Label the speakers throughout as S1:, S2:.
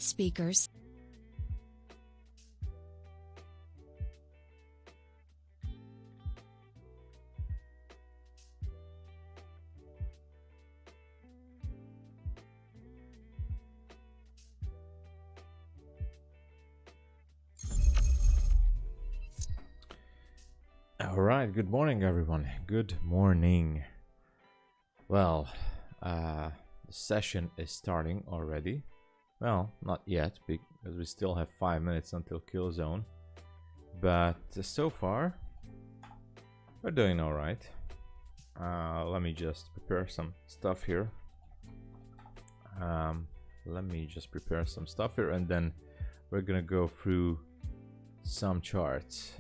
S1: Speakers.
S2: All right, good morning, everyone. Good morning. Well, the session is starting already. Well, not yet, because we still have 5 minutes until kill zone. But so far, we're doing all right. Let me just prepare some stuff here. And then we're gonna go through some charts.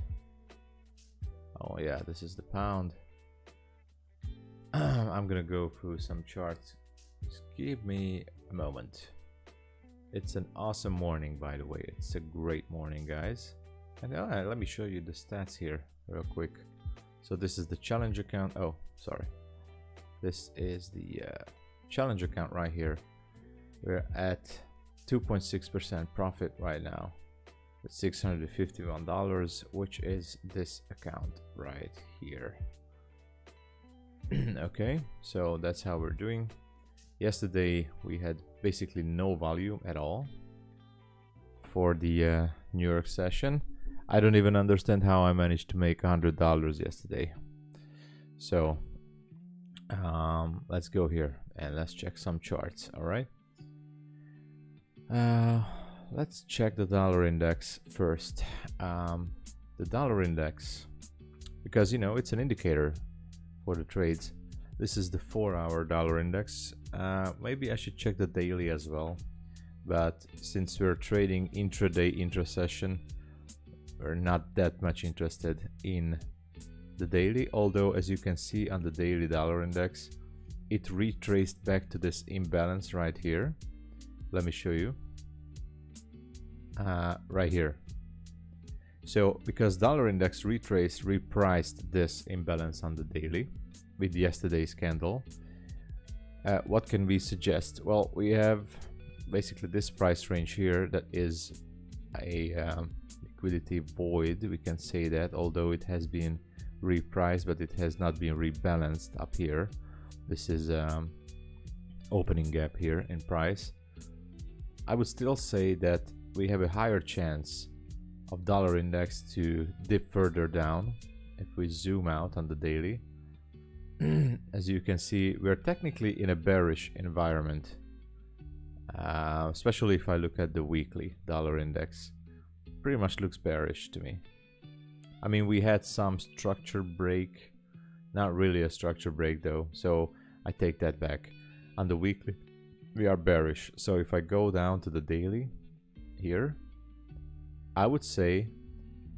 S2: Oh yeah, this is the pound. I'm gonna go through some charts. Just give me a moment. It's an awesome morning, by the way. It's a great morning, guys. And let me show you the stats here real quick. So this is the challenge account. Oh, sorry. This is the challenge account right here. We're at 2.6% profit right now. With $651, which is this account right here. Okay, so that's how we're doing. Yesterday we had basically no volume at all for the New York session. I don't even understand how I managed to make $100 yesterday. So let's go here and let's check some charts. All right. Let's check the dollar index first. The dollar index, because you know it's an indicator for the trades. This is the 4-hour dollar index. Maybe I should check the daily as well, but since we're trading intraday, intra-session, we're not that much interested in the daily. Although, as you can see on the daily dollar index, it retraced back to this imbalance right here. Let me show you. Right here. So because dollar index repriced this imbalance on the daily with yesterday's candle, what can we suggest? Well, we have basically this price range here that is a liquidity void, we can say that, although it has been repriced, but it has not been rebalanced up here. This is opening gap here in price. I would still say that we have a higher chance of dollar index to dip further down if we zoom out on the daily. As you can see, we're technically in a bearish environment, especially if I look at the weekly dollar index. Pretty much looks bearish to me. I mean, we had some structure break, not really a structure break though, so I take that back. On the weekly we are bearish, so if I go down to the daily here, I would say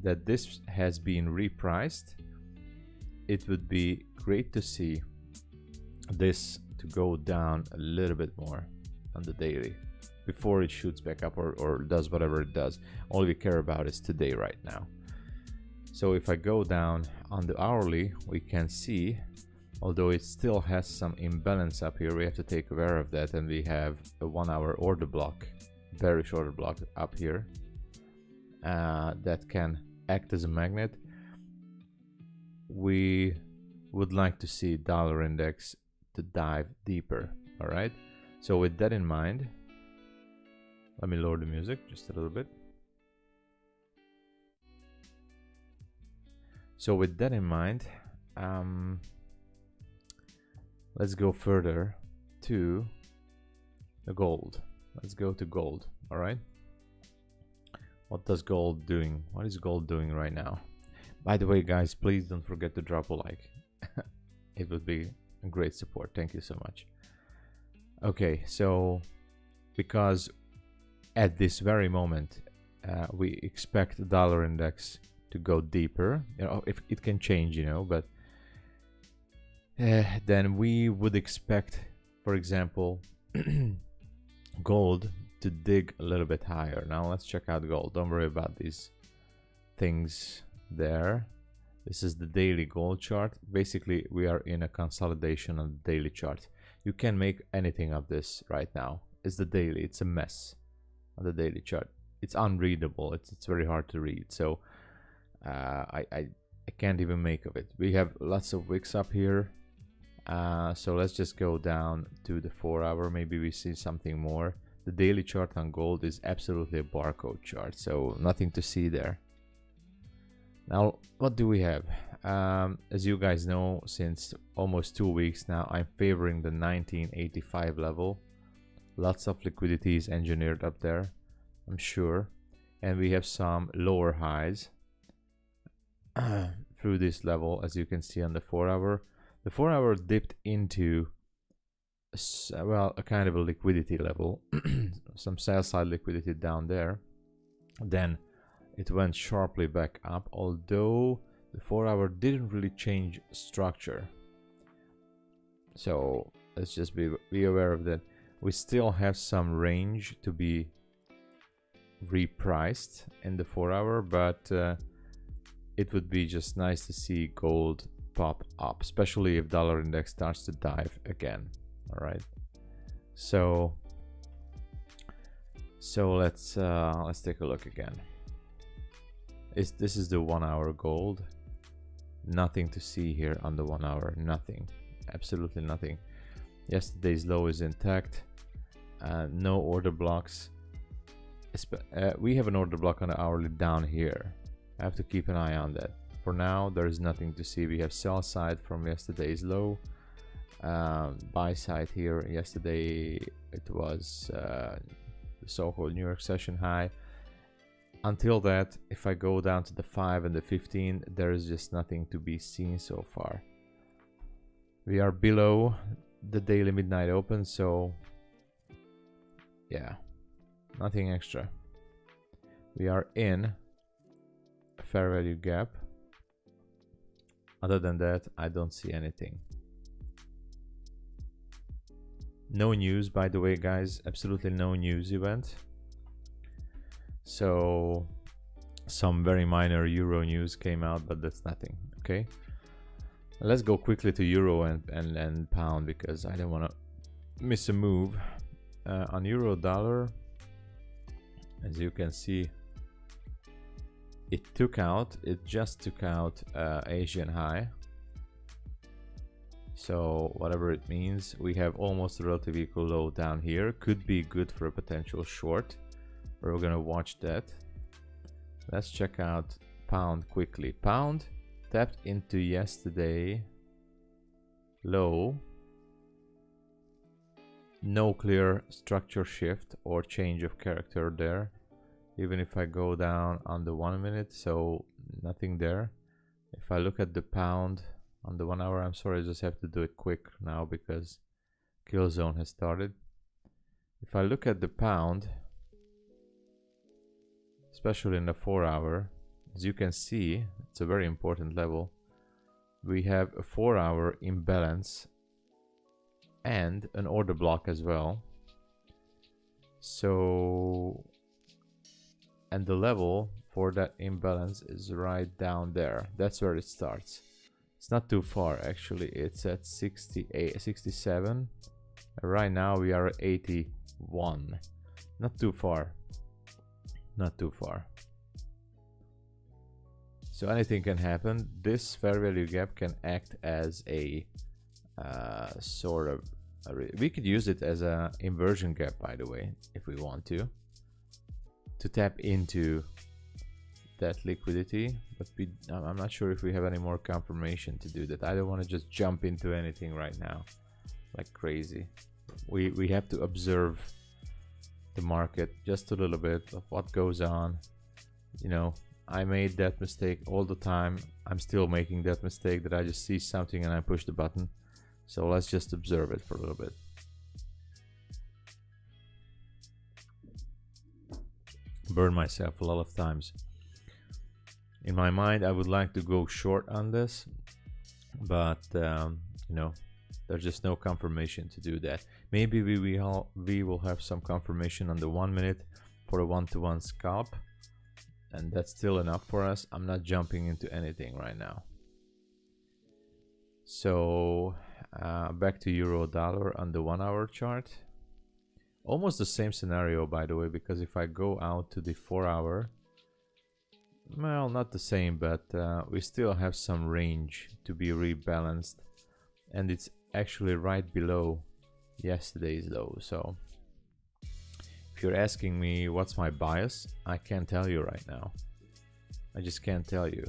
S2: that this has been repriced. It would be great to see this to go down a little bit more on the daily before it shoots back up or does whatever it does. All we care about is today right now. So if I go down on the hourly, we can see, although it still has some imbalance up here, we have to take aware of that, and we have a 1-hour order block, bearish order block up here, that can act as a magnet. We would like to see dollar index to dive deeper. All right, so with that in mind, let me lower the music just a little bit. So with that in mind, let's go further to the gold. Let's go to gold. All right, what is gold doing right now? By the way, guys, please don't forget to drop a like. It would be a great support. Thank you so much. Okay, so because at this very moment we expect the dollar index to go deeper, you know, if it can change, you know, but then we would expect, for example, gold to dig a little bit higher. Now let's check out gold. Don't worry about these things there. This is the daily gold chart. Basically, we are in a consolidation on the daily chart. You can make anything of this right now. It's the daily. It's a mess. on the daily chart. It's unreadable. It's very hard to read. So I can't even make of it. We have lots of wicks up here. So let's just go down to the 4 hour. Maybe we see something more. The daily chart on gold is absolutely a barcode chart, so nothing to see there. Now, what do we have? As you guys know, since almost 2 weeks now, I'm favoring the 1985 level. Lots of liquidity is engineered up there, I'm sure. And we have some lower highs through this level, as you can see on the 4 hour. The 4 hour dipped into, well, a kind of a liquidity level, some sell side liquidity down there. Then it went sharply back up, although the 4 hour didn't really change structure. So let's just be aware of that. We still have some range to be repriced in the 4 hour, but it would be just nice to see gold pop up, especially if dollar index starts to dive again. All right, so let's take a look again. This is the 1 hour gold. Nothing to see here on the 1 hour. Nothing, absolutely nothing. Yesterday's low is intact. No order blocks. We have an order block on the hourly down here. I have to keep an eye on that. For now, there is nothing to see. We have sell side from yesterday's low. Buy side here. Yesterday it was the so-called New York session high. Until that, if I go down to the 5 and the 15, there is just nothing to be seen so far. We are below the daily midnight open, so yeah, nothing extra. We are in a fair value gap. Other than that, I don't see anything. No news, by the way, guys. Absolutely no news event. So some very minor euro news came out, but that's nothing. Okay, let's go quickly to euro and pound, because I don't want to miss a move. On euro dollar, as you can see, it just took out Asian high. So whatever it means, we have almost a relative equal low down here. Could be good for a potential short. We're gonna watch that. Let's check out pound quickly. Pound tapped into yesterday low. No clear structure shift or change of character there. Even if I go down on the 1 minute, so nothing there. If I look at the pound on the 1 hour, I'm sorry, I just have to do it quick now because kill zone has started. If I look at the pound, especially in the 4 hour, as you can see, it's a very important level. We have a 4 hour imbalance and an order block as well. So, and the level for that imbalance is right down there. That's where it starts. It's not too far, actually. It's at 68, 67. Right now we are at 81. Not too far. Not too far. So anything can happen. This fair value gap can act as a sort of we could use it as a inversion gap, by the way, if we want to tap into that liquidity, but I'm not sure if we have any more confirmation to do that. I don't want to just jump into anything right now like crazy. We have to observe the market just a little bit of what goes on. You know, I made that mistake all the time. I'm still making that mistake, that I just see something and I push the button. So let's just observe it for a little bit. Burn myself a lot of times. In my mind, I would like to go short on this, but you know, there's just no confirmation to do that. Maybe we will have some confirmation on the 1 minute for a one-to-one scalp, and that's still enough for us. I'm not jumping into anything right now. So back to euro dollar on the 1 hour chart. Almost the same scenario, by the way, because if I go out to the 4-hour, well, not the same, but we still have some range to be rebalanced, and it's actually right below yesterday's low. So if you're asking me what's my bias, I can't tell you right now. I just can't tell you.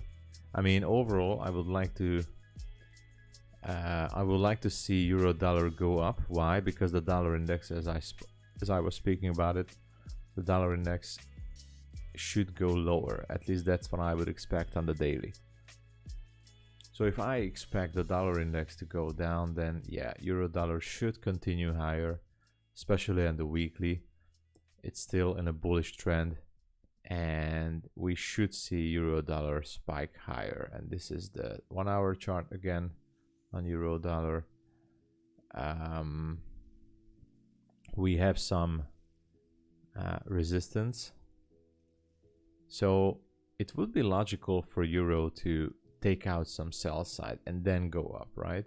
S2: I mean, overall, I would like to see euro dollar go up. Why? Because the dollar index, as I was speaking about it, the dollar index should go lower. At least that's what I would expect on the daily. So if I expect the dollar index to go down, then yeah, euro dollar should continue higher, especially on the weekly. It's still in a bullish trend, and we should see euro dollar spike higher. And this is the 1-hour chart again on euro dollar. We have some resistance, so it would be logical for euro to take out some sell side and then go up, right?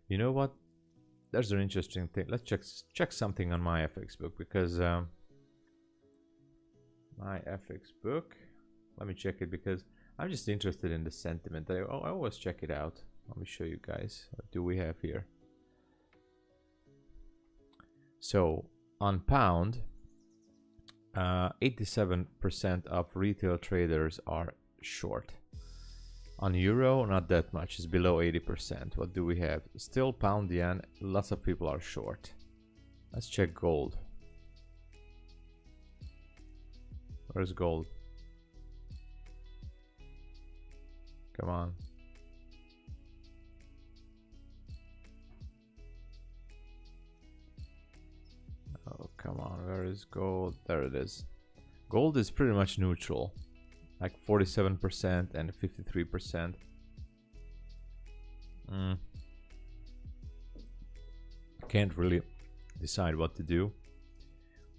S2: You know what, there's an interesting thing. Let's check something on my FX book, because my FX book, let me check it, because I'm just interested in the sentiment. I always check it out. Let me show you guys. What do we have here? So on pound, 87% of retail traders are short. On euro, not that much, it's below 80%. What do we have? Still pound yen, lots of people are short. Let's check gold. Where's gold? Come on. Oh, come on, where is gold? There it is. Gold is pretty much neutral, like 47% and 53%. Can't really decide what to do,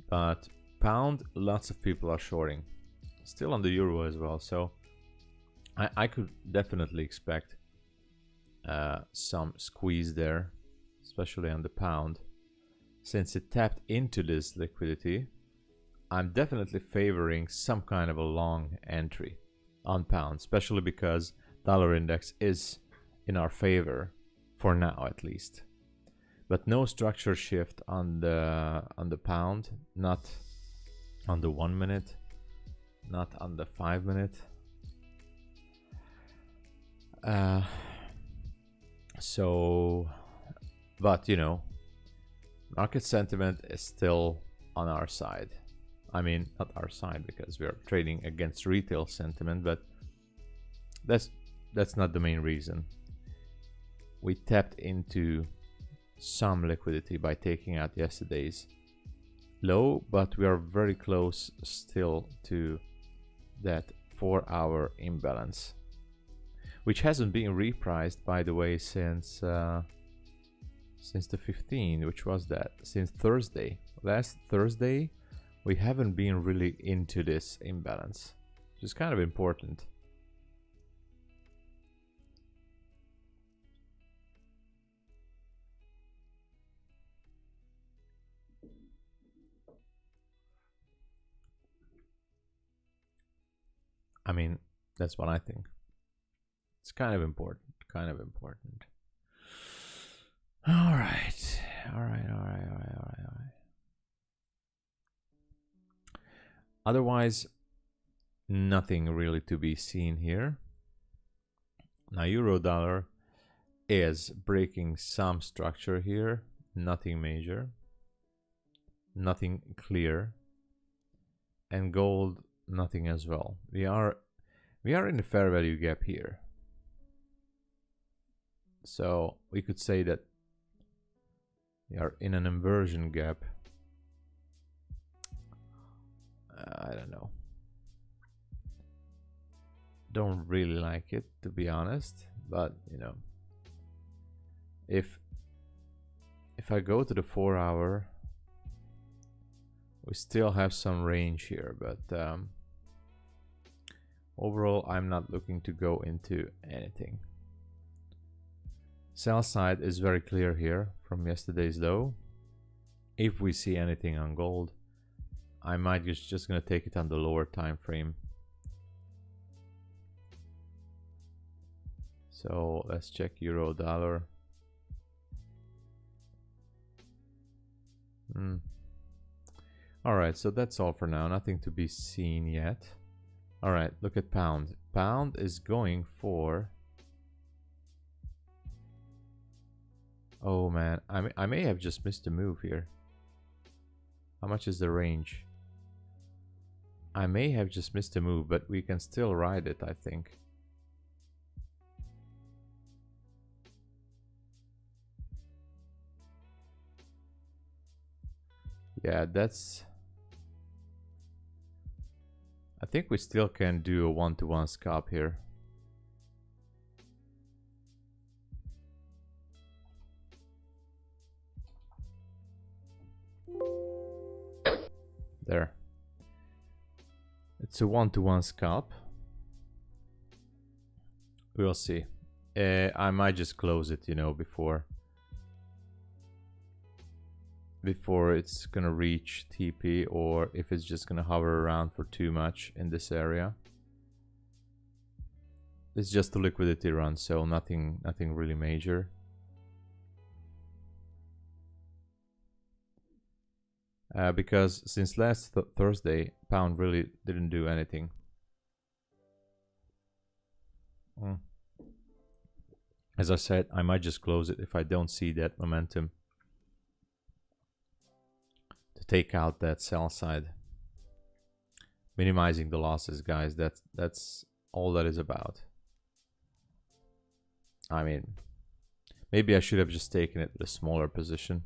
S2: but pound, lots of people are shorting. Still on the euro as well, so I could definitely expect some squeeze there, especially on the pound. Since it tapped into this liquidity, I'm definitely favoring some kind of a long entry on pound, especially because dollar index is in our favor for now, at least. But no structure shift on the pound, not on the 1 minute, not on the 5 minute. So, but you know, market sentiment is still on our side. I mean, not our side, because we are trading against retail sentiment, but that's not the main reason. We tapped into some liquidity by taking out yesterday's low, but we are very close still to that 4-hour imbalance, which hasn't been repriced, by the way, since the 15th, which was that, since Thursday. Last Thursday, we haven't been really into this imbalance, which is kind of important. I mean, that's what I think. It's kind of important, kind of important. All right. Otherwise, nothing really to be seen here. Now, euro dollar is breaking some structure here, nothing major, nothing clear, and gold, nothing as well. We are in the fair value gap here, so we could say that we are in an inversion gap. I don't know. Don't really like it, to be honest, but you know, if I go to the 4-hour, we still have some range here, but overall I'm not looking to go into anything. Sell side is very clear here from yesterday's low. if we see anything on gold, I might just gonna take it on the lower time frame. So let's check euro dollar. Alright, so that's all for now. Nothing to be seen yet. Alright, look at pound. Pound is going for... Oh man, I may have just missed a move here. How much is the range? I may have just missed a move, but we can still ride it, I think. Yeah, that's... I think we still can do a one-to-one scalp here. There. It's a one-to-one scalp. We'll see. I might just close it, you know, before it's gonna reach TP, or if it's just gonna hover around for too much in this area. It's just a liquidity run, so nothing really major. Because since last Thursday, pound really didn't do anything. As I said, I might just close it if I don't see that momentum to take out that sell side. Minimizing the losses, guys. That's all that is about. I mean, maybe I should have just taken it with a smaller position.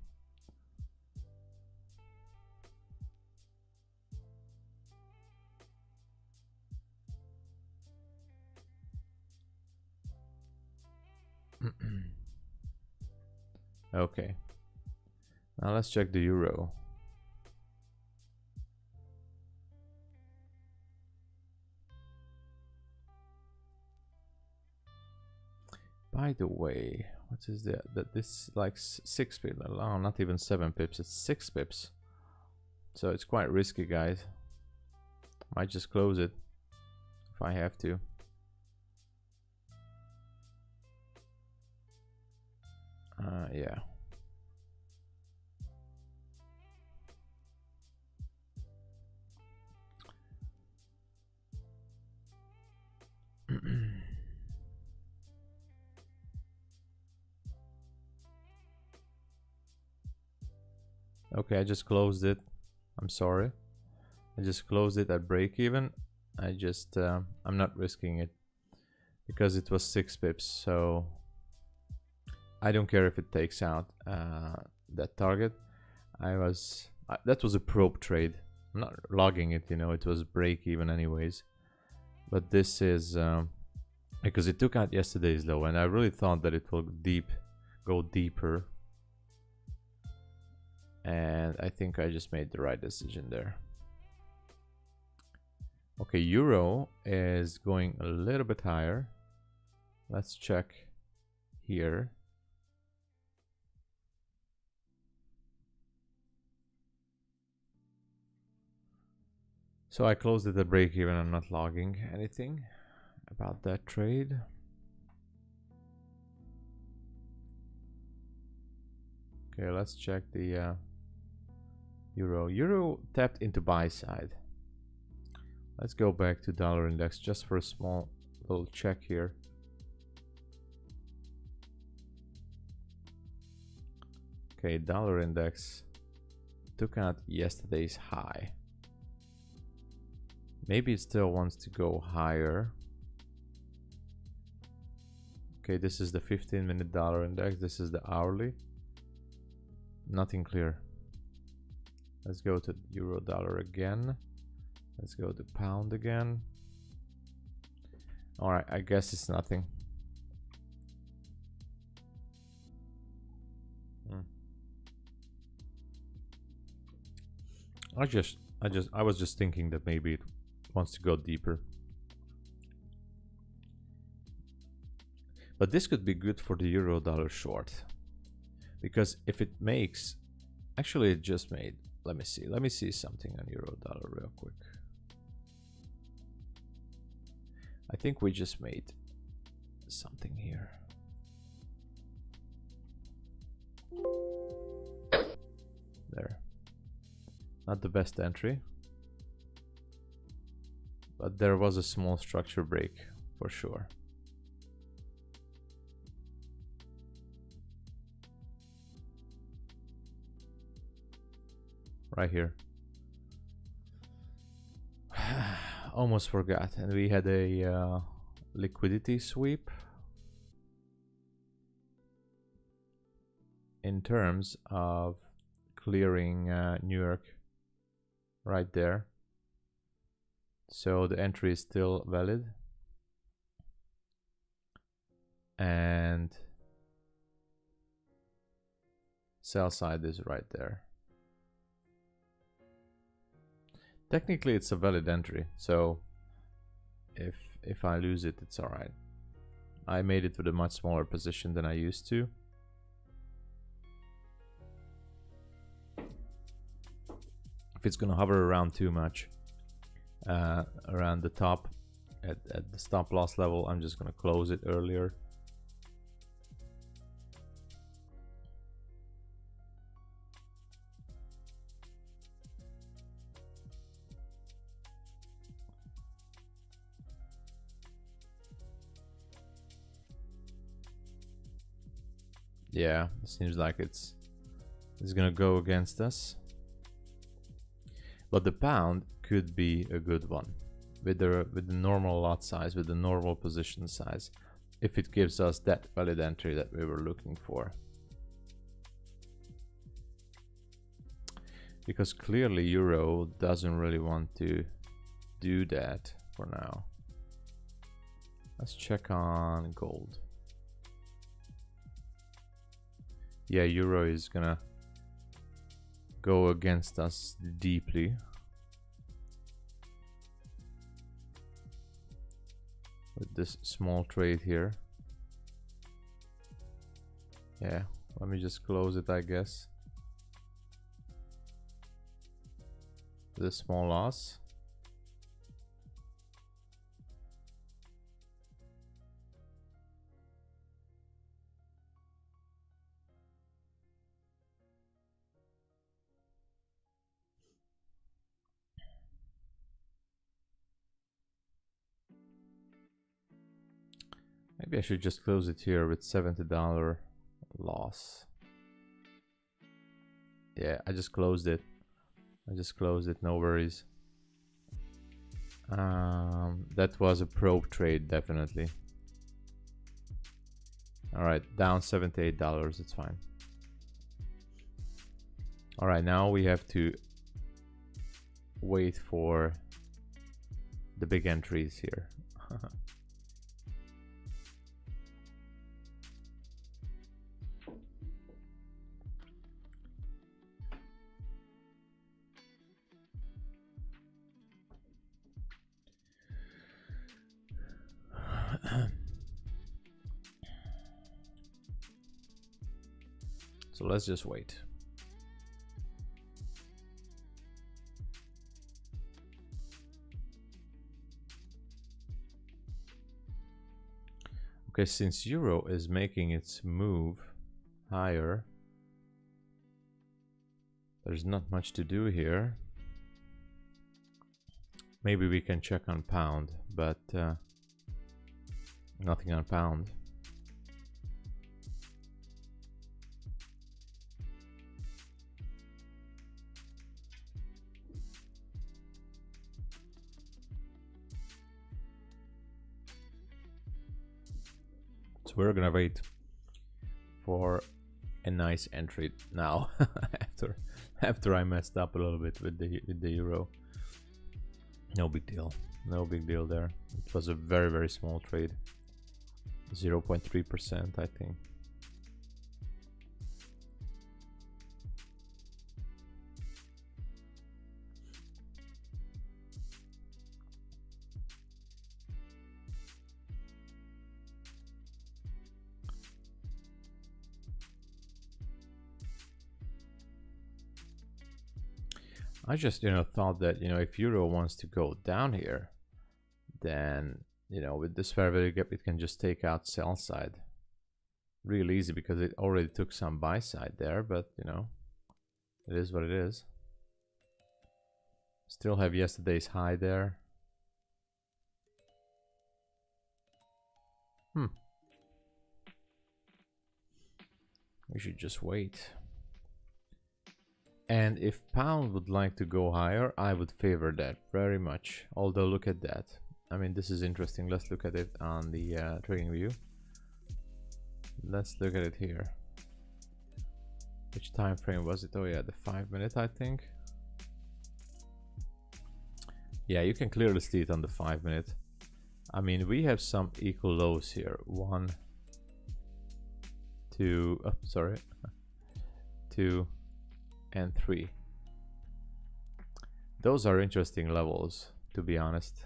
S2: Okay, now let's check the euro. By the way, what is that? This like 6 pips. Oh, not even 7 pips. It's 6 pips. So it's quite risky, guys. Might just close it if I have to. Yeah. Okay, I just closed it. I'm sorry. I just closed it at break even. I just I'm not risking it because it was 6 pips, so I don't care if it takes out that target. That was a probe trade. I'm not logging it, you know, it was break even anyways. But this is because it took out yesterday's low, and I really thought that it will go deeper. And I think I just made the right decision there. Okay, euro is going a little bit higher. Let's check here. So I closed it at break even. I'm not logging anything about that trade. Okay, let's check the euro. Euro tapped into buy side. Let's go back to dollar index just for a small little check here. Okay, dollar index took out yesterday's high. Maybe it still wants to go higher. Okay, this is the 15-minute dollar index. This is the hourly. Nothing clear. Let's go to euro dollar again. Let's go to pound again. All right, I guess it's nothing. I was just thinking that maybe it wants to go deeper. But this could be good for the euro dollar short, because if it makes, Actually, it just made. Let me see. Let me see something on euro dollar real quick. I think we just made something here. There. Not the best entry, but there was a small structure break for sure. Right here. Almost forgot. And we had a liquidity sweep in terms of clearing New York right there. So the entry is still valid. And sell side is right there. Technically it's a valid entry, so if I lose it, it's alright. I made it with a much smaller position than I used to. If it's gonna hover around too much, around the top at the stop loss level, I'm just gonna close it earlier. Yeah, it seems like it's gonna go against us. But the pound could be a good one with the normal lot size, with the normal position size, if it gives us that valid entry that we were looking for. Because clearly euro doesn't really want to do that for now. Let's check on gold. Yeah, euro is gonna go against us deeply. With this small trade here. Yeah, let me just close it, I guess. With a small loss. Maybe I should just close it here with $70 loss. Yeah, I just closed it. No worries. That was a probe trade, definitely. All right, down $78. It's fine. All right, now we have to wait for the big entries here. So let's just wait. Okay, since euro is making its move higher, there's not much to do here. Maybe we can check on pound, but nothing on pound. So we're gonna wait for a nice entry now after I messed up a little bit with the euro. No big deal. No big deal there. It was a very, very small trade. 0.3%, I think. I just, thought that, if euro wants to go down here, then, with this fair value gap, it can just take out sell side. Real easy because it already took some buy side there, but, it is what it is. Still have yesterday's high there. We should just wait. And if pound would like to go higher, I would favor that very much. Although look at that. I mean, this is interesting. Let's look at it on the trading view. Let's look at it here. Which time frame was it? Oh yeah, the 5 minute, I think. Yeah, you can clearly see it on the 5 minute. I mean, we have some equal lows here. 1, 2, oh, sorry. 2 and 3. Those are interesting levels, to be honest.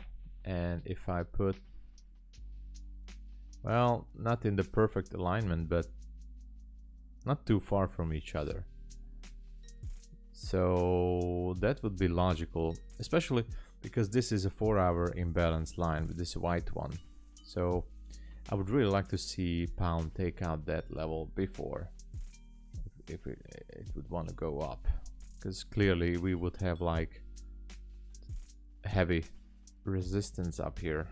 S2: And if I put, well, not in the perfect alignment, but not too far from each other. So that would be logical, especially because this is a 4-hour imbalance line with this white one. So I would really like to see pound take out that level before if it would want to go up, because clearly we would have like heavy resistance up here.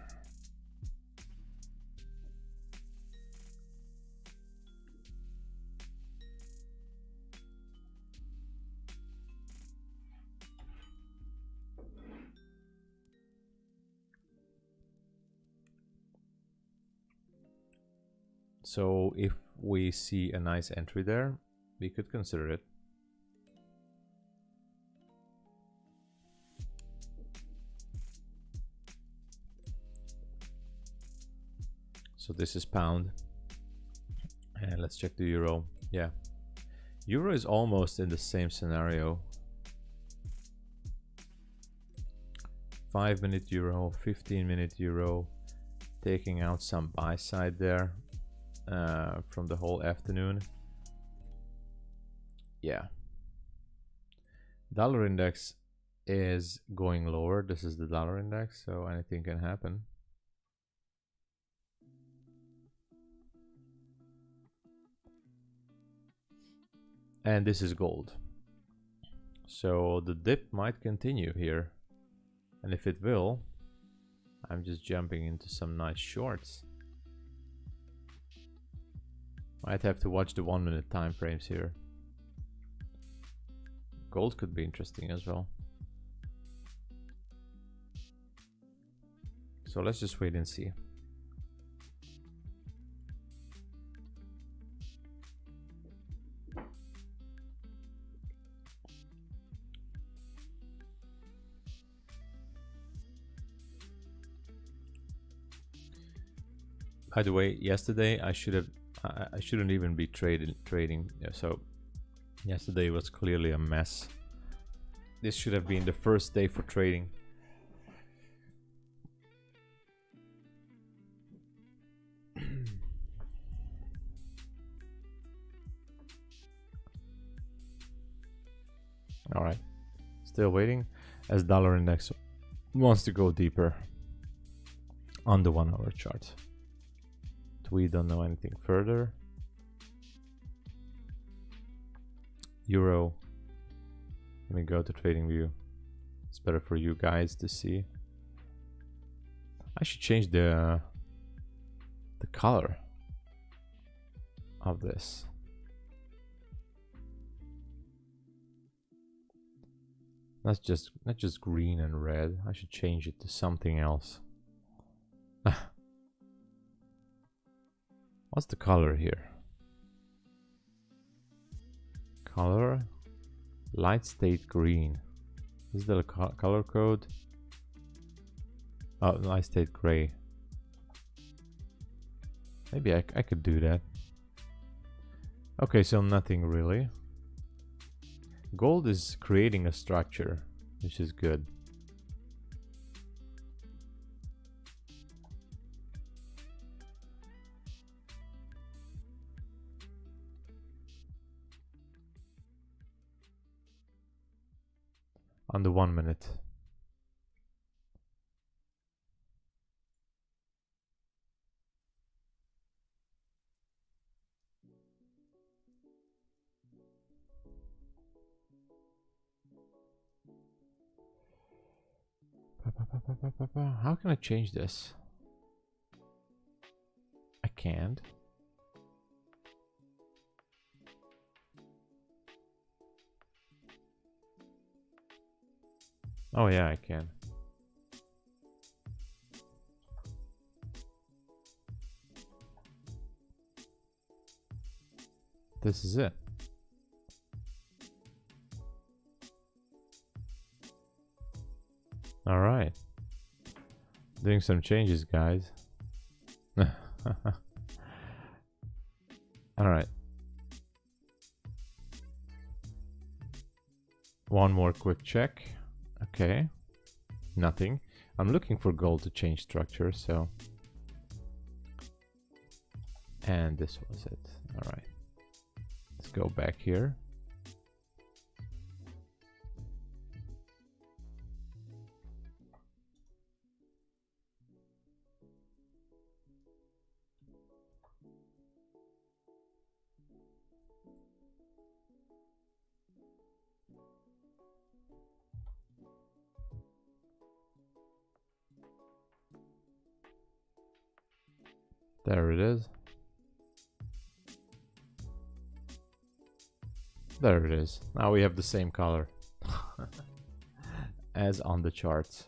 S2: So if we see a nice entry there, we could consider it. So this is pound. And let's check the euro. Yeah. Euro is almost in the same scenario. 5 minute euro, 15 minute euro, taking out some buy side there from the whole afternoon. Yeah. Dollar index is going lower. This is the dollar index, so anything can happen. And this is gold. So the dip might continue here. And if it will, I'm just jumping into some nice shorts. Might have to watch the 1 minute time frames here. Gold could be interesting as well. So let's just wait and see. By the way, yesterday I shouldn't even be trading. Yeah, so yesterday was clearly a mess. This should have been the first day for trading. All right, still waiting as dollar index wants to go deeper on the 1 hour chart. We don't know anything further. Euro. Let me go to trading view. It's better for you guys to see. I should change the color of this. Not just green and red. I should change it to something else. What's the color here? Color, light state green. Is that a color code? Oh, light state gray. Maybe I could do that. Okay, so nothing really. Gold is creating a structure, which is good. on the 1 minute. How can I change this? I can't. Oh yeah, I can. This is it. All right. Doing some changes, guys. All right. One more quick check. Okay. Nothing. I'm looking for gold to change structure, so. And this was it. All right. Let's go back here. There it is. There it is. Now we have the same color as on the charts.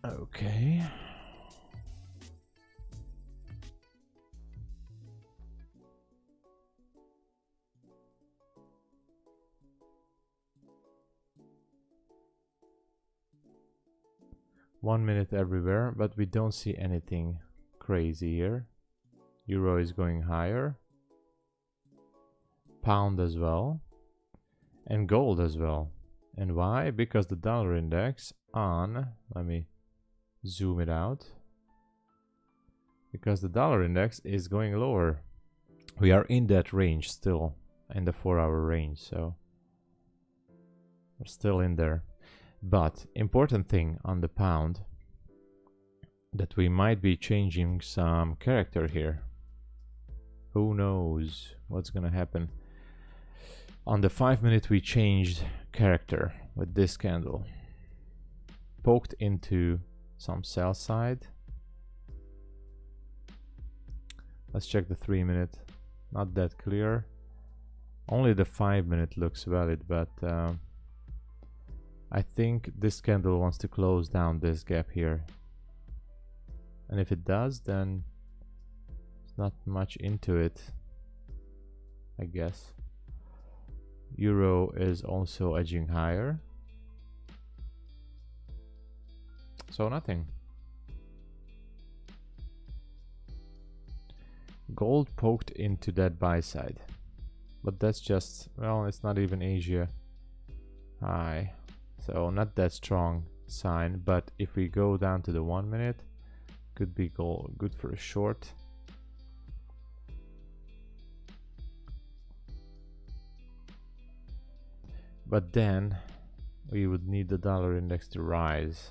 S2: Okay. One minute everywhere, but we don't see anything crazy here. Euro is going higher. Pound as well. And gold as well. And why? Because the dollar index on, let me zoom it out. Because the dollar index is going lower. We are in that range still, in the 4-hour range, so we're still in there. But important thing on the pound, that we might be changing some character here. Who knows what's gonna happen? On the 5 minute we changed character with this candle. Poked into some sell side. Let's check the 3 minute. Not that clear. Only the 5 minute looks valid, but I think this candle wants to close down this gap here. And if it does, then there's not much into it, I guess. Euro is also edging higher. So nothing. Gold poked into that buy side. But that's just, well, it's not even Asia high. So not that strong sign, but if we go down to the 1 minute, could be good for a short. But then we would need the dollar index to rise.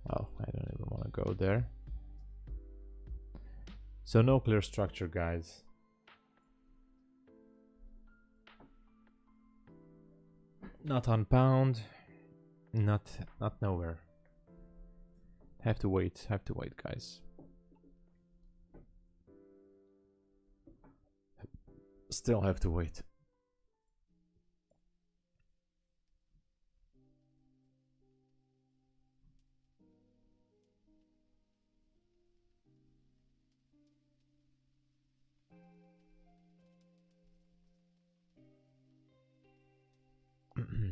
S2: Oh, I don't even want to go there. So no clear structure, guys. Not on pound. Not nowhere. Have to wait, guys. Still have to wait.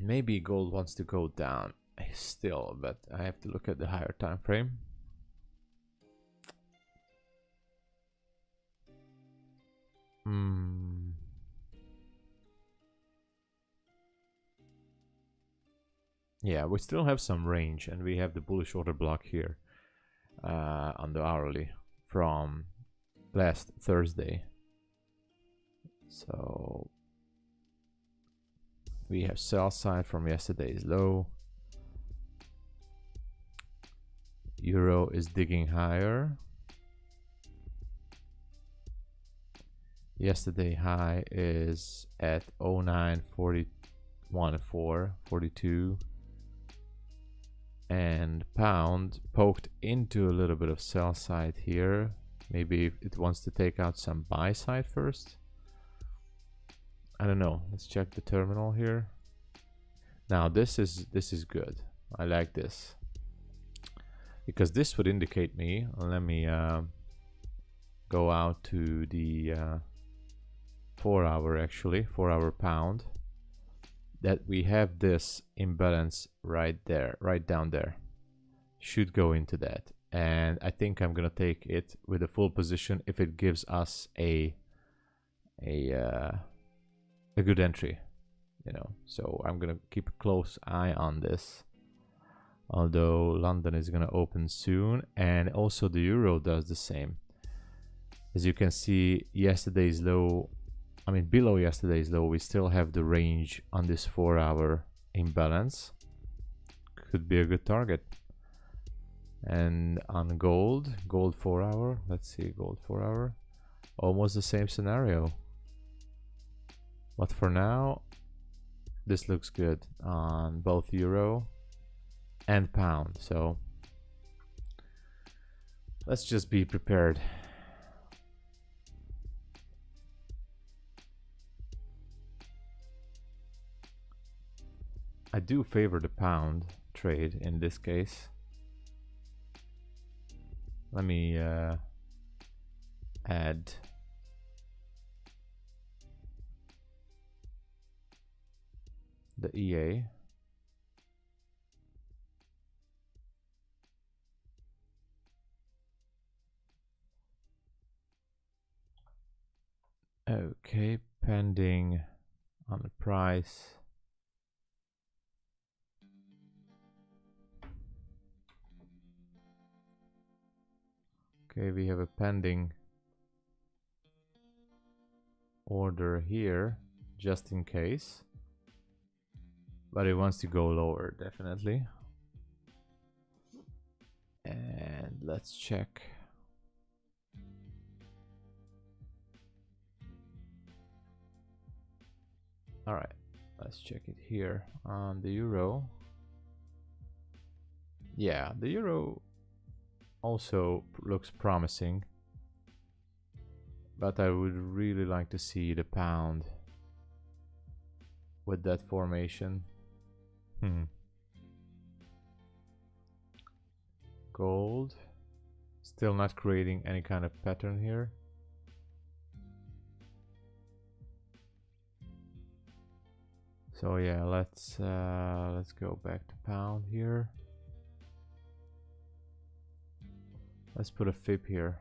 S2: Maybe gold wants to go down still, but I have to look at the higher time frame. Yeah, we still have some range, and we have the bullish order block here on the hourly from last Thursday. So we have sell side from yesterday's low. Euro is digging higher. Yesterday high is at 0941.442, and pound poked into a little bit of sell side here. Maybe it wants to take out some buy side first. I don't know. Let's check the terminal here. Now this is good. I like this because this would indicate me. Let me go out to the 4 hour, actually 4 hour pound, that we have this imbalance right there, right down there. Should go into that, and I think I'm gonna take it with a full position if it gives us a good entry, you know. So I'm gonna keep a close eye on this, although London is gonna open soon, and also the euro does the same. As you can see, yesterday's low, I mean below yesterday's low, we still have the range on this 4 hour imbalance. Could be a good target. And on gold 4 hour, let's see, gold 4 hour, almost the same scenario. But for now, this looks good on both euro and pound. So let's just be prepared. I do favor the pound trade in this case. Let me add the EA. Okay, pending on the price. Okay, we have a pending order here, just in case. But it wants to go lower, definitely. And let's check. All right, let's check it here on the euro. Yeah, the euro also looks promising, but I would really like to see the pound with that formation. Gold still not creating any kind of pattern here. So yeah, let's go back to pound here. Let's put a fib here.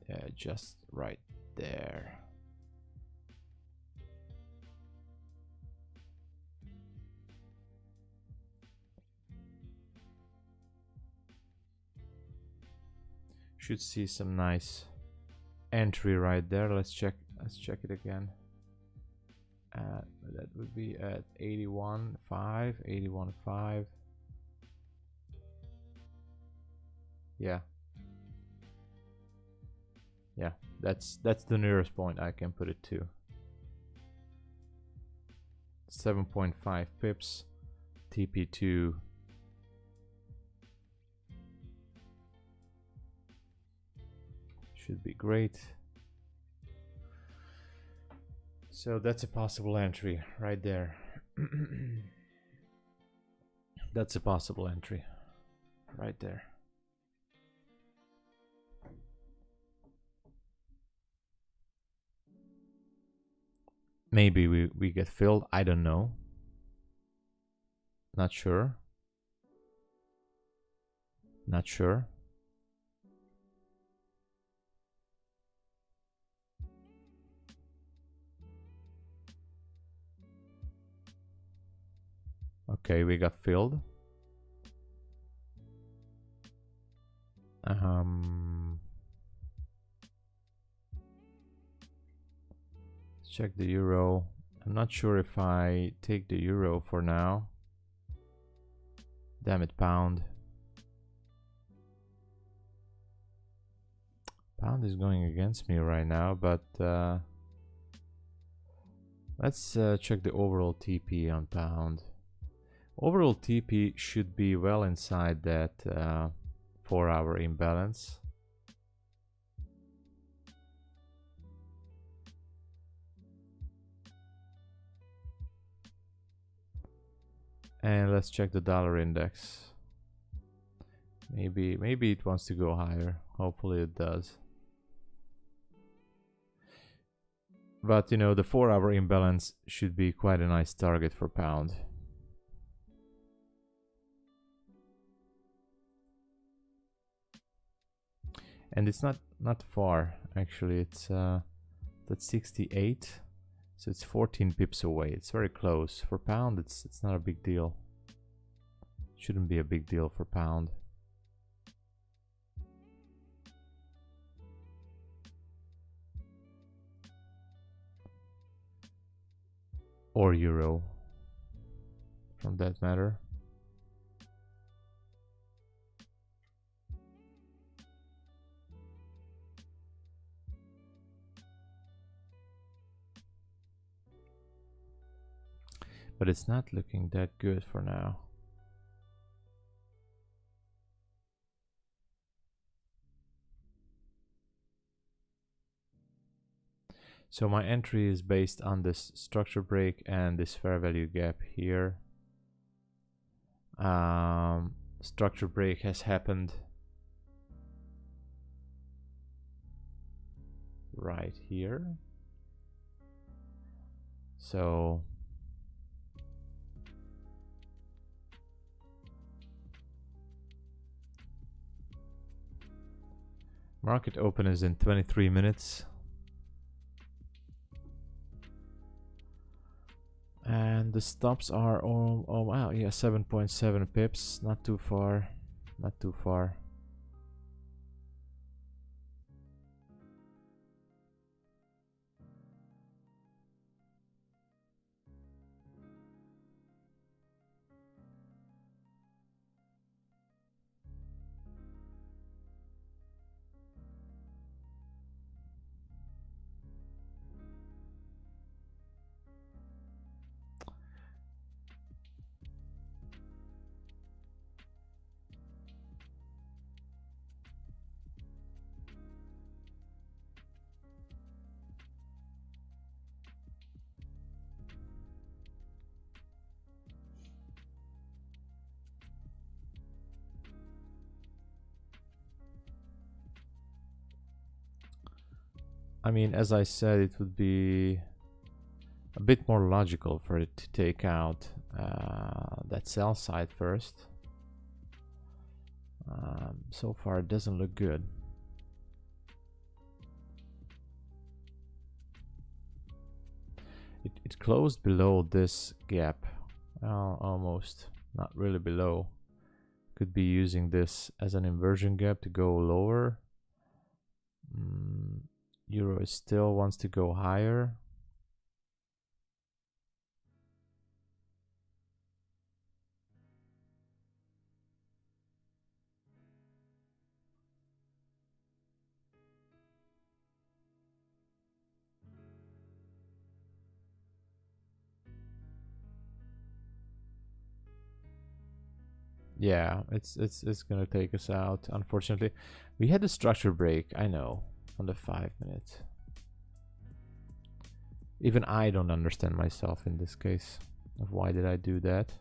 S2: Yeah, just right there. Should see some nice entry right there. Let's check it again. That would be at 81.5, 81.5. Yeah, that's the nearest point I can put it to. 7.5 pips, TP2. Should be great. So that's a possible entry right there. That's a possible entry right there. Maybe we get filled, I don't know. Not sure. Not sure. Okay, we got filled. check the euro. I'm not sure if I take the euro for now. Damn it, pound. Pound is going against me right now, but let's check the overall TP on pound. Overall TP should be well inside that 4-hour imbalance. And let's check the dollar index. Maybe it wants to go higher. Hopefully it does. But you know, the 4-hour imbalance should be quite a nice target for pound. And it's not far actually. It's that's 68. So it's 14 pips away. It's very close. For pound, it's not a big deal. Shouldn't be a big deal for pound. Or euro, from that matter. But it's not looking that good for now. So my entry is based on this structure break and this fair value gap here. Structure break has happened right here. So market open is in 23 minutes. And the stops are all, oh wow, yeah, 7.7 pips, not too far, not too far. I mean, as I said, it would be a bit more logical for it to take out that sell side first. So far it doesn't look good. It closed below this gap, almost, not really below. Could be using this as an inversion gap to go lower. Euro still wants to go higher. Yeah, it's gonna take us out, unfortunately. We had a structure break, I know, on the 5 minutes. Even I don't understand myself in this case of why did I do that.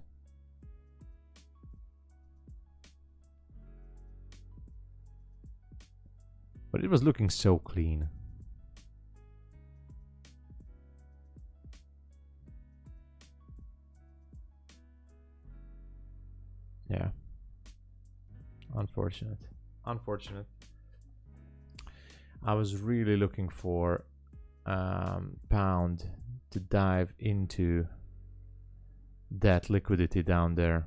S2: But it was looking so clean. Yeah. Unfortunate. Unfortunate. I was really looking for pound to dive into that liquidity down there.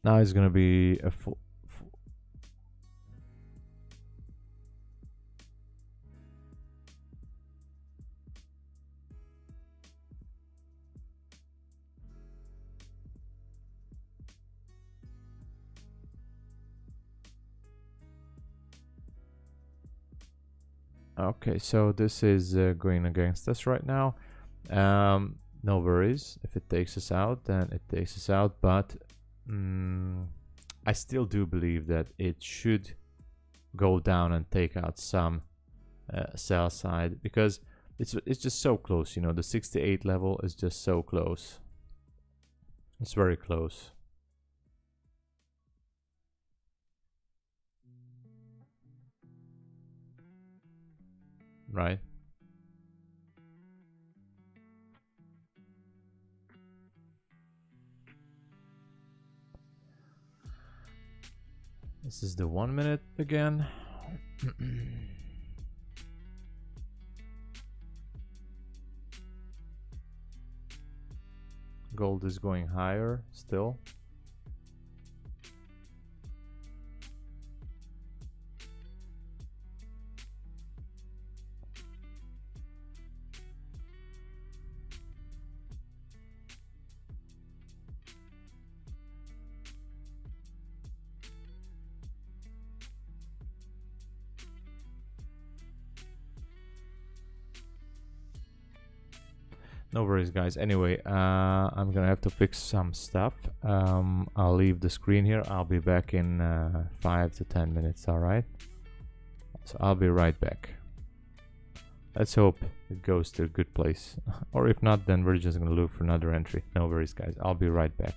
S2: Now it's gonna be a okay, so this is going against us right now. No worries. If it takes us out, then it takes us out. But I still do believe that it should go down and take out some sell side, because it's just so close. You know, the 68 level is just so close. It's very close. Right? This is the 1 minute again. Gold is going higher still. No worries, guys. Anyway, I'm gonna have to fix some stuff. I'll leave the screen here. I'll be back in 5 to 10 minutes. All right. So I'll be right back. Let's hope it goes to a good place. Or if not, then we're just gonna look for another entry. No worries, guys. I'll be right back.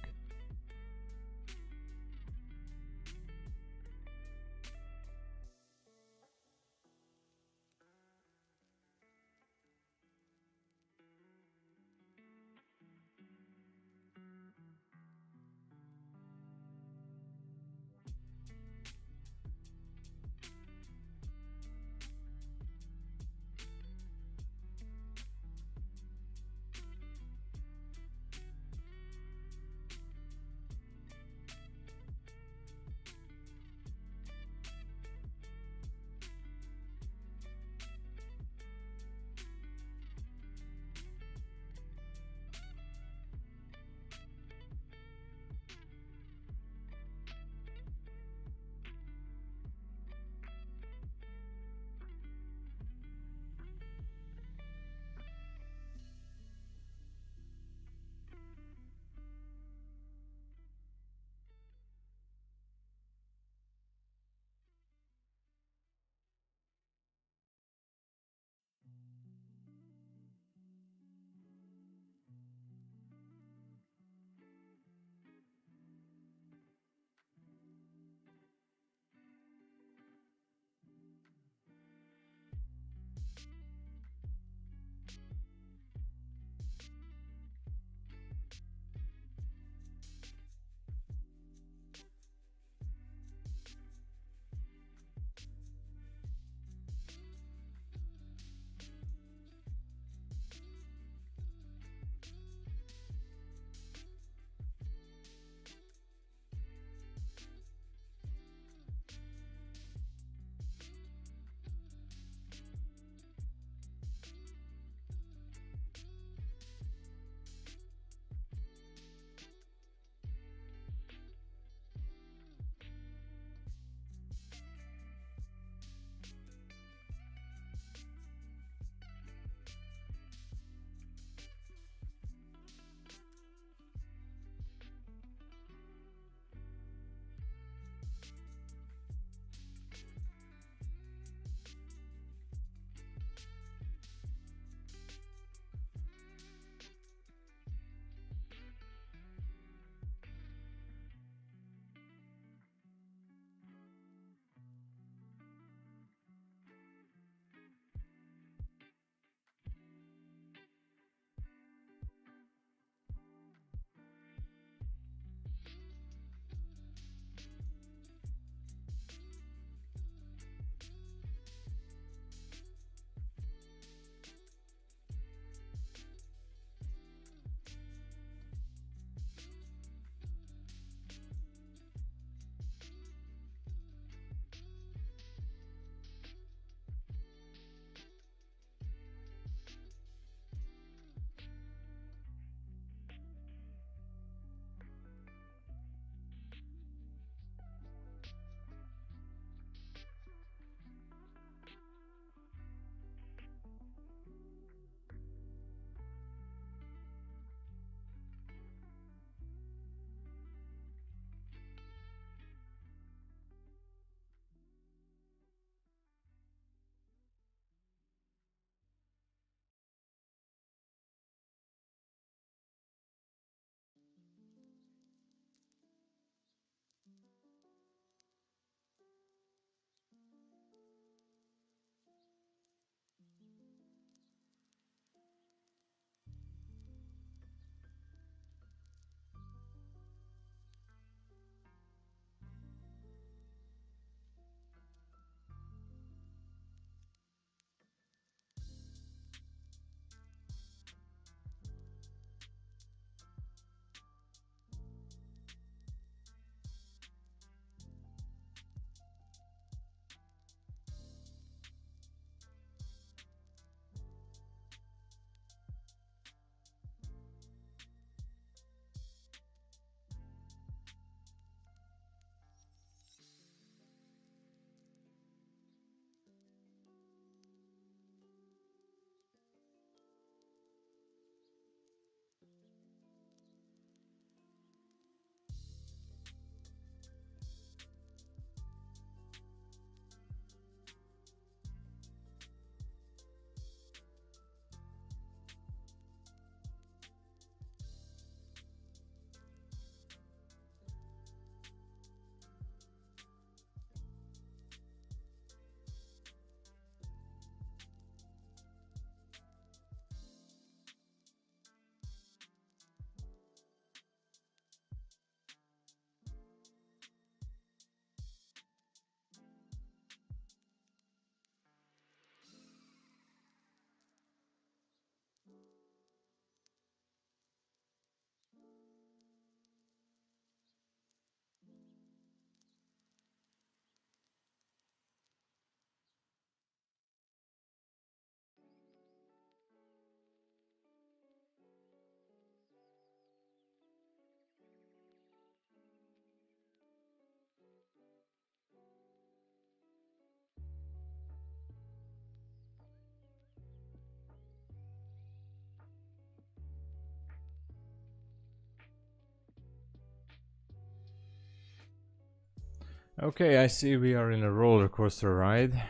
S2: Okay, I see we are in a roller coaster ride.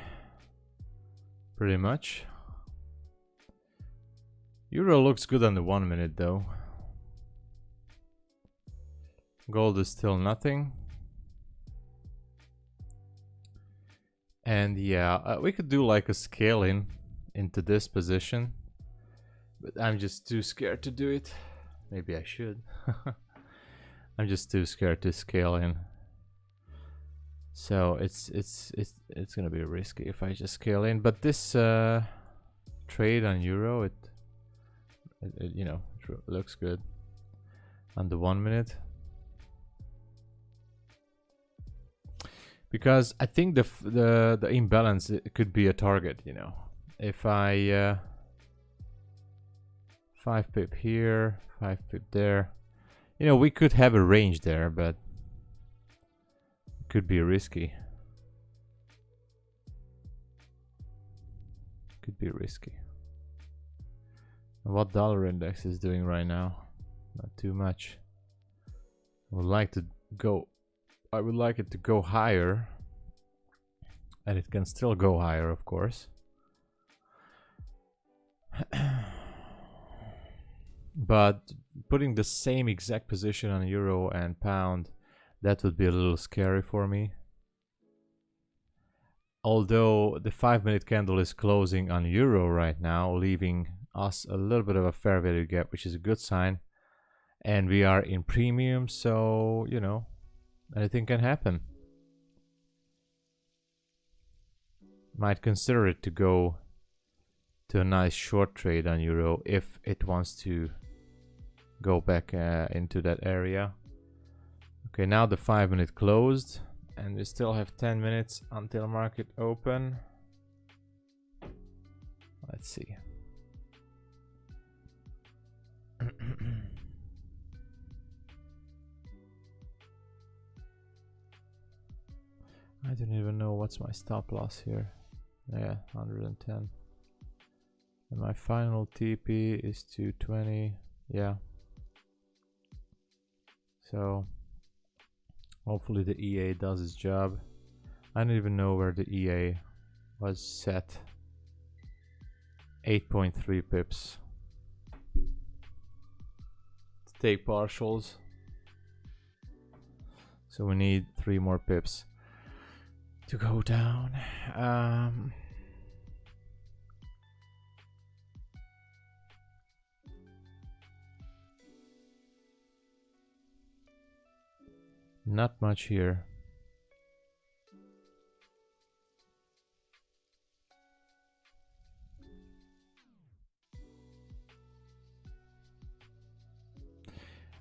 S2: Pretty much. Euro looks good on the 1 minute though. Gold is still nothing. And yeah, we could do like a scaling into this position. But I'm just too scared to do it. Maybe I should. I'm just too scared to scale in. So it's gonna be risky if I just scale in. But this trade on euro, it you know, it looks good on the 1 minute. Because I think the imbalance, it could be a target, you know. If I 5 pip here, 5 pip there, you know, we could have a range there, but it could be risky. Could be risky. And what dollar index is doing right now? Not too much. I would like to go. I would like it to go higher, and it can still go higher, of course. But putting the same exact position on euro and pound, that would be a little scary for me. Although the 5 minute candle is closing on euro right now, leaving us a little bit of a fair value gap, which is a good sign. And we are in premium, so, you know, anything can happen. Might consider it to go to a nice short trade on euro if it wants to go back into that area. Okay, now the 5 minute closed, and we still have 10 minutes until market open. Let's see. I don't even know what's my stop loss here. Yeah, 110. And my final TP is 220. Yeah. So hopefully the EA does its job. I don't even know where the EA was set. 8.3 pips. To take partials. So we need 3 more pips to go down. Not much here.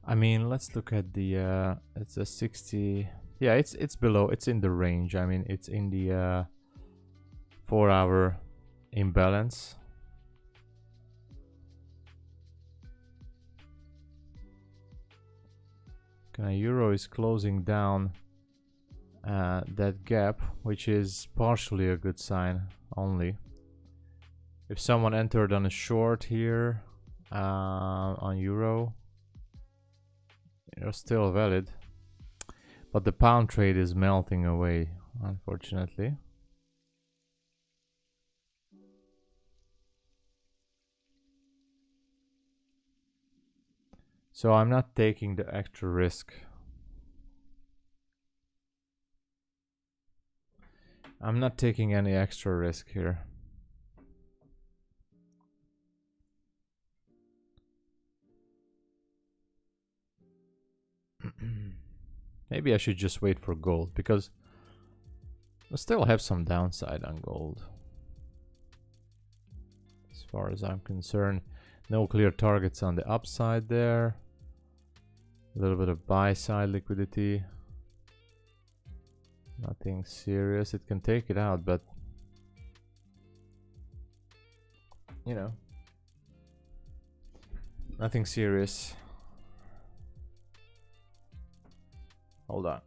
S2: I mean, let's look at the it's a 60. Yeah, it's below, it's in the range. I mean, it's in the 4-hour imbalance. Euro is closing down that gap, which is partially a good sign only. If someone entered on a short here on euro, it's still valid, but the pound trade is melting away, unfortunately. So I'm not taking the extra risk. I'm not taking any extra risk here. Maybe I should just wait for gold, because we still have some downside on gold. As far as I'm concerned, no clear targets on the upside there. A little bit of buy side liquidity. Nothing serious. It can take it out, but you know, nothing serious. Hold on.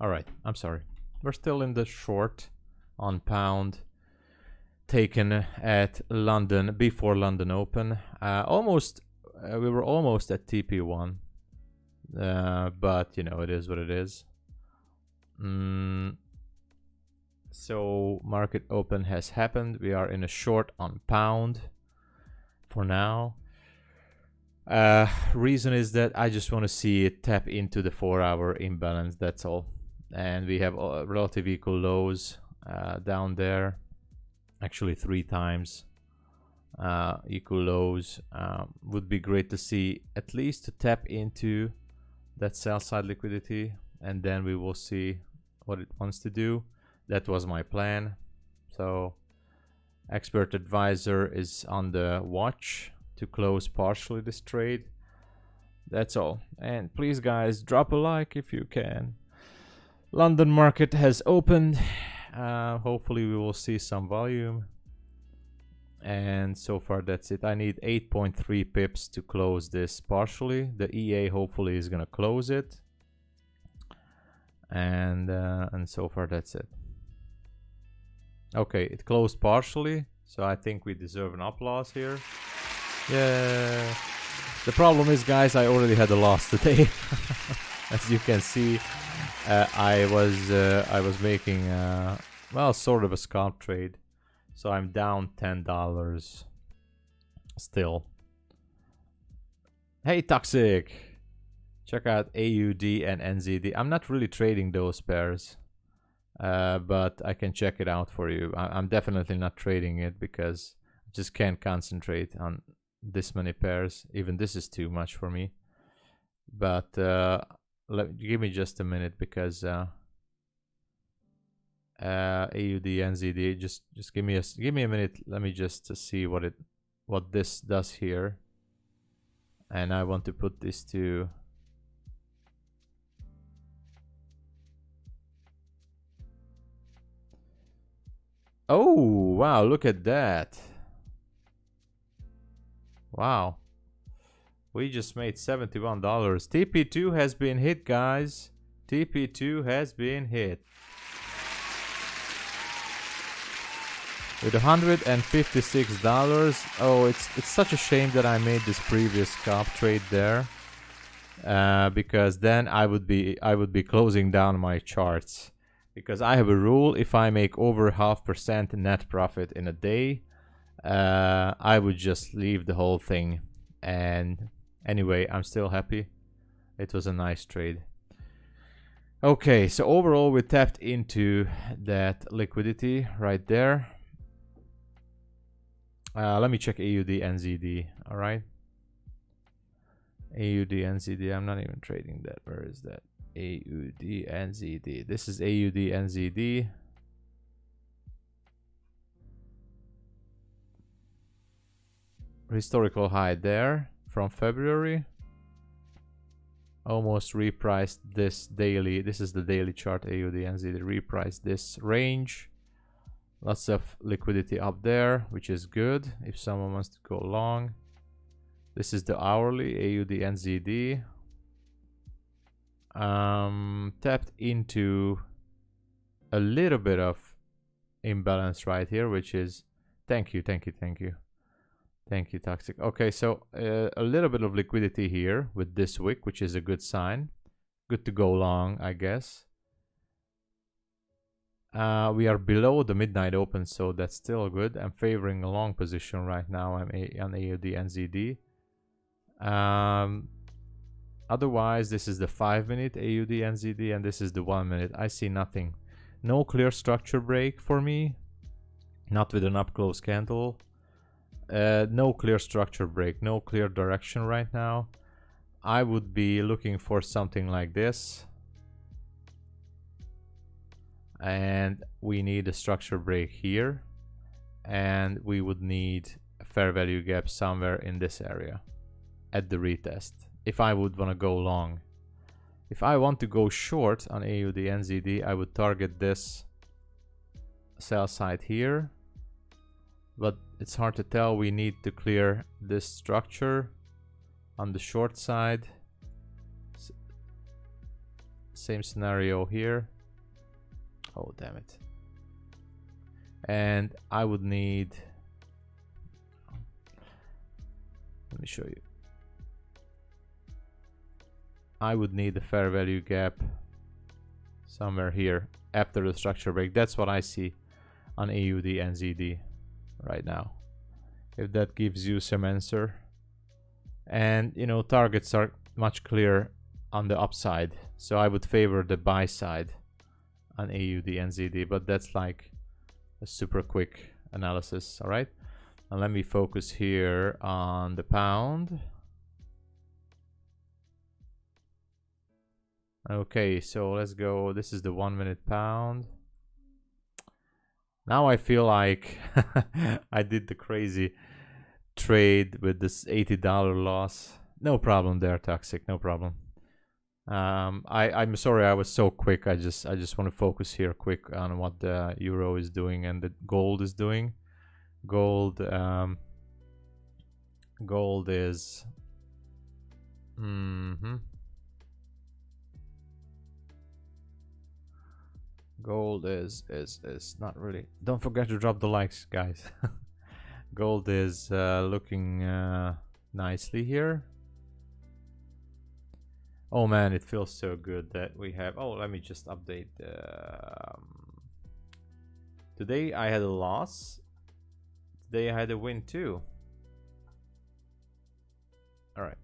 S2: All right, I'm sorry. We're still in the short on pound taken at London before London Open. We were almost at TP1, but you know, it is what it is. So market open has happened. We are in a short on pound for now. Reason is that I just want to see it tap into the 4-hour imbalance, that's all. And we have relative equal lows down there, actually 3 times equal lows. Would be great to see at least to tap into that sell side liquidity, and then we will see what it wants to do. That was my plan. So expert advisor is on the watch to close partially this trade. That's all. And please guys, drop a like if you can. London market has opened. Hopefully we will see some volume. And so far that's it. I need 8.3 pips to close this partially. The EA hopefully is gonna close it. And so far that's it. Okay, it closed partially, so I think we deserve an applause here. Yeah. The problem is, guys, I already had a loss today. As you can see, I was making well, sort of a scalp trade, so I'm down $10 still. Hey, Toxic, check out AUD and NZD. I'm not really trading those pairs. But I can check it out for you. I'm definitely not trading it because I just can't concentrate on this many pairs. Even this is too much for me. But give me just a minute because AUD NZD. Just give me a minute. Let me just see what this does here. And I want to put this to. Oh, wow, look at that. Wow. We just made $71. TP2 has been hit, guys. TP2 has been hit. With $156. Oh, it's such a shame that I made this previous scalp trade there. Because then I would be closing down my charts. Because I have a rule, if I make over 0.5% net profit in a day, I would just leave the whole thing. And anyway, I'm still happy. It was a nice trade. Okay, so overall we tapped into that liquidity right there. Let me check AUD NZD, all right? AUD NZD, I'm not even trading that. Where is that? AUD NZD. This is AUD NZD. Historical high there from February. Almost repriced this daily. This is the daily chart. AUD NZD repriced this range. Lots of liquidity up there, which is good if someone wants to go long. This is the hourly AUD NZD. Tapped into a little bit of imbalance right here, which is thank you Toxic. Okay, so a little bit of liquidity here with this wick, which is a good sign. Good to go long, I guess. We are below the midnight open, so that's still good. I'm favoring a long position right now. I'm on AUD NZD. Otherwise, this is the 5-minute AUD NZD, and this is the 1-minute. I see nothing. No clear structure break for me. Not with an up close candle. No clear structure break. No clear direction right now. I would be looking for something like this. And we need a structure break here. And we would need a fair value gap somewhere in this area at the retest. If I would want to go long. If I want to go short on AUD NZD, I would target this sell side here. But it's hard to tell. We need to clear this structure on the short side. Same scenario here. Oh, damn it. And I would need, let me show you. I would need the fair value gap somewhere here after the structure break. That's what I see on AUD and ZD right now. If that gives you some answer. And you know, targets are much clearer on the upside, so I would favor the buy side on AUD and ZD, but that's like a super quick analysis. All right, and let me focus here on the pound. Okay, so let's go. This is the 1 minute pound. Now I feel like I did the crazy trade with this $80 loss. No problem there, Toxic, no problem. I'm sorry I was so quick. I just want to focus here quick on what the euro is doing and the gold is doing. Gold is gold is not really. Don't forget to drop the likes, guys. Gold is looking nicely here. Oh man, it feels so good that we have. Oh, let me just update. Today I had a loss. Today I had a win too. All right.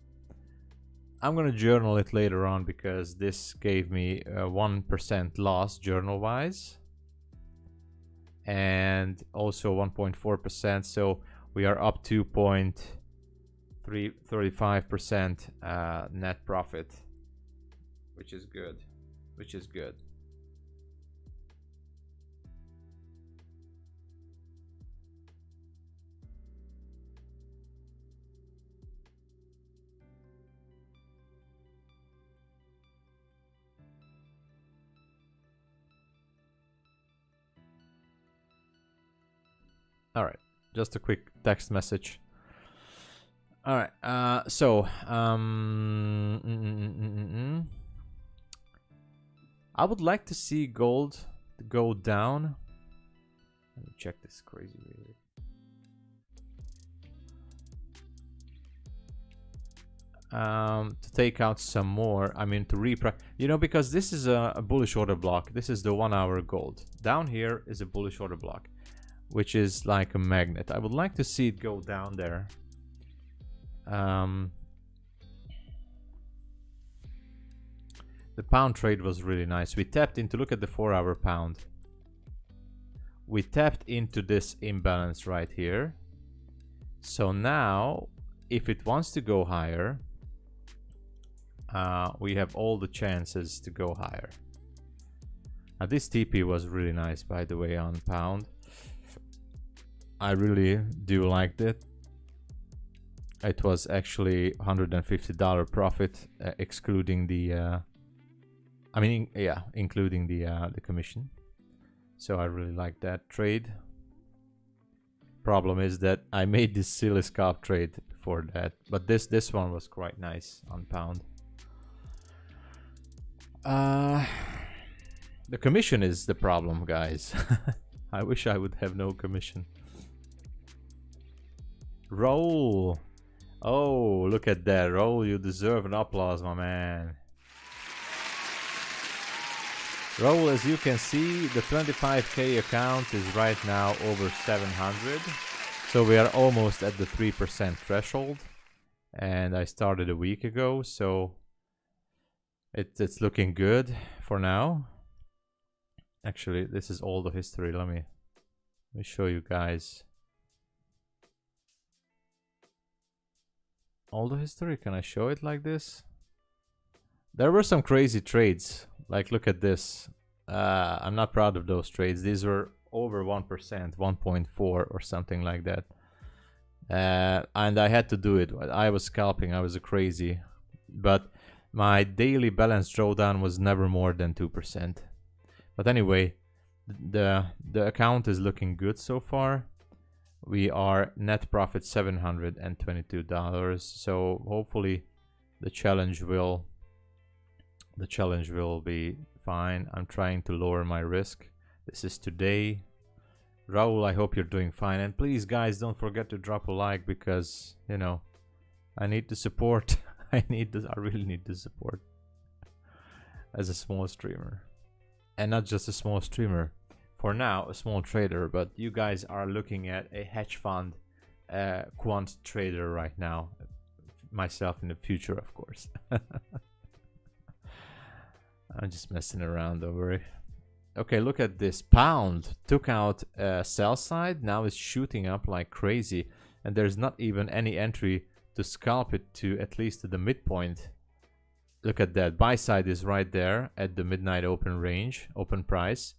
S2: I'm gonna journal it later on because this gave me a 1% loss journal-wise, and also 1.4%. So we are up 2.35% net profit, which is good. All right, just a quick text message. All right, so I would like to see gold go down. Let me check this crazy music. To take out some more, I mean to reprice, you know, because this is a bullish order block. This is the 1 hour gold. Down here is a bullish order block, which is like a magnet. I would like to see it go down there. The pound trade was really nice. We tapped into, look at the 4 hour pound. We tapped into this imbalance right here. So now, if it wants to go higher, we have all the chances to go higher. Now this TP was really nice, by the way, on pound. I really do like it. It was actually $150 profit, excluding the including the commission. So I really like that trade. Problem is that I made this silly scalp trade before that, but this one was quite nice on pound. The commission is the problem, guys. I wish I would have no commission. Roll. Oh, look at that. Roll, you deserve an applause, my man. Roll, as you can see, the 25k account is right now over 700. So we are almost at the 3% threshold. And I started a week ago, so it's looking good for now. Actually, this is all the history. Let me show you guys. All the history, can I show it like this? There were some crazy trades, like look at this. I'm not proud of those trades. These were over 1%, 1.4 or something like that. And I had to do it. I was scalping, I was crazy. But my daily balance drawdown was never more than 2%. But anyway, the account is looking good so far. We are net profit $722. So hopefully the challenge will The challenge will be fine. I'm trying to lower my risk. This is today. Raul, I hope you're doing fine. And please, guys, don't forget to drop a like because, you know, I need the support. I really need the support as a small streamer. And not just a small streamer. For now, a small trader. But you guys are looking at a hedge fund quant trader right now. Myself in the future, of course. I'm just messing around, don't worry. Okay, look at this. Pound took out sell side. Now it's shooting up like crazy. And there's not even any entry to scalp it to at least to the midpoint. Look at that. Buy side is right there at the midnight open range, open price.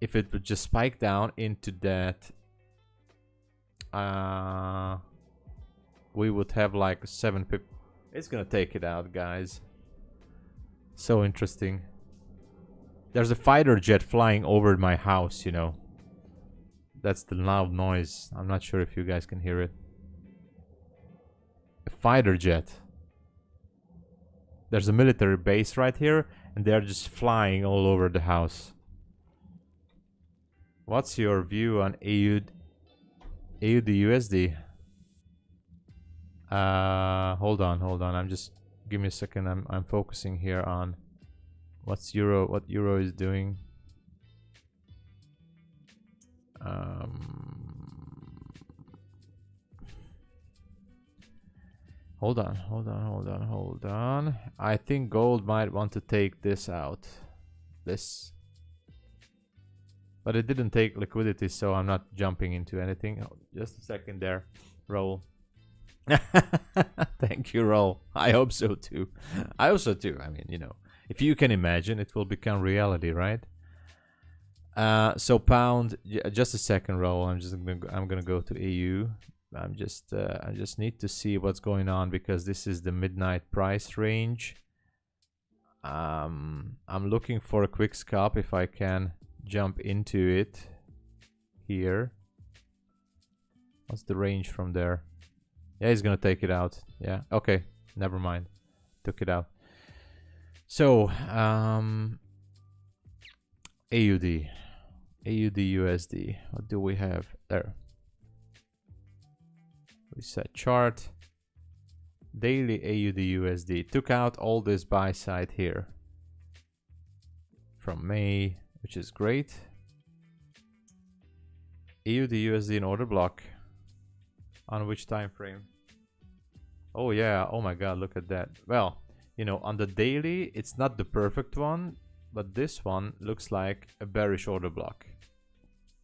S2: If it would just spike down into that, we would have like 7 pip. It's gonna take it out, guys. So interesting. There's a fighter jet flying over my house, you know. That's the loud noise. I'm not sure if you guys can hear it. A fighter jet. There's a military base right here, and they're just flying all over the house. What's your view on AUD USD? Hold on. Give me a second. I'm focusing here on what euro is doing. Hold on. I think gold might want to take this out. This. But it didn't take liquidity, so I'm not jumping into anything. Oh, just a second there. Roll. Thank you, Roll. I hope so too. I also too. I mean, you know, if you can imagine, it will become reality, right? So pound. Just a second, Roll. I'm gonna go to EU. I just need to see what's going on because this is the midnight price range. I'm looking for a quick scalp if I can jump into it here. What's the range from there? Yeah, he's gonna take it out. Yeah, okay, never mind. Took it out. So, AUD USD. What do we have there? Reset chart. Daily AUD USD. Took out all this buy side here from May, which is great. AUD USD in order block. On which time frame? Oh yeah, oh my god, look at that. Well, you know, on the daily, it's not the perfect one, but this one looks like a bearish order block.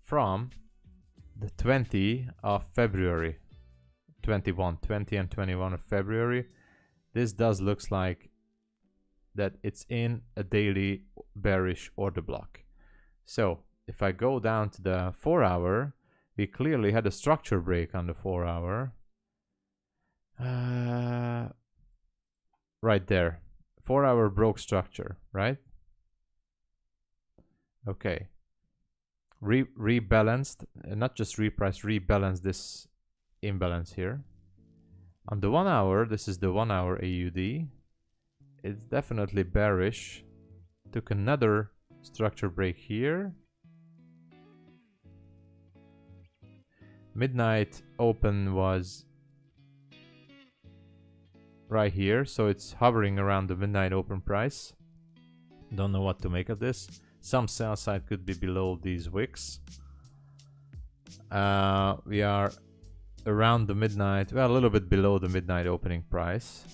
S2: From the 20 of February. 20 and 21 of February. This does looks like that it's in a daily bearish order block. So if I go down to the 4 hour, we clearly had a structure break on the 4 hour. Right there. 4 hour broke structure, right? Okay. Rebalanced, not just repriced, rebalanced this imbalance here. On the 1 hour, this is the 1 hour AUD. It's definitely bearish. Took another structure break here. Midnight open was right here, so it's hovering around the midnight open price. Don't know what to make of this. Some sell side could be below these wicks. We are around the midnight, well, a little bit below the midnight opening price.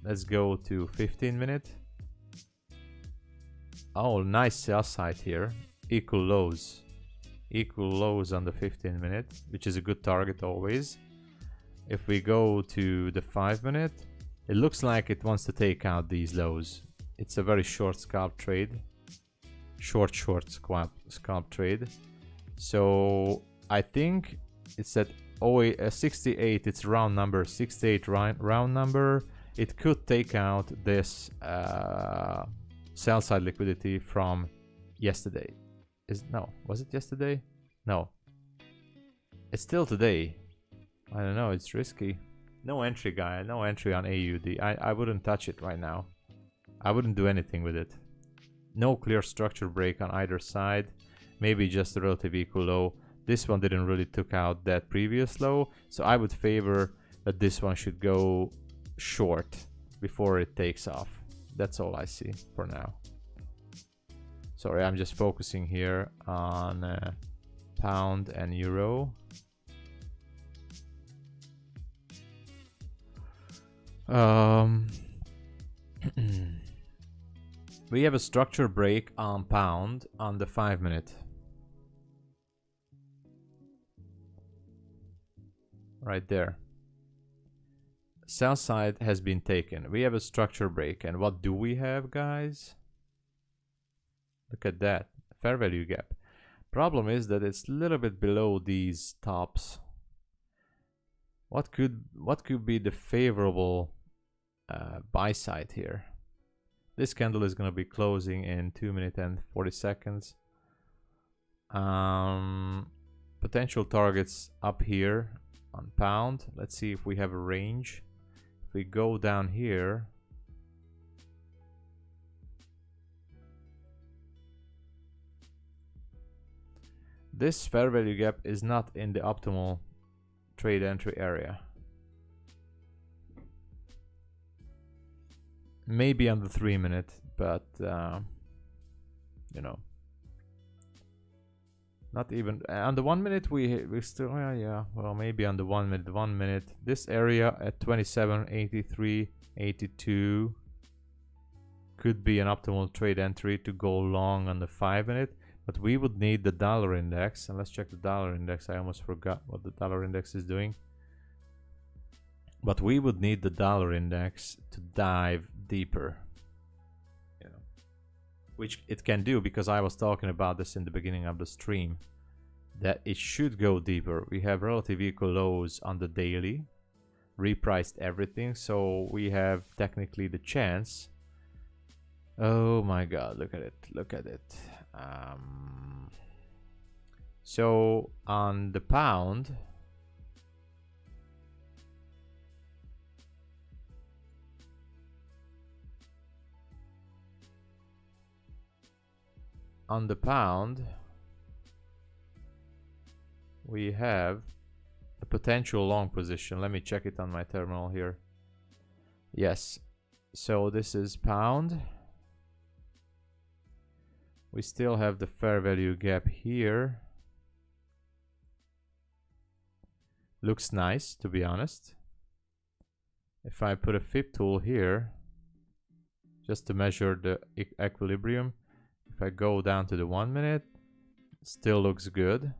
S2: Let's go to 15 minute. Oh, nice sell side here. Equal lows on the 15 minute, which is a good target always. If we go to the 5 minute, it looks like it wants to take out these lows. It's a very short scalp trade. Short scalp trade. So I think it's at 68, it's round number, 68 round number. It could take out this sell side liquidity from yesterday. Was it yesterday? No. It's still today. I don't know, it's risky. No entry, guy. No entry on AUD. I wouldn't touch it right now. I wouldn't do anything with it. No clear structure break on either side. Maybe just a relative equal low. This one didn't really took out that previous low, so I would favor that this one should go short before it takes off. That's all I see for now. Sorry, I'm just focusing here on pound and euro. We have a structure break on pound on the 5 minute. Right there. Sell side has been taken. We have a structure break. And what do we have, guys? Look at that. Fair value gap. Problem is that it's a little bit below these tops. What could be the favorable buy side here? This candle is going to be closing in 2 minutes and 40 seconds. Potential targets up here on pound. Let's see if we have a range. If we go down here, this fair value gap is not in the optimal trade entry area. Maybe on the 3 minute, but you know, not even on the 1 minute. We still yeah, well, maybe on the 1 minute. 1 minute, this area at 27.83, 82 could be an optimal trade entry to go long on the 5 minute. But we would need the dollar index, and let's check the dollar index. I almost forgot what the dollar index is doing. But we would need the dollar index to dive deeper, you know, which it can do, because I was talking about this in the beginning of the stream, that it should go deeper. We have relative equal lows on the daily, repriced everything, so we have technically the chance. Oh my god, look at it, look at it. So on the pound, we have a potential long position. Let me check it on my terminal here. Yes, so this is pound. We still have the fair value gap here. Looks nice, to be honest. If I put a Fib tool here, just to measure the equilibrium, if I go down to the 1 minute, it still looks good.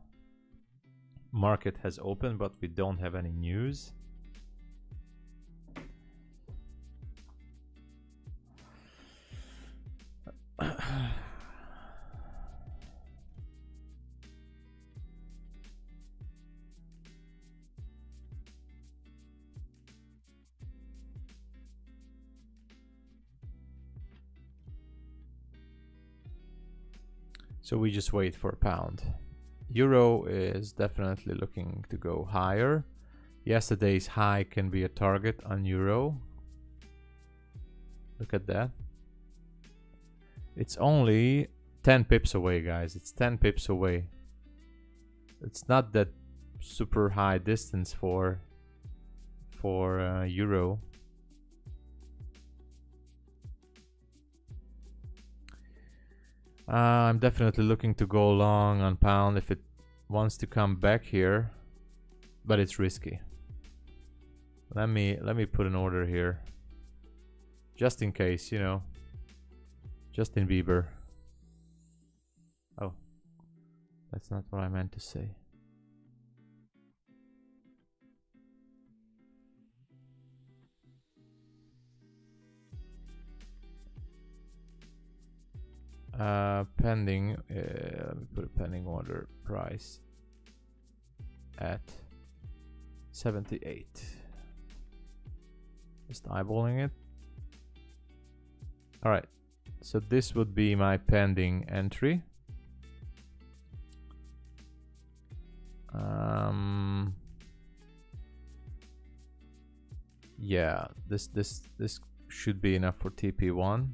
S2: Market has opened, but we don't have any news. So we just wait for a pound. Euro is definitely looking to go higher. Yesterday's high can be a target on euro. Look at that. It's only 10 pips away, guys. It's 10 pips away. It's not that super high distance for euro. I'm definitely looking to go long on pound if it wants to come back here, but it's risky. Let me put an order here, just in case, you know, Justin Bieber. Oh, that's not what I meant to say. Pending, let me put a pending order price at 78. Just eyeballing it. All right, so this would be my pending entry. Yeah, this should be enough for TP1.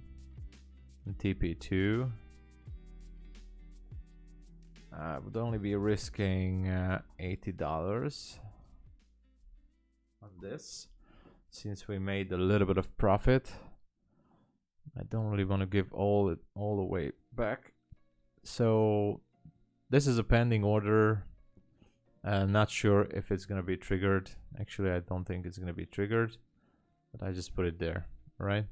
S2: and TP2. I would only be risking $80 on this, since we made a little bit of profit. I don't really want to give all the way back. So this is a pending order. Not sure if it's gonna be triggered. Actually, I don't think it's gonna be triggered, but I just put it there, right?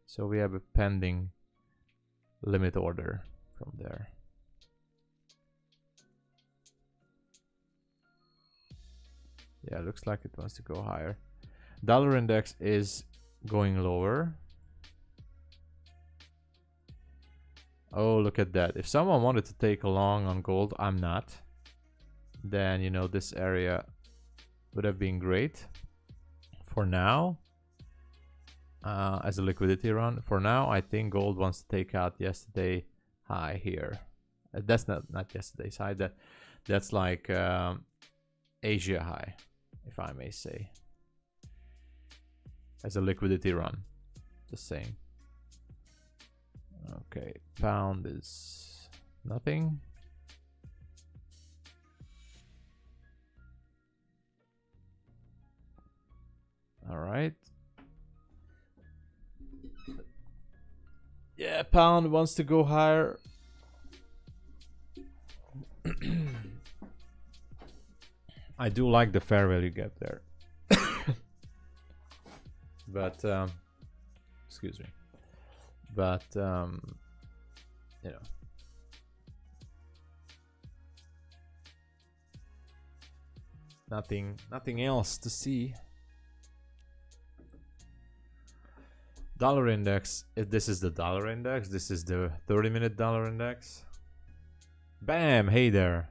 S2: So we have a pending limit order from there. Yeah, looks like it wants to go higher. Dollar index is going lower. Oh, look at that. If someone wanted to take a long on gold, I'm not. Then, you know, this area would have been great. For now, as a liquidity run, for now, I think gold wants to take out yesterday high here. That's not yesterday's high. That's like Asia high, if I may say, as a liquidity run. Just saying. Okay, pound is nothing. All right. Yeah, pound wants to go higher. I do like the fair value gap there. But excuse me. But you know, nothing else to see. Dollar index, if this is the dollar index, this is the 30-minute dollar index. Bam, hey there.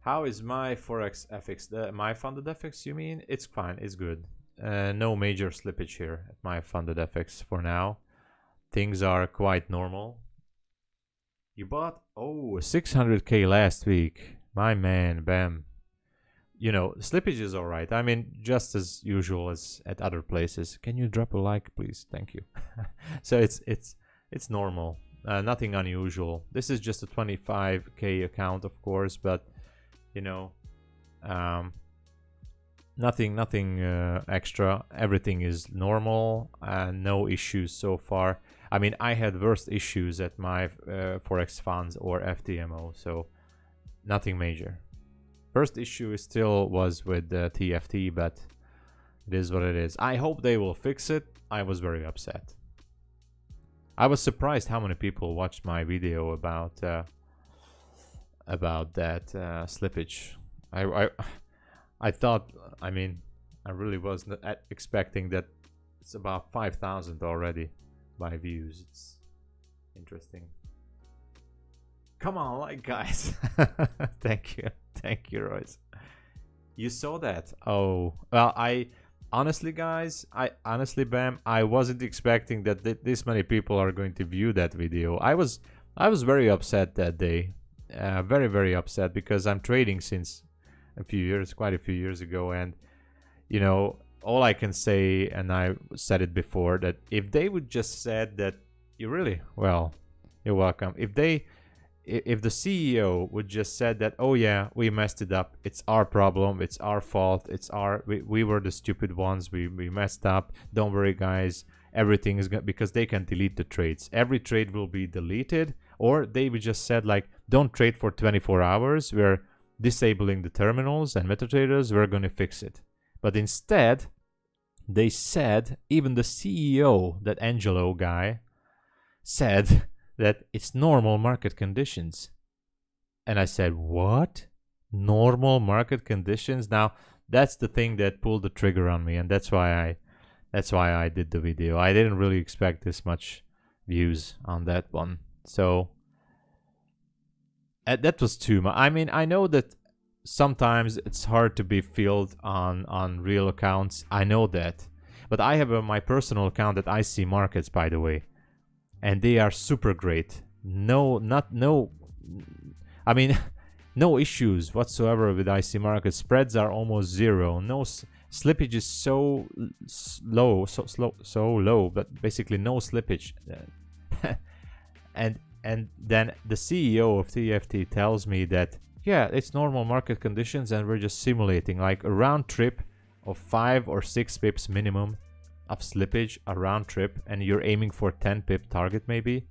S2: How is my Forex FX, my funded FX you mean? It's fine, it's good. No major slippage here at my funded FX for now. Things are quite normal. You bought, oh, 600k last week. My man, bam. You know, slippage is all right. I mean, just as usual as at other places. Can you drop a like, please? Thank you. So it's normal. Nothing unusual. This is just a 25k account, of course, but you know, nothing extra. Everything is normal and no issues so far. I mean, I had worst issues at my Forex funds or FTMO, so nothing major. First issue still was with the TFT, but it is what it is. I hope they will fix it. I was very upset. I was surprised how many people watched my video about that slippage. I thought, I mean, I really wasn't expecting that. It's about 5,000 already by views. It's interesting. Come on, like, guys. Thank you, Royce. You saw that? Oh, well, honestly, guys, Bam, I wasn't expecting that this many people are going to view that video. I was very upset that day, very upset, because I'm trading since quite a few years ago, and you know, all I can say, and I said it before, that if they would just said that, you're welcome. If the CEO would just said that, oh yeah, we messed it up, it's our problem, it's our fault, we were the stupid ones, we messed up, don't worry guys, everything is good, because they can delete the trades, every trade will be deleted. Or they would just said like, don't trade for 24 hours, we're disabling the terminals and MetaTraders, we're going to fix it. But instead they said, even the CEO, that Angelo guy, said that it's normal market conditions. And I said, what? Normal market conditions? Now, that's the thing that pulled the trigger on me, and that's why I did the video. I didn't really expect this much views on that one. So that was too much. I mean, I know that sometimes it's hard to be filled on real accounts. I know that. But I have my personal account at IC Markets, by the way. And they are super great. No issues whatsoever with IC Markets. Spreads are almost zero. No slippage is so low, but basically no slippage. and then the CEO of TFT tells me that, yeah, it's normal market conditions and we're just simulating like a round trip of 5 or 6 pips minimum of slippage, a round trip, and you're aiming for 10 pip target maybe.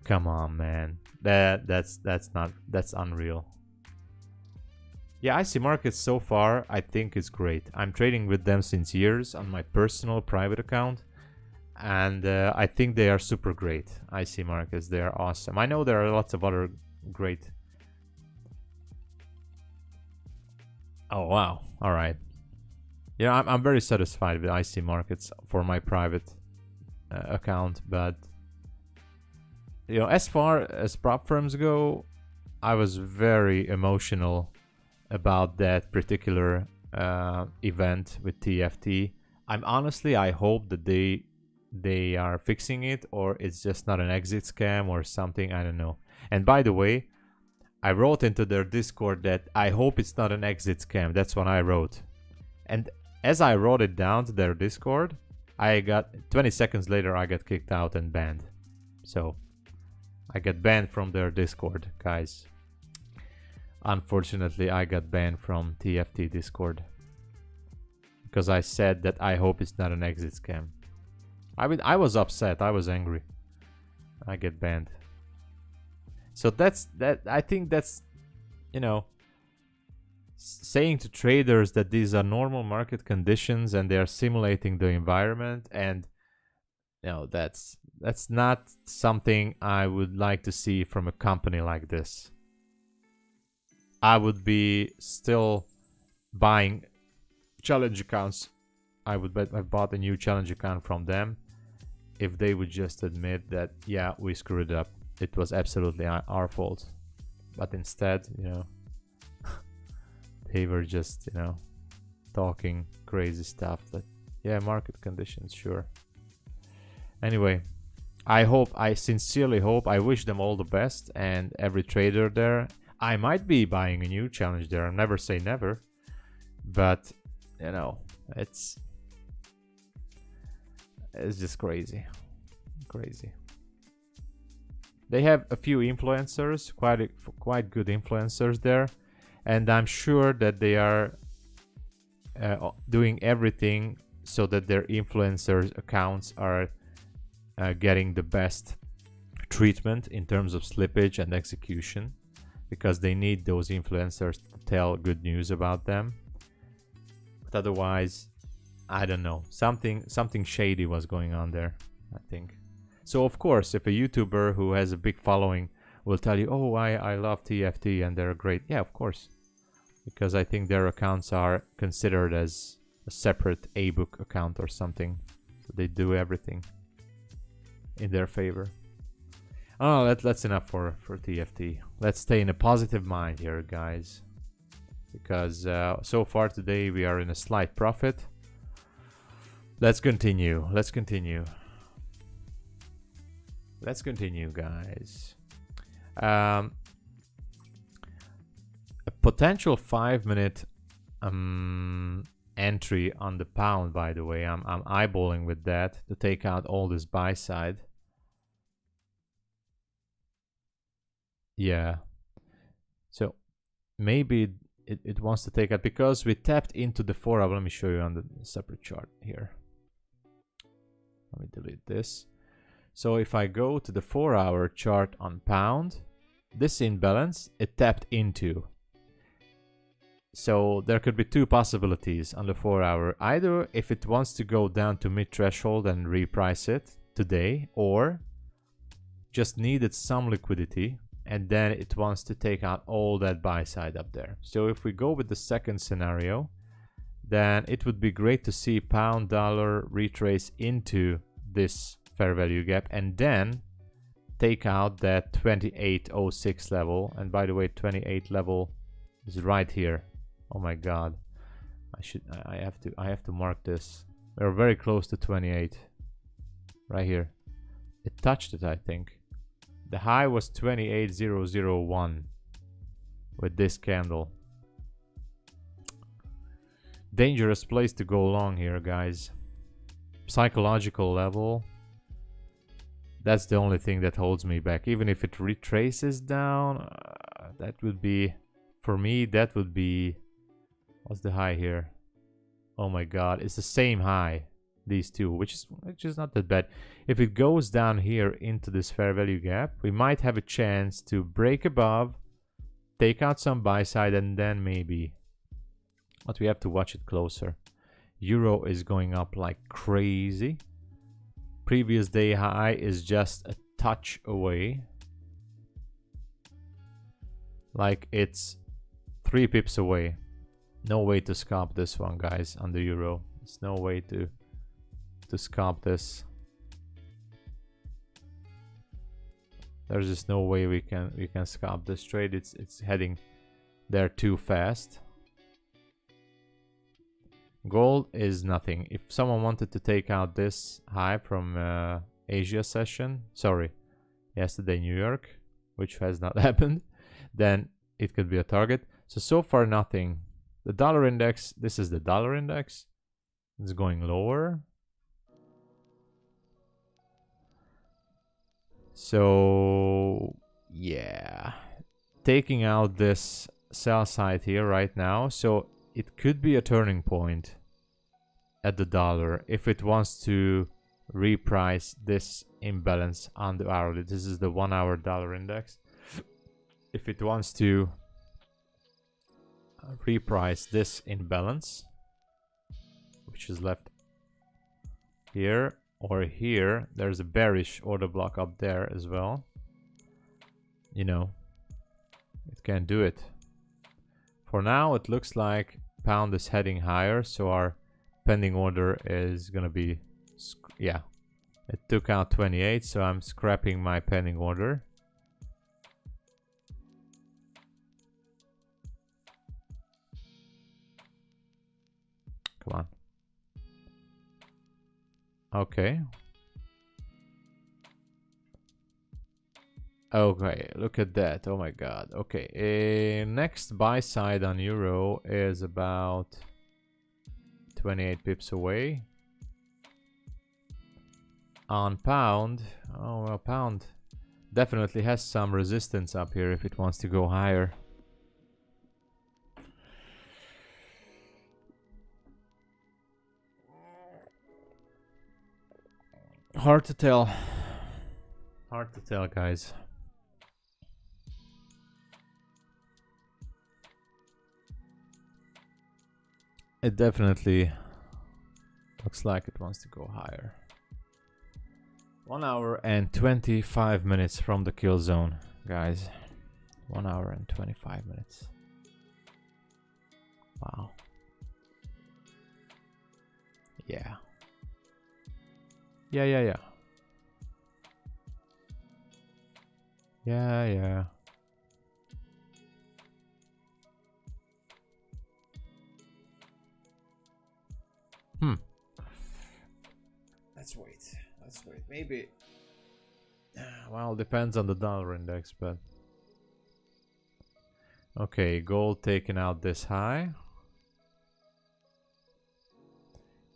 S2: Come on, man. That's unreal. Yeah, IC Markets so far I think is great. I'm trading with them since years on my personal private account, and I think they are super great. IC Markets, they are awesome. I know there are lots of other great. Oh wow! All right. Yeah, I'm very satisfied with IC Markets for my private account, but you know, as far as prop firms go, I was very emotional about that particular event with TFT. I hope that they are fixing it, or it's just not an exit scam or something. I don't know. And by the way, I wrote into their Discord that I hope it's not an exit scam. That's what I wrote. And as I wrote it down to their Discord, I got 20 seconds later I got kicked out and banned. So I got banned from their Discord, guys. Unfortunately, I got banned from TFT Discord because I said that I hope it's not an exit scam. I mean, I was upset. I was angry. I get banned. So that's that. I think that's, you know, saying to traders that these are normal market conditions and they are simulating the environment, and you know, that's not something I would like to see from a company like this. I would be still buying challenge accounts. I bought a new challenge account from them if they would just admit that, yeah, we screwed up. It was absolutely our fault. But instead, you know, they were just, you know, talking crazy stuff that, yeah, market conditions, sure. Anyway, I sincerely hope, I wish them all the best, and every trader there. I might be buying a new challenge there. Never say never, but you know, it's just crazy. They have a few influencers, quite good influencers there, and I'm sure that they are doing everything so that their influencers accounts are getting the best treatment in terms of slippage and execution, because they need those influencers to tell good news about them. But otherwise, I don't know, something shady was going on there, I think. So of course, if a YouTuber who has a big following will tell you, oh, I love TFT and they're great, yeah, of course, because I think their accounts are considered as a separate A-book account or something, so they do everything in their favor. Oh, that's enough for TFT. Let's stay in a positive mind here, guys, because so far today we are in a slight profit. Let's continue, guys. A potential 5-minute entry on the pound, by the way. I'm eyeballing with that to take out all this buy side. Yeah, so maybe it wants to take out, because we tapped into the 4-hour. Let me show you on the separate chart here. Let me delete this. So if I go to the 4-hour chart on pound, this imbalance, it tapped into. So there could be two possibilities on the 4-hour. Either if it wants to go down to mid threshold and reprice it today, or just needed some liquidity and then it wants to take out all that buy side up there. So if we go with the second scenario, then it would be great to see pound dollar retrace into this fair value gap and then take out that 28.06 level. And by the way, 28 level is right here. Oh my god, I have to mark this. We're very close to 28 right here. It touched it, I think. The high was 28.001 with this candle. Dangerous place to go long here, guys. Psychological level. That's the only thing that holds me back. Even if it retraces down, that would be, for me, that would be, what's the high here? Oh my god, it's the same high, these two, which is not that bad. If it goes down here into this fair value gap, we might have a chance to break above, take out some buy side, and then maybe, but we have to watch it closer. Euro is going up like crazy. Previous day high is just a touch away. Like it's 3 pips away. No way to scalp this one, guys, on the euro. There's no way to scalp this. There's just no way we can scalp this trade. It's heading there too fast. Gold is nothing. If someone wanted to take out this high from Asia session, sorry, yesterday New York, which has not happened, then it could be a target. So far nothing. The dollar index, this is the dollar index. It's going lower. So yeah, taking out this sell side here right now. So it could be a turning point at the dollar if it wants to reprice this imbalance on the hourly. This is the 1 hour dollar index. If it wants to reprice this imbalance, which is left here or here, there's a bearish order block up there as well. You know, it can do it. For now, it looks like pound is heading higher, so our pending order is gonna be, yeah, it took out 28, so I'm scrapping my pending order. Come on. Okay. Okay, look at that. Oh my god. Okay, next buy side on euro is about 28 pips away. On pound, oh well, pound definitely has some resistance up here if it wants to go higher. Hard to tell. Hard to tell, guys. It definitely looks like it wants to go higher. 1 hour and 25 minutes from the kill zone, guys. 1 hour and 25 minutes. Wow. Yeah. Yeah. Yeah. Let's wait. Maybe. Well, depends on the dollar index, but. Okay, gold taking out this high.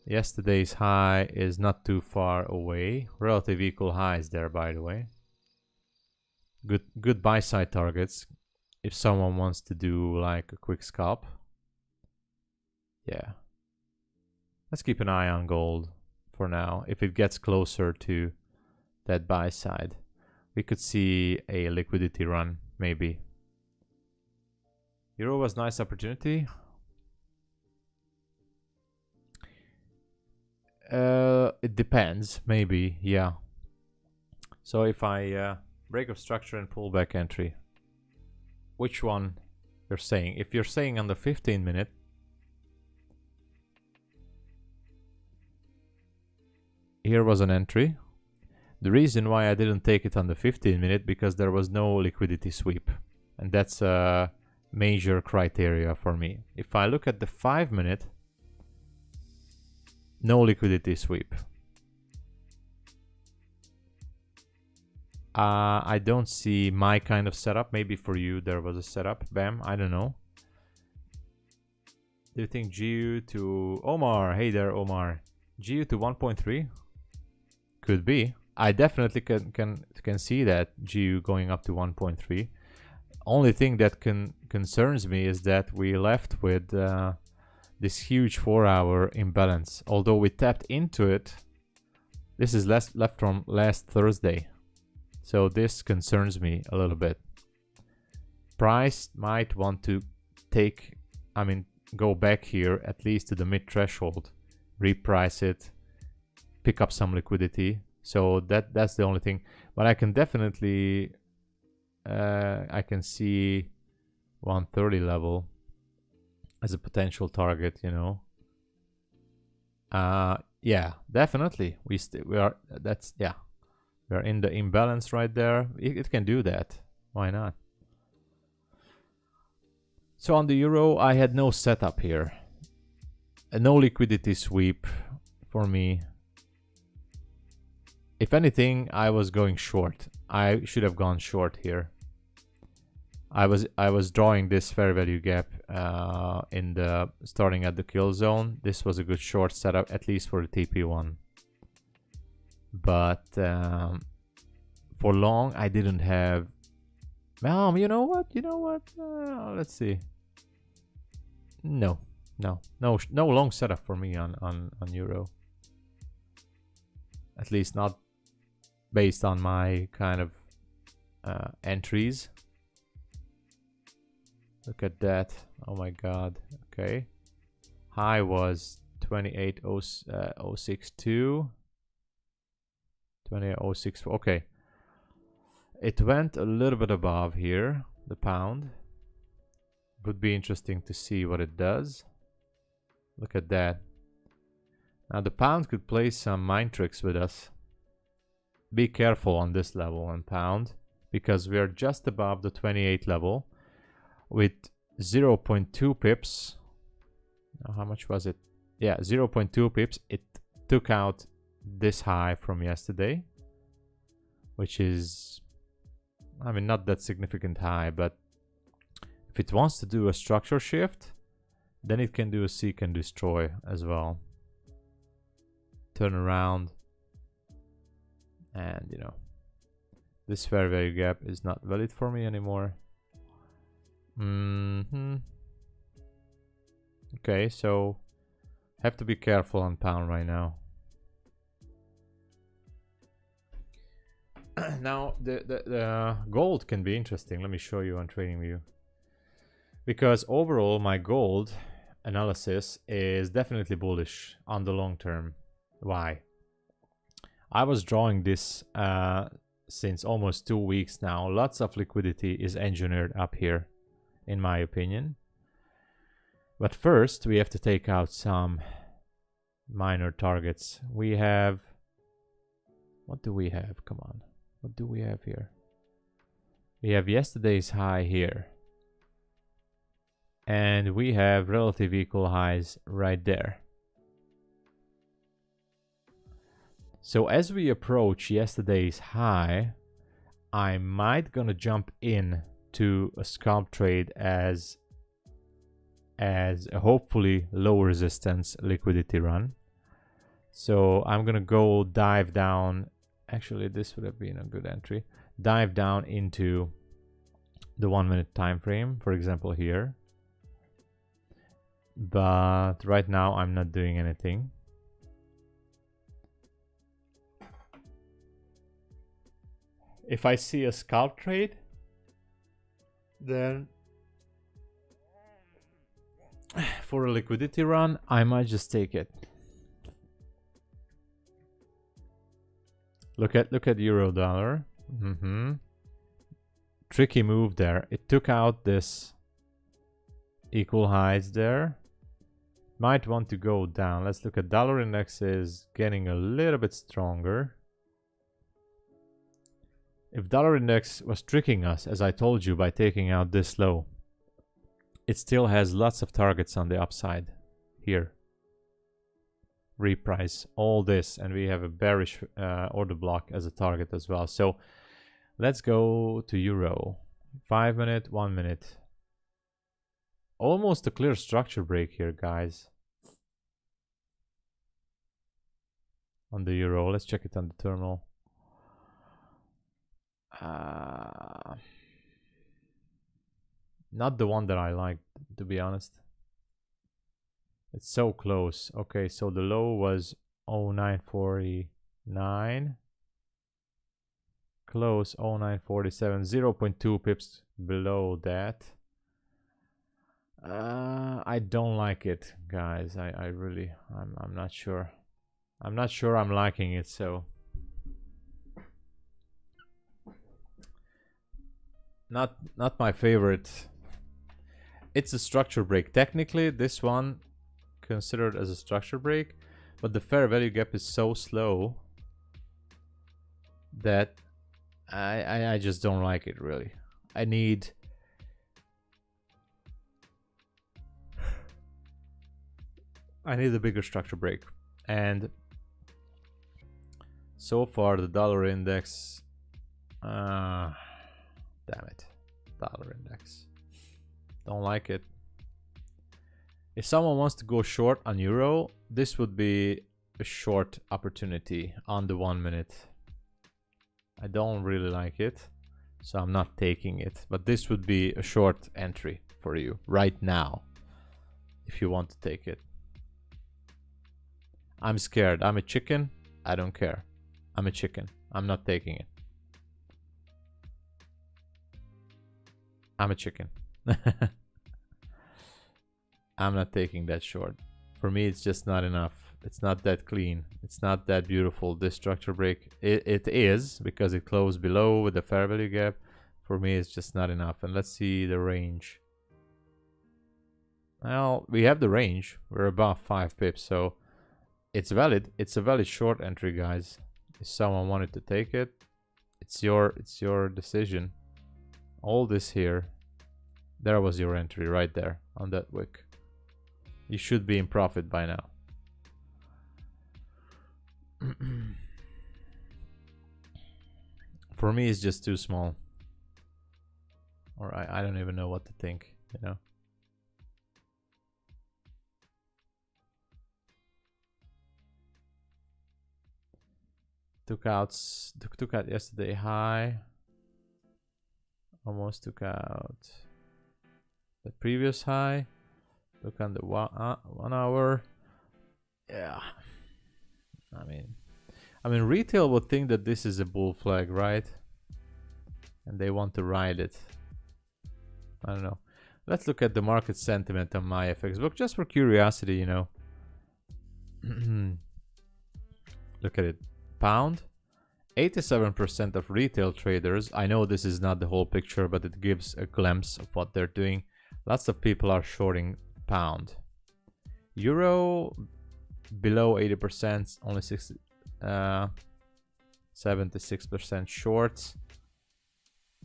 S2: Yesterday's high is not too far away. Relative equal highs there, by the way. Good buy side targets if someone wants to do like a quick scalp. Yeah. Let's keep an eye on gold for now. If it gets closer to that buy side, we could see a liquidity run, maybe. Euro was nice opportunity. It depends, maybe, yeah. So if I break of structure and pullback entry, which one you're saying? If you're saying on the 15 minute, here was an entry. The reason why I didn't take it on the 15 minute, because there was no liquidity sweep, and that's a major criteria for me. If I look at the 5 minute, no liquidity sweep. I don't see my kind of setup. Maybe for you there was a setup. Bam, I don't know. Do you think GU to Omar? Hey there, Omar. GU to 1.3? Could be. I definitely can see that GU going up to 1.3. Only thing that concerns me is that we left with this huge 4-hour imbalance. Although we tapped into it, this is left from last Thursday. So this concerns me a little bit. Price might want to go back here at least to the mid threshold, reprice it, pick up some liquidity. So that's the only thing. But I can definitely I can see 130 level as a potential target, you know. Yeah, definitely. We are in the imbalance right there. It can do that. Why not? So on the euro, I had no setup here. No liquidity sweep for me. If anything, I was going short. I should have gone short here. I was drawing this fair value gap starting at the kill zone. This was a good short setup, at least for the TP1. But for long, I didn't have. Well, you know what? Let's see. No long setup for me on euro. At least not based on my kind of entries. Look at that. Oh my god. Okay. High was 28.062. 28.064. Okay. It went a little bit above here, the pound. Would be interesting to see what it does. Look at that. Now the pound could play some mind tricks with us. Be careful on this level on pound, because we are just above the 28 level with 0.2 pips. Now, how much was it? Yeah, 0.2 pips. It took out this high from yesterday, which is, I mean, not that significant high, but if it wants to do a structure shift, then it can do a seek and destroy as well. Turn around, and you know, this fair value gap is not valid for me anymore. Okay, so have to be careful on pound right now. Now the gold can be interesting. Let me show you on TradingView, because overall my gold analysis is definitely bullish on the long term. Why? I was drawing this since almost 2 weeks now. Lots of liquidity is engineered up here, in my opinion. But first we have to take out some minor targets. We have, what do we have? Come on, what do we have here? We have yesterday's high here, and we have relative equal highs right there. So as we approach yesterday's high, I might gonna jump in to a scalp trade as a hopefully low resistance liquidity run. So I'm gonna go dive down. Actually, this would have been a good entry. Dive down into the 1 minute time frame, for example here. But right now I'm not doing anything. If I see a scalp trade, then for a liquidity run, I might just take it. Look at euro dollar. Tricky move there. It took out this equal highs there. Might want to go down. Let's look at dollar index is getting a little bit stronger. If dollar index was tricking us, as I told you, by taking out this low, it still has lots of targets on the upside here. Reprice all this, and we have a bearish order block as a target as well. So let's go to euro. 5 minute, 1 minute. Almost a clear structure break here, guys. On the euro, let's check it on the terminal. Not the one that I like, to be honest. It's so close. Okay, so the low was 0949. Close 0947. 0.2 pips below that. I don't like it, guys. I really, I'm not sure. I'm not sure I'm liking it, so. Not my favorite. It's a structure break. Technically, this one considered as a structure break, but the fair value gap is so slow that I just don't like it, really. I need a bigger structure break. And so far the dollar index, damn it, dollar index, don't like it. If someone wants to go short on euro, this would be a short opportunity on the 1 minute. I don't really like it, so I'm not taking it, but this would be a short entry for you right now if you want to take it. I'm scared. I'm a chicken. I don't care. I'm a chicken. I'm not taking it. I'm a chicken. I'm not taking that short. For me, it's just not enough. It's not that clean. It's not that beautiful. This structure break, it is, because it closed below with the fair value gap. For me, it's just not enough. And let's see the range. Well, we have the range. We're above 5 pips, so it's valid. It's a valid short entry, guys. If someone wanted to take it, it's your decision. All this here, there was your entry right there on that wick. You should be in profit by now. For me, it's just too small. Or I don't even know what to think, you know. Took out yesterday high. Almost took out the previous high. Look on the 1 hour. Yeah. I mean, retail would think that this is a bull flag, right? And they want to ride it. I don't know. Let's look at the market sentiment on my FX book, just for curiosity, you know. Look at it. Pound. 87% of retail traders. I know this is not the whole picture, but it gives a glimpse of what they're doing. Lots of people are shorting pound. Euro below 80%, only 76% shorts.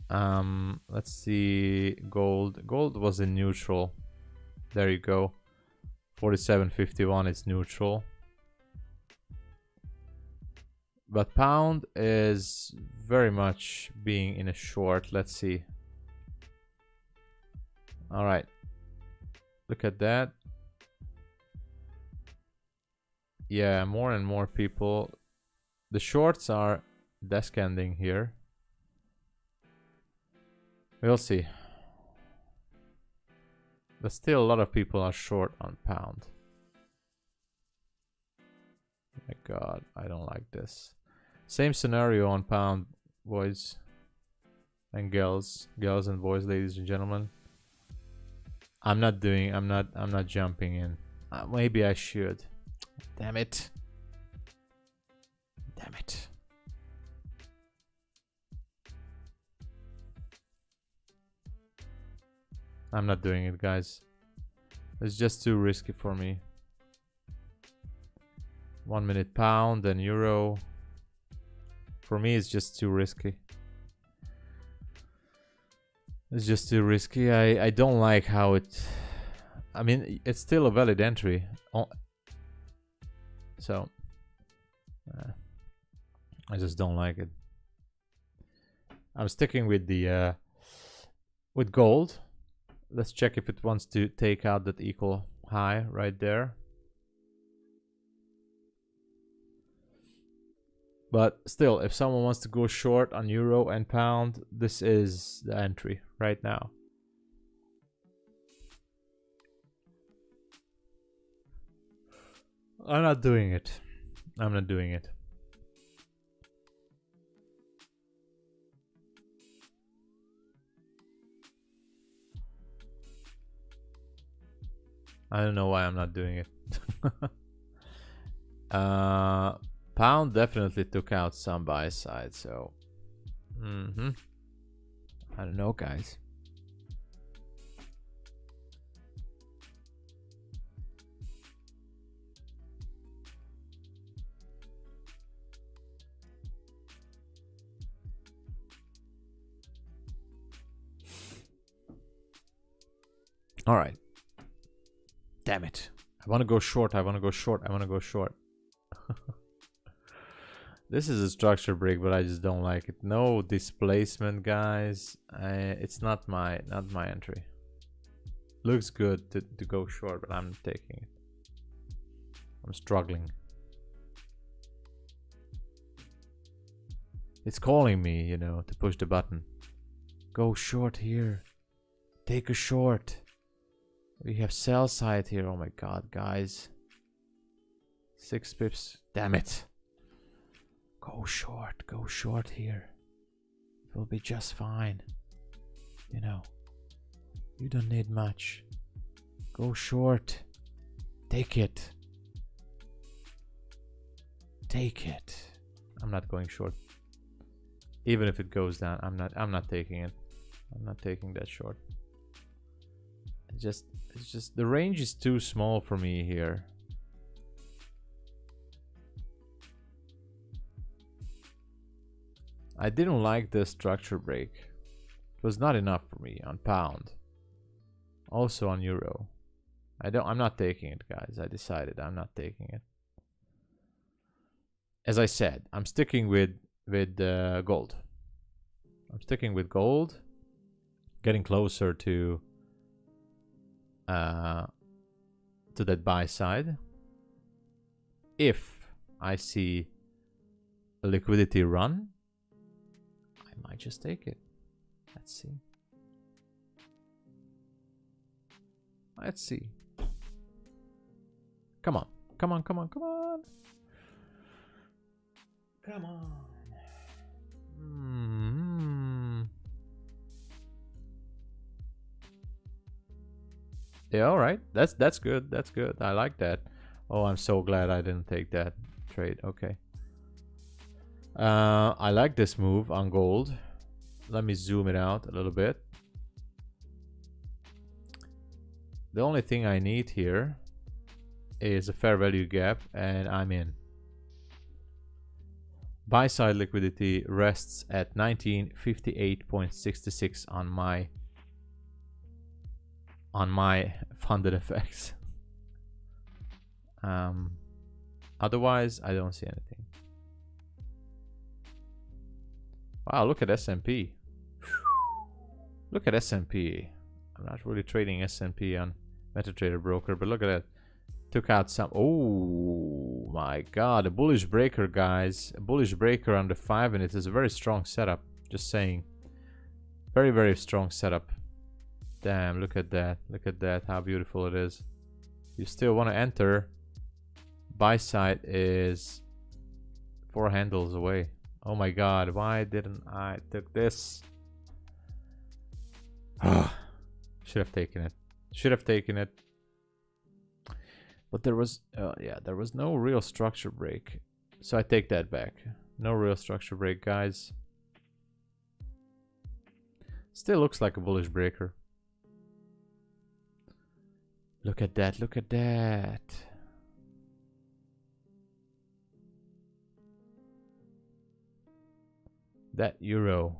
S2: Let's see, gold. Gold was in neutral. There you go. 47.51 is neutral. But pound is very much being in a short. Let's see. All right. Look at that. Yeah, more and more people. The shorts are desk ending here. We'll see. But still a lot of people are short on pound. Oh my god, I don't like this. Same scenario on pound, boys and girls. Girls and boys, ladies and gentlemen. I'm not jumping in. Maybe I should. Damn it. Damn it. I'm not doing it, guys. It's just too risky for me. 1 minute pound and euro. For me, it's just too risky. It's just too risky. I don't like how it... I mean, it's still a valid entry. So... I just don't like it. I'm sticking with the... with gold. Let's check if it wants to take out that equal high right there. But still, if someone wants to go short on euro and pound, this is the entry right now. I'm not doing it. I'm not doing it. I don't know why I'm not doing it. Pound definitely took out some buy side, so I don't know, guys. All right. Damn it. I want to go short. I want to go short. I want to go short. This is a structure break, but I just don't like it. No displacement, guys. It's not my entry. Looks good to go short, but I'm not taking it. I'm struggling. It's calling me, you know, to push the button. Go short here. Take a short. We have sell side here. Oh my god, guys. 6 pips. Damn it. Go short here. It will be just fine. You know, you don't need much. Go short. Take it. Take it. I'm not going short. Even if it goes down, I'm not taking it. I'm not taking that short. It's just the range is too small for me here. I didn't like the structure break. It was not enough for me on pound. Also on euro. I'm not taking it, guys. I decided I'm not taking it. As I said, I'm sticking with gold. I'm sticking with gold. Getting closer to that buy side. If I see a liquidity run, I might just take it. Let's see. Let's see. Come on. Come on, come on, come on. Come on. Yeah, all right. That's good. That's good. I like that. Oh, I'm so glad I didn't take that trade. Okay. I like this move on gold. Let me zoom it out a little bit. The only thing I need here is a fair value gap, and I'm in. Buy side liquidity rests at 1958.66 on my funded FX. Otherwise, I don't see anything. Wow, look at S&P. Look at S&P. I'm not really trading S&P on MetaTrader Broker, but look at that. Took out some. Oh my god, a bullish breaker, guys. A bullish breaker on the 5, and it is a very strong setup. Just saying. Very, very strong setup. Damn, look at that. Look at that, how beautiful it is. You still want to enter. Buy side is 4 handles away. Oh my god, why didn't I take this? Should have taken it. Should have taken it. But there was, yeah, there was no real structure break. So I take that back. No real structure break, guys. Still looks like a bullish breaker. Look at that, look at that. That euro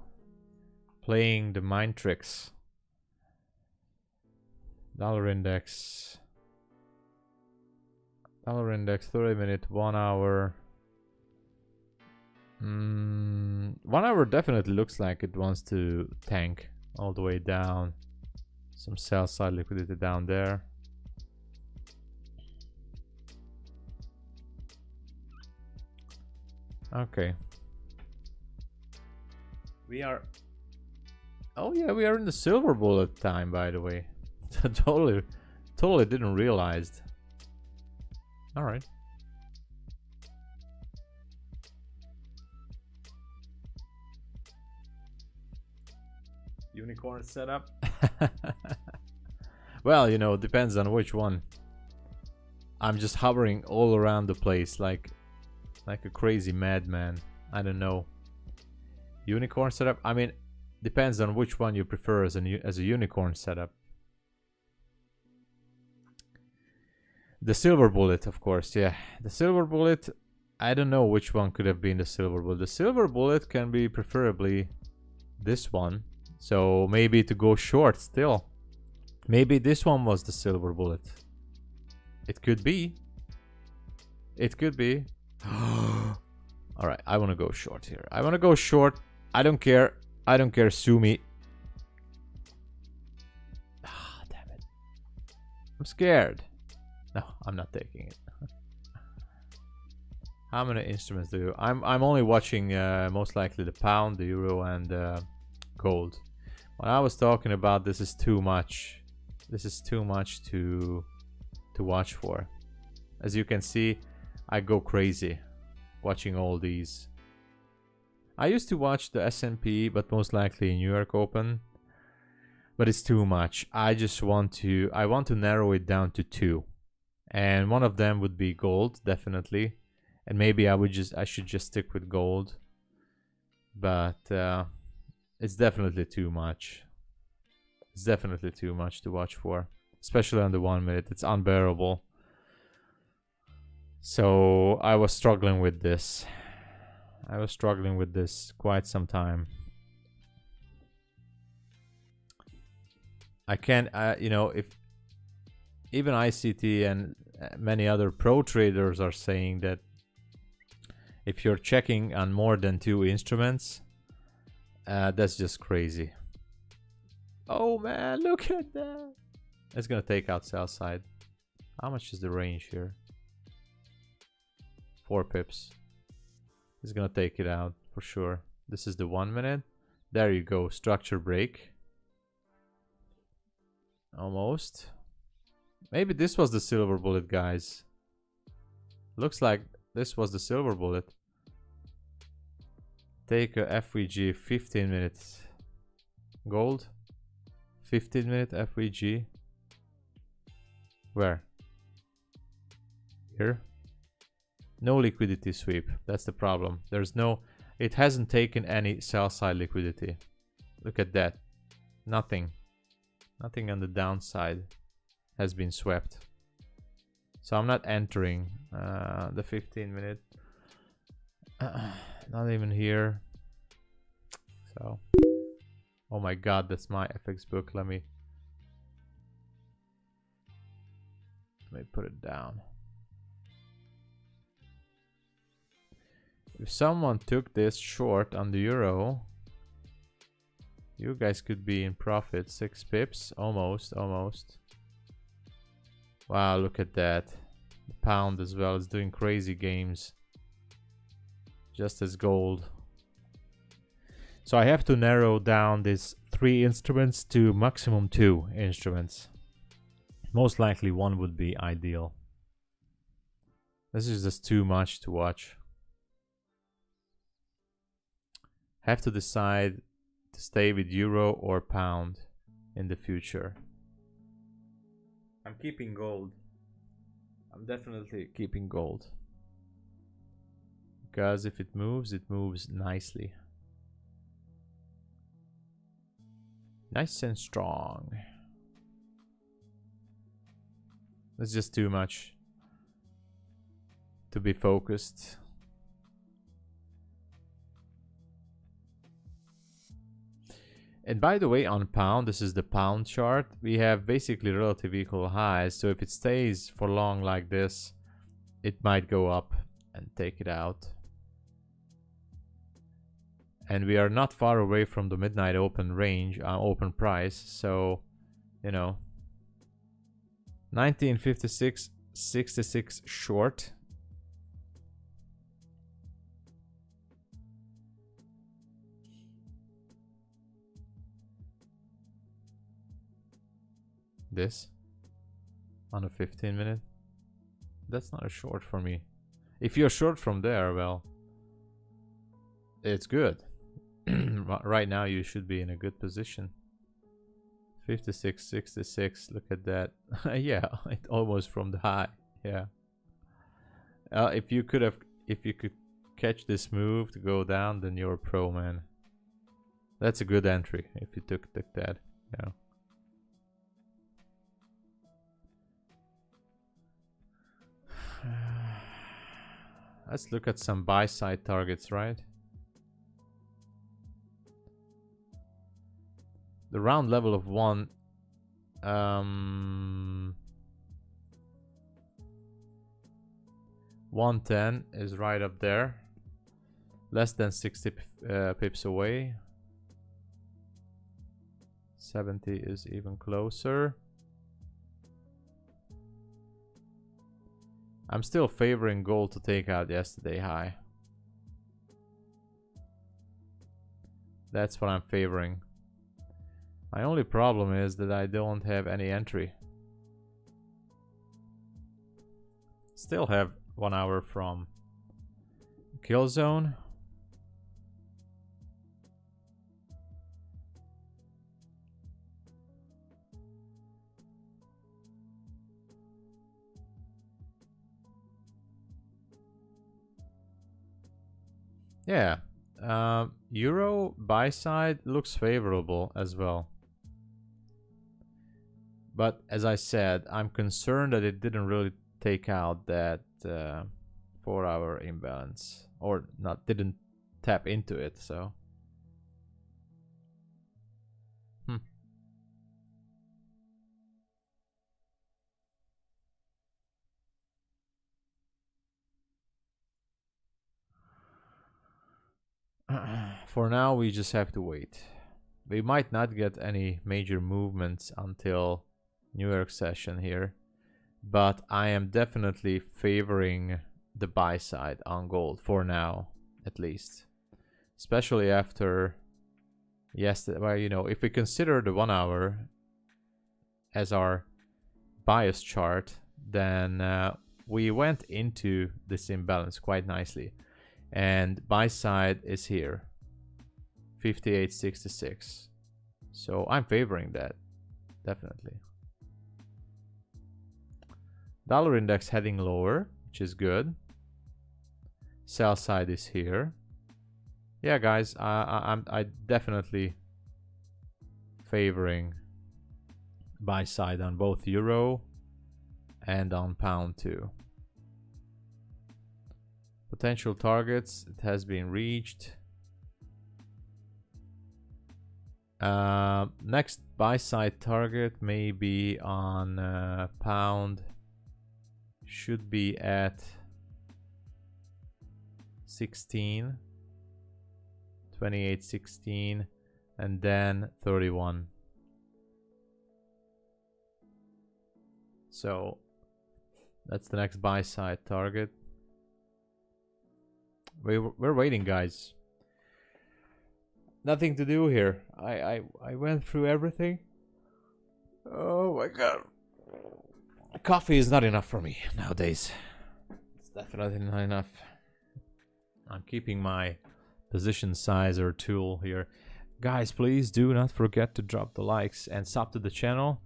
S2: playing the mind tricks. Dollar index. Dollar index 30 minute, 1 hour. 1 hour definitely looks like it wants to tank all the way down. Some sell side liquidity down there. Okay. We are... Oh yeah, we are in the silver bullet time, by the way. Totally didn't realize. Alright. Unicorn setup. Well, you know, depends on which one. I'm just hovering all around the place like a crazy madman. I don't know. Unicorn setup? I mean, depends on which one you prefer as a unicorn setup. The silver bullet, of course, yeah. The silver bullet, I don't know which one could have been the silver bullet. The silver bullet can be preferably this one. So maybe to go short still. Maybe this one was the silver bullet. It could be. It could be. Alright, I want to go short here. I want to go short. I don't care. I don't care, sue me. Ah, damn it. I'm scared. No, I'm not taking it. How many instruments do you... I'm only watching most likely the pound, the euro, and gold. When I was talking about, this is too much. This is too much to watch for. As you can see, I go crazy watching all these. I used to watch the S&P, but most likely New York Open. But it's too much. I want to narrow it down to two. And one of them would be gold, definitely. And maybe I should just stick with gold. But it's definitely too much. It's definitely too much to watch for. Especially on the 1 minute. It's unbearable. So I was struggling with this. I was struggling with this quite some time. I can't, you know, if even ICT and many other pro traders are saying that if you're checking on more than two instruments, that's just crazy. Oh man, look at that. It's gonna take out sell side. How much is the range here? 4 pips. It's gonna take it out for sure. This is the 1 minute. There you go, structure break. Almost. Maybe this was the silver bullet, guys. Looks like this was the silver bullet. Take a FVG 15 minutes. Gold. 15 minute FVG. Where? Here. No liquidity sweep. That's the problem. There's no... It hasn't taken any sell side liquidity. Look at that. Nothing. Nothing on the downside has been swept. So I'm not entering the 15 minute. Not even here. So... Oh my god, that's my FX book. Let me put it down. If someone took this short on the euro, you guys could be in profit. 6 pips, almost. Wow, look at that. The pound as well is doing crazy games, just as gold. So I have to narrow down these 3 instruments to maximum 2 instruments. Most likely 1 would be ideal. This is just too much to watch. Have to decide to stay with euro or pound in the future. I'm keeping gold. I'm definitely keeping gold. Because if it moves nicely. Nice and strong. That's just too much to be focused. And by the way, on pound, this is the pound chart. We have basically relative equal highs. So if it stays for long like this, it might go up and take it out. And we are not far away from the midnight open range, open price. So, you know, 1956, 66 short. This on a 15-minute. That's not a short for me. If you're short from there, well, it's good. Right now you should be in a good position. 56, 66, look at that. Yeah, it almost from the high. Yeah. If you could catch this move to go down, then you're a pro, man. That's a good entry if you took that. Yeah. Let's look at some buy side targets, right? The round level of 110 is right up there. Less than 60 pips away. 70 is even closer. I'm still favoring gold to take out yesterday high. That's what I'm favoring. My only problem is that I don't have any entry. Still have 1 hour from kill zone. Yeah, Euro buy side looks favorable as well. But as I said, I'm concerned that it didn't really take out that 4 hour imbalance, or didn't tap into it, so. For now, we just have to wait. We might not get any major movements until New York session here, but I am definitely favoring the buy side on gold for now, at least. Especially after yesterday, well, you know, if we consider the 1 hour as our bias chart, then we went into this imbalance quite nicely. And buy side is here, 58.66. So I'm favoring that, definitely. Dollar index heading lower, which is good. Sell side is here. Yeah, guys, I'm definitely favoring buy side on both euro and on pound too. Potential targets, it has been reached. Next buy side target may be on pound. Should be at 16, 28.16, and then 31. So that's the next buy side target. We're waiting, guys. Nothing to do here. I went through everything. Oh my god. Coffee is not enough for me nowadays. It's definitely not enough. I'm keeping my position size or tool here. Guys, please do not forget to drop the likes and sub to the channel.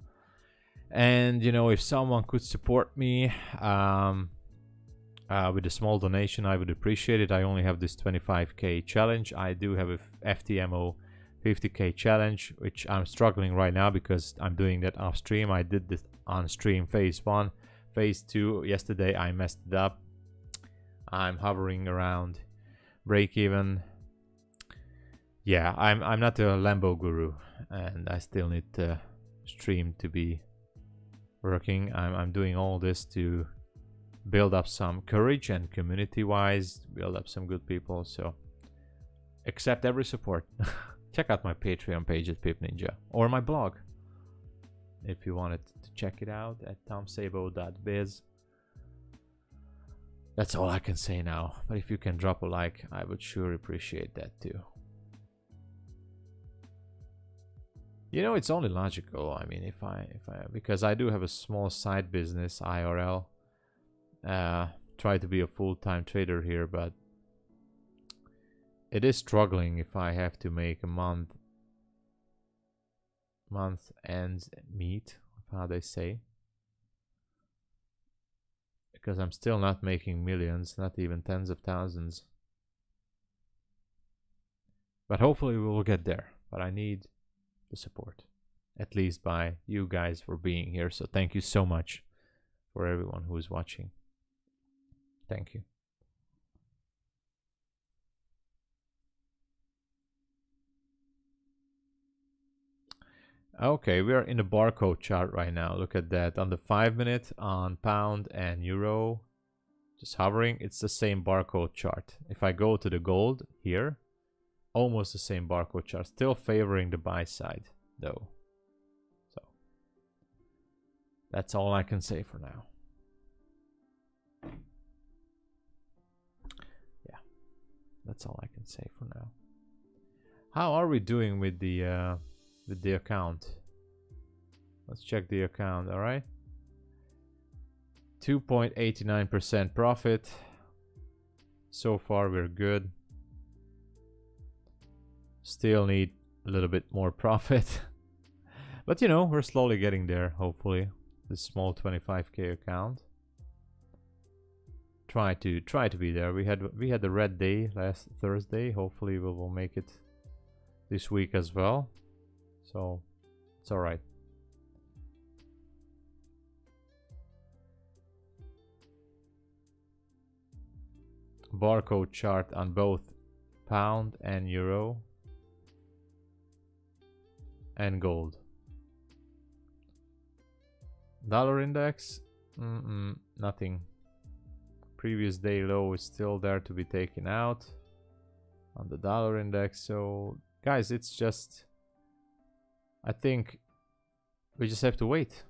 S2: And you know, if someone could support me with a small donation, I would appreciate it. I only have this 25k challenge. I do have a FTMO 50k challenge, which I'm struggling right now because I'm doing that off stream. I did this on stream phase 1. Phase 2, yesterday I messed it up. I'm hovering around break even. Yeah, I'm not a Lambo guru, and I still need the stream to be working. I'm doing all this to build up some courage and community wise, build up some good people. So accept every support. Check out my Patreon page at Pip Ninja, or my blog if you wanted to check it out at tomsabo.biz. That's all I can say now, but if you can drop a like, I would sure appreciate that too. You know, it's only logical. I mean, because I do have a small side business, IRL. Try to be a full-time trader here, but it is struggling if I have to make a month ends meet, how they say. Because I'm still not making millions, not even tens of thousands. But hopefully we will get there. But I need the support, at least by you guys for being here. So thank you so much for everyone who is watching. Thank you. Okay, we are in the barcode chart right now. Look at that. On the 5 minute, on pound and euro, just hovering, it's the same barcode chart. If I go to the gold here, almost the same barcode chart. Still favoring the buy side, though. So, that's all I can say for now. Yeah, that's all I can say for now. How are we doing with the account? Let's check the account. All right, 2.89% profit. So far we're good. Still need a little bit more profit. But you know, we're slowly getting there, hopefully. This small 25k account. Try to be there. We had the red day last Thursday. Hopefully we will make it this week as well. So it's all right. Barcode chart on both pound and euro and gold. Dollar index, nothing. Previous day low is still there to be taken out on the dollar index. So guys, it's just, I think we just have to wait.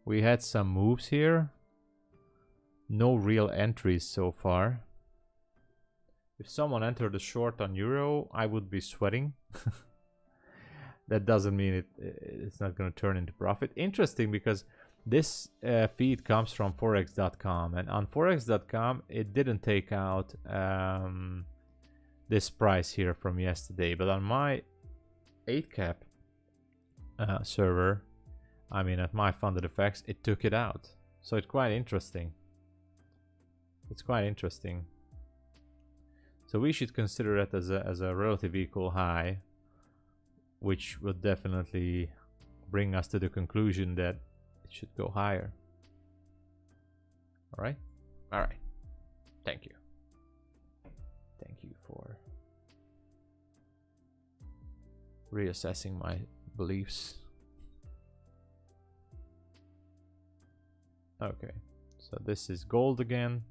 S2: We had some moves here. No real entries so far. If someone entered a short on euro, I would be sweating. That doesn't mean it's not going to turn into profit. Interesting, because this feed comes from Forex.com, and on Forex.com it didn't take out this price here from yesterday, but on my 8cap server, I mean at my funded effects, it took it out. So it's quite interesting. It's quite interesting. So we should consider it as a relative equal high, which would definitely bring us to the conclusion that it should go higher. All right? All right. Thank you. Thank you for reassessing my beliefs. Okay, so this is gold again.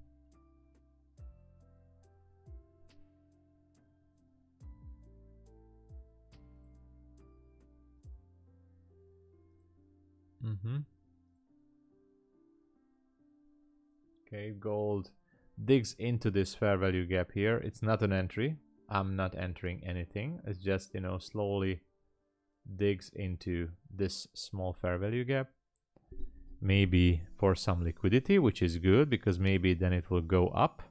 S2: Okay, gold digs into this fair value gap here. It's not an entry. I'm not entering anything. It's just, you know, slowly digs into this small fair value gap. Maybe for some liquidity, which is good, because maybe then it will go up.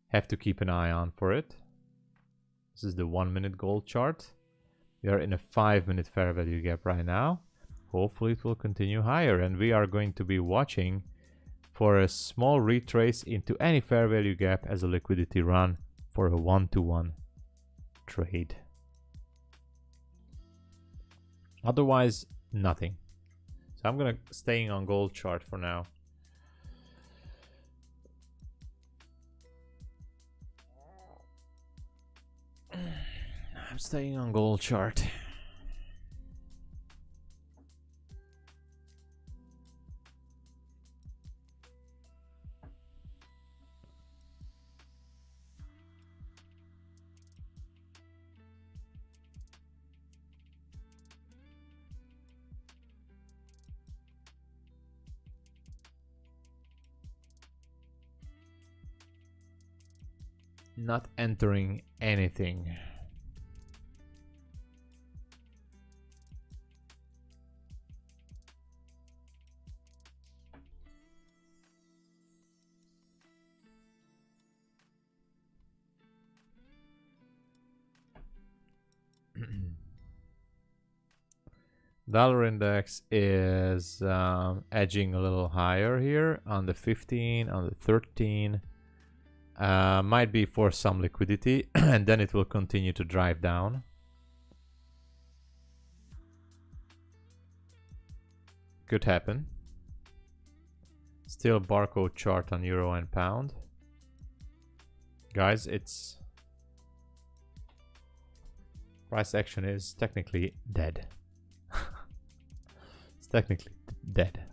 S2: Have to keep an eye on for it. This is the 1 minute gold chart. We are in a 5 minute fair value gap right now. Hopefully it will continue higher, and we are going to be watching for a small retrace into any fair value gap as a liquidity run for a 1-to-1 trade. Otherwise, nothing. So I'm gonna staying on gold chart for now. I'm staying on gold chart. Not entering anything. Dollar index is edging a little higher here on the 15, on the 13. Might be for some liquidity, and then it will continue to drive down. Could happen. Still barcode chart on euro and pound. Guys, it's price action is technically dead. It's technically dead.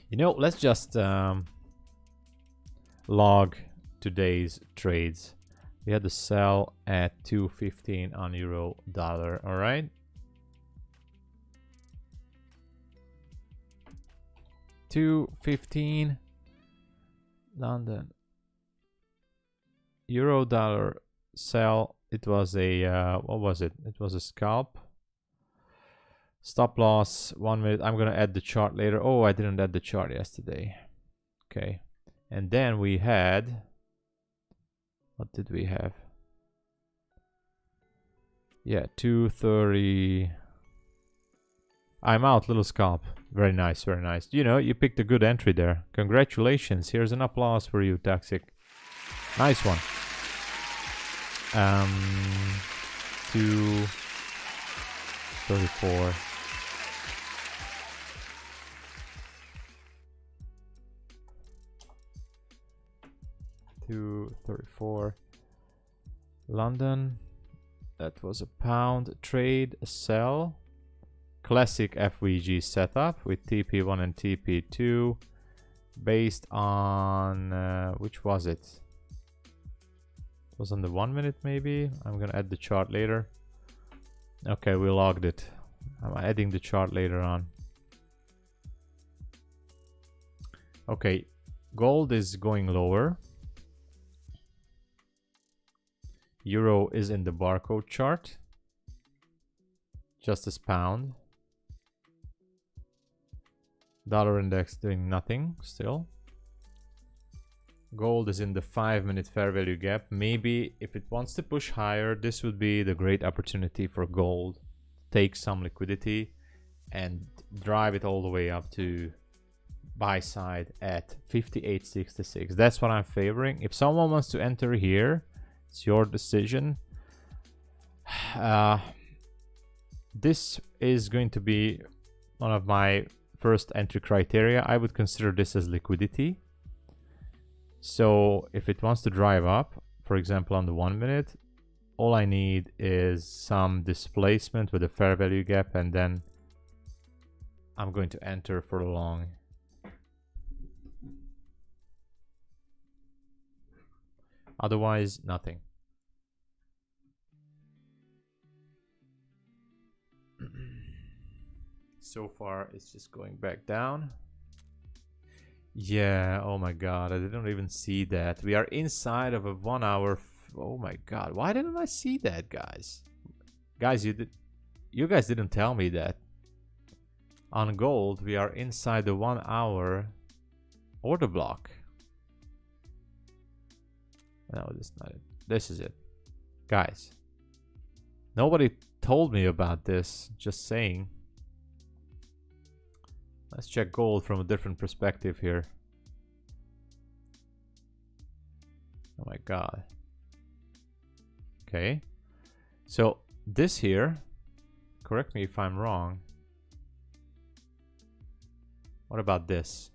S2: You know, let's just log today's trades. We had the sell at 2.15 on euro dollar. All right. $2.15 London euro dollar sell. It was a what was it? It was a scalp. Stop loss 1 minute. I'm gonna add the chart later. Oh, I didn't add the chart yesterday. Okay, and then we had, what did we have? Yeah, 230. I'm out, little scalp. Very nice, very nice. You know, you picked a good entry there. Congratulations. Here's an applause for you, Toxic. Nice one. 234. $234. London. That was a pound trade, a sell. Classic FVG setup with TP1 and TP2 based on which was it? It was on the 1 minute maybe. I'm gonna add the chart later. Okay, we logged it. I'm adding the chart later on. Okay, gold is going lower. Euro is in the barcode chart, just as pound. Dollar index doing nothing still. Gold is in the 5 minute fair value gap. Maybe if it wants to push higher, this would be the great opportunity for gold. Take some liquidity and drive it all the way up to buy side at 58.66. That's what I'm favoring. If someone wants to enter here, it's your decision. This is going to be one of my first entry criteria. I would consider this as liquidity. So if it wants to drive up, for example, on the 1 minute, all I need is some displacement with a fair value gap, and then I'm going to enter for the long. Otherwise, nothing. So far, it's just going back down. Yeah, oh my god, I didn't even see that. We are inside of a 1 hour. Oh my god, why didn't I see that, guys? Guys, you guys didn't tell me that. On gold, we are inside the 1 hour order block. No, this is not it. This is it. Guys, nobody told me about this, just saying. Let's check gold from a different perspective here. Oh my god. Okay. So this here, correct me if I'm wrong. What about this?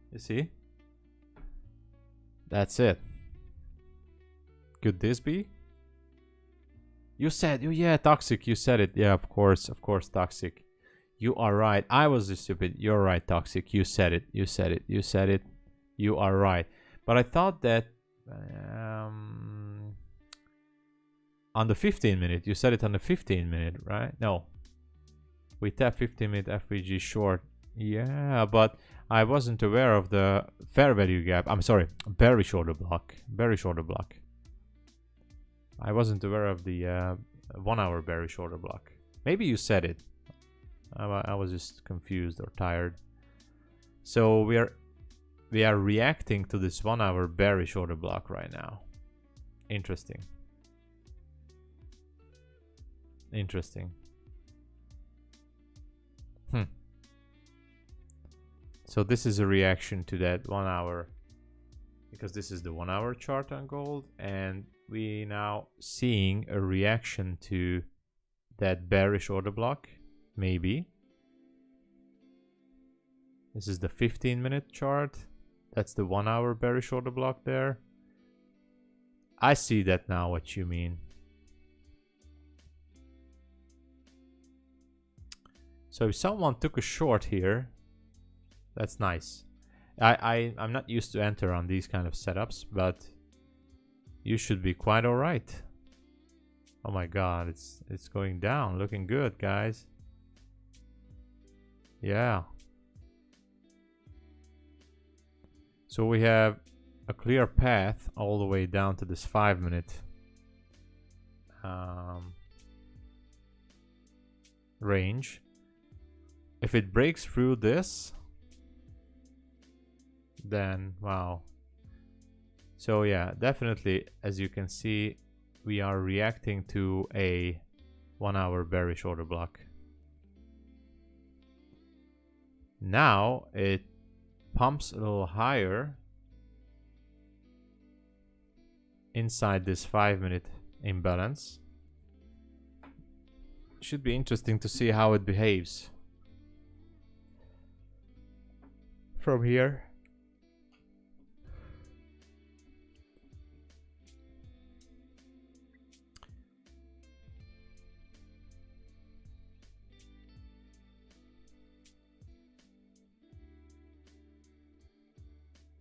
S2: You see? That's it. Could this be? You said, oh yeah, Toxic, you said it. Yeah, of course, Toxic. You are right. I was stupid. You're right, Toxic. You said it. You said it. You said it. You are right. But I thought that on the 15 minute, you said it on the 15 minute, right? No. We tap 15 minute FVG short. Yeah, but I wasn't aware of the fair value gap. I'm sorry, bearish order block. Bearish order block. I wasn't aware of the 1 hour bearish order block. Maybe you said it. I was just confused or tired. So we are reacting to this 1 hour bearish order block right now. Interesting. Interesting. So this is a reaction to that 1 hour, because this is the 1 hour chart on gold, and we now seeing a reaction to that bearish order block. Maybe this is the 15-minute chart. That's the 1 hour bearish order block there. I see that now, what you mean. So if someone took a short here, that's nice. I'm not used to enter on these kind of setups, but you should be quite all right. Oh my god, it's going down, looking good, guys. Yeah. So we have a clear path all the way down to this 5-minute range. If it breaks through this, then wow. So yeah, definitely, as you can see, we are reacting to a 1 hour bearish order block. Now it pumps a little higher inside this 5-minute imbalance. Should be interesting to see how it behaves from here.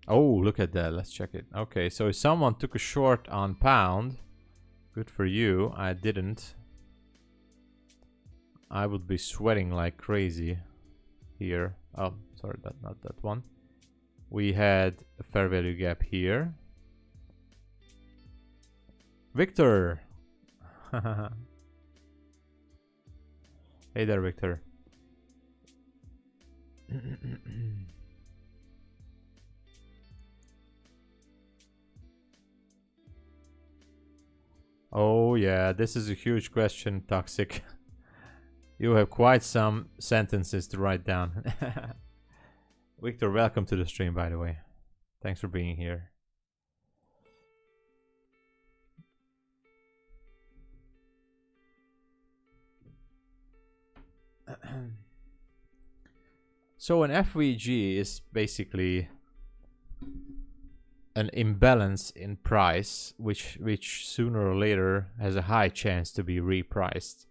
S2: Oh, look at that. Let's check it. Okay, so if someone took a short on pound, good for you. I didn't. I would be sweating like crazy here. Oh, sorry, not that one. We had a fair value gap here. Victor! Hey there, Victor. Oh yeah, this is a huge question, Toxic. You have quite some sentences to write down. Victor, welcome to the stream, by the way. Thanks for being here. So an FVG is basically an imbalance in price, which sooner or later has a high chance to be repriced.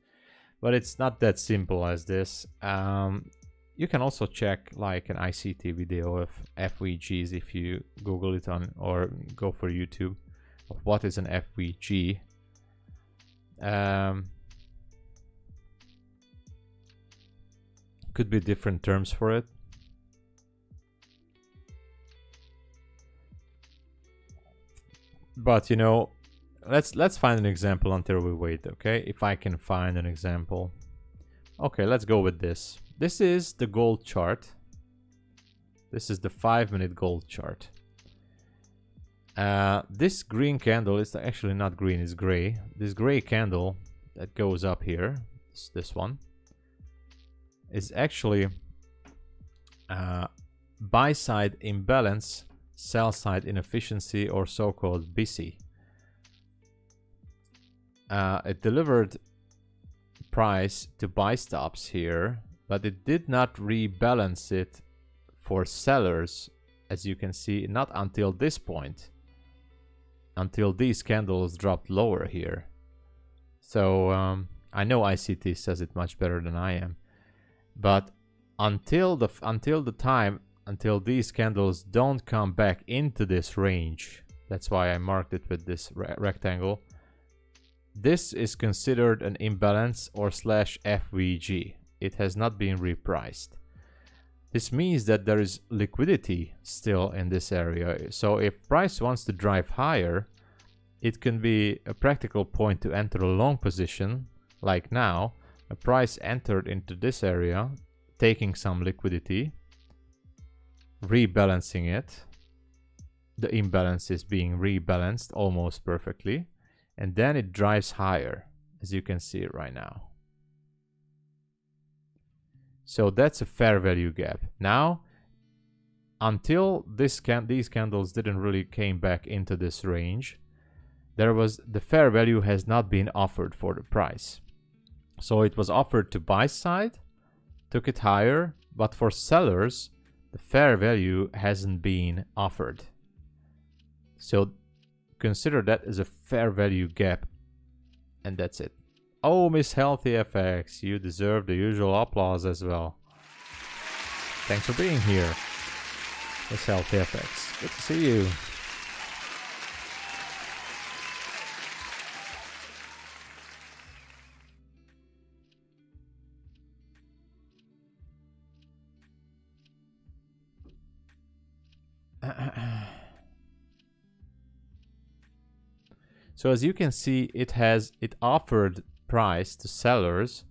S2: But it's not that simple as this. You can also check like an ICT video of FVGs if you Google it on, or go for YouTube of what is an FVG. Could be different terms for it. But you know, let's find an example until we wait, okay? If I can find an example. Okay, let's go with this. This is the gold chart. This is the 5-minute gold chart. This green candle is actually not green, it's gray. This gray candle that goes up here, this one, is actually buy side imbalance, sell side inefficiency, or so-called BISI. It delivered price to buy stops here, but it did not rebalance it for sellers, as you can see, not until this point, until these candles dropped lower here. So I know ICT says it much better than I am, but until these candles don't come back into this range, that's why I marked it with this rectangle, this is considered an imbalance or slash FVG. It has not been repriced. This means that there is liquidity still in this area. So if price wants to drive higher, it can be a practical point to enter a long position, like now. A price entered into this area, taking some liquidity, rebalancing it. The imbalance is being rebalanced almost perfectly, and then it drives higher, as you can see it right now. So that's a fair value gap. Now, until these candles didn't really came back into this range, the fair value has not been offered for the price. So it was offered to buy side, took it higher, but for sellers, the fair value hasn't been offered. So consider that as a fair value gap, and that's it. Oh, Miss Healthy FX, you deserve the usual applause as well. Thanks for being here, Miss Healthy FX. Good to see you. So as you can see, it offered price to sellers,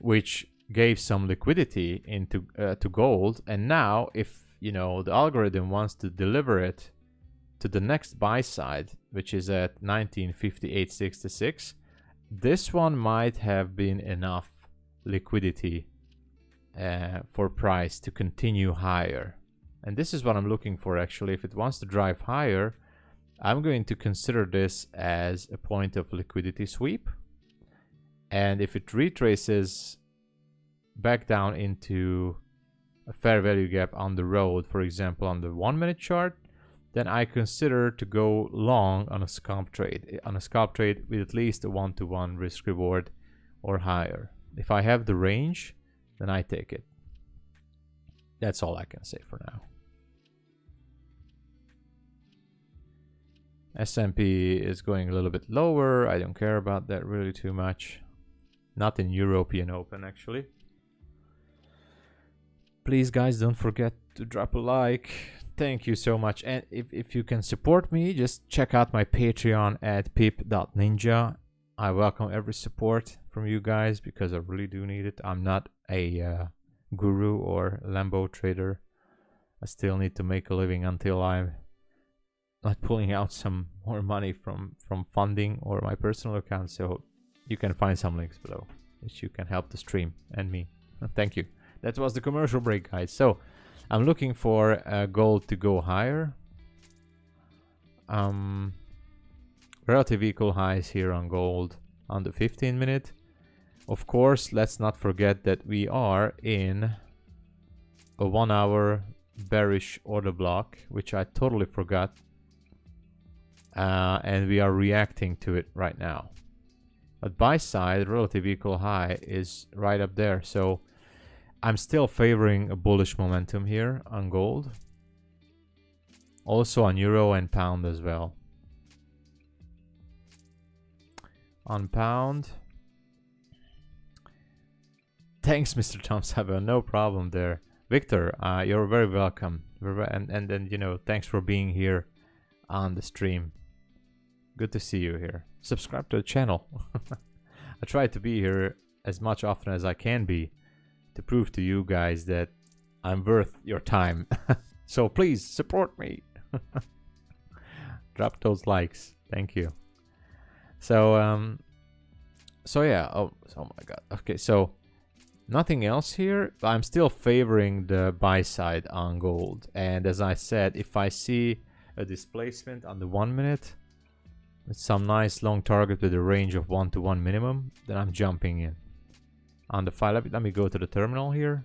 S2: which gave some liquidity into to gold. And now, if the algorithm wants to deliver it to the next buy side, which is at 1958.66, this one might have been enough liquidity for price to continue higher. And this is what I'm looking for, actually. If it wants to drive higher, I'm going to consider this as a point of liquidity sweep. And if it retraces back down into a fair value gap on the road, for example, on the 1 minute chart, then I consider to go long on a scalp trade. On a scalp trade with at least a 1-to-1 risk reward or higher. If I have the range, then I take it. That's all I can say for now. S&P is going a little bit lower. I don't care about that really too much. Not in European Open, actually. Please, guys, don't forget to drop a like. Thank you so much. And if you can support me, just check out my Patreon at pip.ninja. I welcome every support from you guys because I really do need it. I'm not a guru or Lambo trader. I still need to make a living until I'm not pulling out some more money from funding or my personal account. So you can find some links below which you can help the stream and me. Thank you. That was the commercial break, guys. So I'm looking for gold to go higher. Relative equal highs here on gold on the 15 minute. Of course, let's not forget that we are in a 1 hour bearish order block, which I totally forgot. And we are reacting to it right now. But buy side, relative equal high is right up there. So I'm still favoring a bullish momentum here on gold. Also on euro and pound as well. On pound. Thanks, Mr. Tom Sabo. No problem there. Victor, you're very welcome. And thanks for being here on the stream. Good to see you here. Subscribe to the channel. I try to be here as much often as I can be to prove to you guys that I'm worth your time. So please support me. Drop those likes. Thank you. So yeah. Oh my god. Okay, so nothing else here. I'm still favoring the buy side on gold. And as I said, if I see a displacement on the 1 minute with some nice long target with a range of 1-to-1 minimum, then I'm jumping in. On the 5, let me go to the terminal here.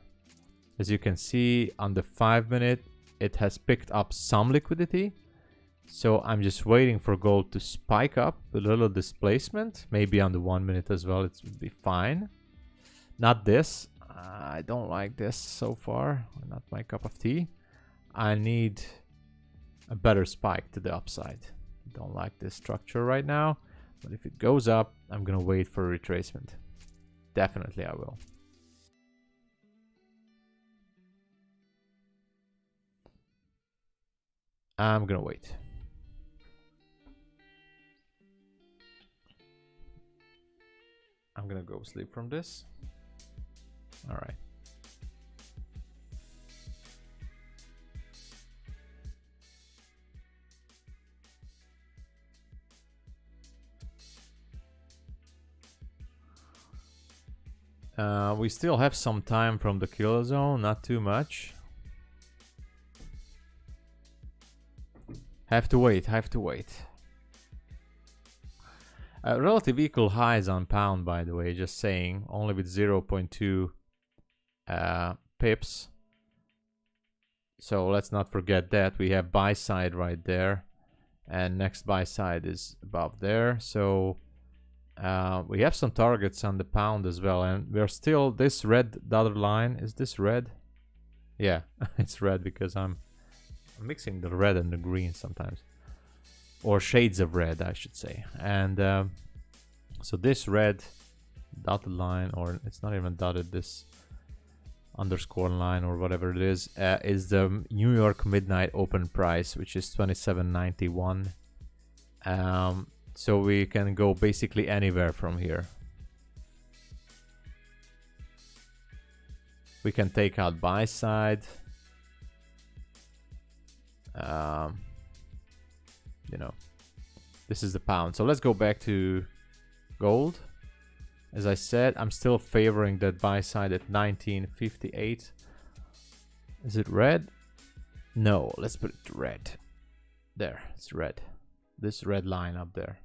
S2: As you can see, on the 5 minute, it has picked up some liquidity. So I'm just waiting for gold to spike up a little displacement. Maybe on the 1 minute as well, it would be fine. Not this. I don't like this so far. Not my cup of tea. I need a better spike to the upside. Don't like this structure right now. But if it goes up, I'm going to wait for a retracement. Definitely I will. I'm going to wait. I'm gonna go sleep from this. All right. We still have some time from the kill zone, not too much. Have to wait, have to wait. Relative equal highs on pound, by the way, just saying, only with 0.2 pips. So let's not forget that. We have buy side right there, and next buy side is above there. So we have some targets on the pound as well, and we're still, this red dotted line, is this red? Yeah, it's red because I'm mixing the red and the green sometimes, or shades of red I should say. And so this red dotted line, or it's not even dotted, this underscore line or whatever it is the New York midnight open price, which is 27.91. So we can go basically anywhere from here. We can take out buy side. You know, this is the pound. So let's go back to gold. As I said, I'm still favoring that buy side at 1958. Is it red? No, let's put it to red. There, it's red. This red line up there.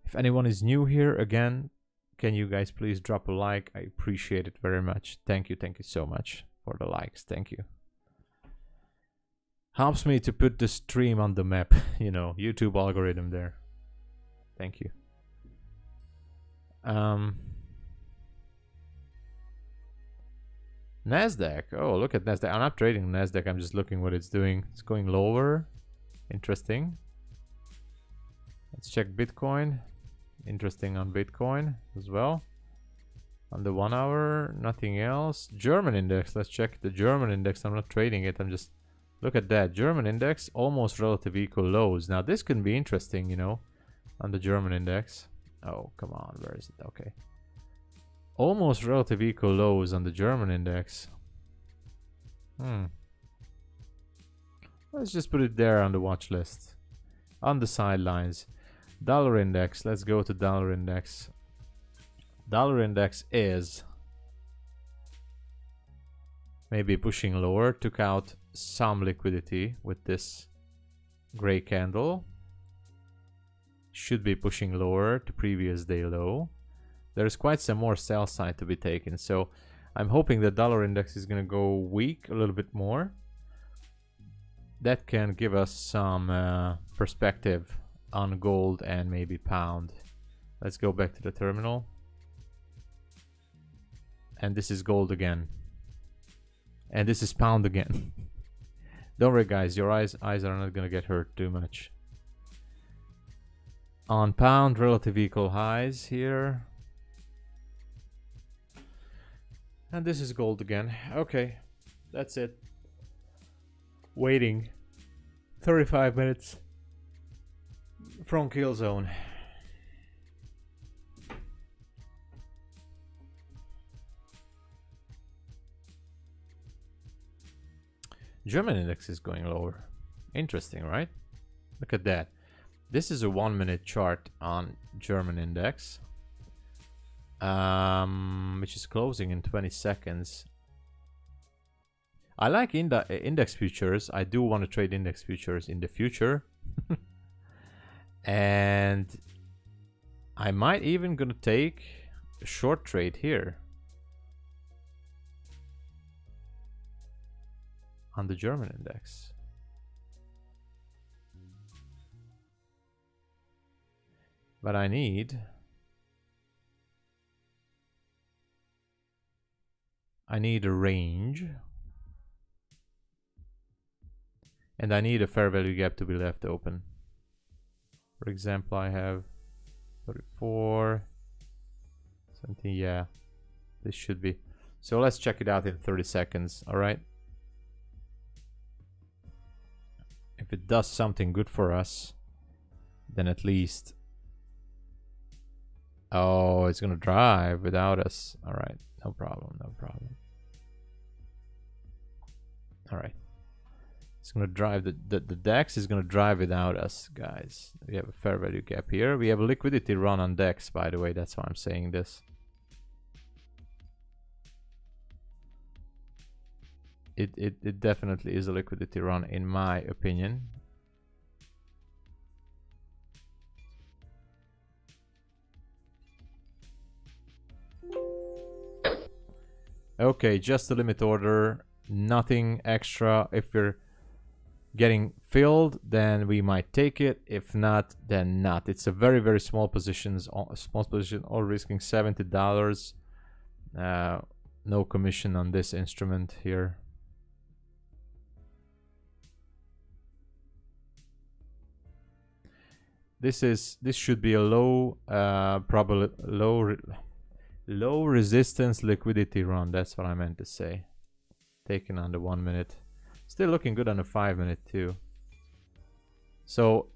S2: If anyone is new here, again, can you guys please drop a like? I appreciate it very much. Thank you so much for the likes. Thank you. Helps me to put the stream on the map, you know, YouTube algorithm there. Thank you. Nasdaq. Oh, look at Nasdaq. I'm not trading Nasdaq. I'm just looking what it's doing. It's going lower. Interesting. Let's check Bitcoin. Interesting on Bitcoin as well. On the 1 hour, nothing else. German index. Let's check the German index. I'm not trading it. I'm just, look at that. German index, almost relative equal lows. Now this can be interesting, you know, on the German index. Oh, come on. Where is it? Okay. Almost relative equal lows on the German index. Let's just put it there on the watch list. On the sidelines. Dollar index. Let's go to dollar index. Dollar index is maybe pushing lower. Took out some liquidity with this gray candle. Should be pushing lower to previous day low. There's quite some more sell side to be taken. So I'm hoping the dollar index is going to go weak a little bit more. That can give us some perspective on gold and maybe pound. Let's go back to the terminal. And this is gold again. And this is pound again. Don't worry guys, your eyes are not going to get hurt too much. On pound, relative equal highs here. And this is gold again. Okay, that's it. Waiting 35 minutes from kill zone. German index is going lower. Interesting, right? Look at that. This is a 1 minute chart on German index, which is closing in 20 seconds. I like index futures. I do want to trade index futures in the future. And I might even gonna take a short trade here on the German index. But I need a range. And I need a fair value gap to be left open. For example, I have 34, something, yeah, this should be. So let's check it out in 30 seconds, all right? If it does something good for us, then at least Oh, it's gonna drive without us. All right, no problem, no problem. All right, it's gonna drive. The DEX is gonna drive without us, guys. We have a fair value gap here. We have a liquidity run on DEX, by the way. That's why I'm saying this. It definitely is a liquidity run, in my opinion. Okay, just the limit order, nothing extra. If we're getting filled, then we might take it. If not, then not. It's a very, very small positions, small position, all risking $70. No commission on this instrument here. This should be a low low resistance liquidity run. That's what I meant to say. Taken on the 1 minute. Still looking good on the 5 minute too. So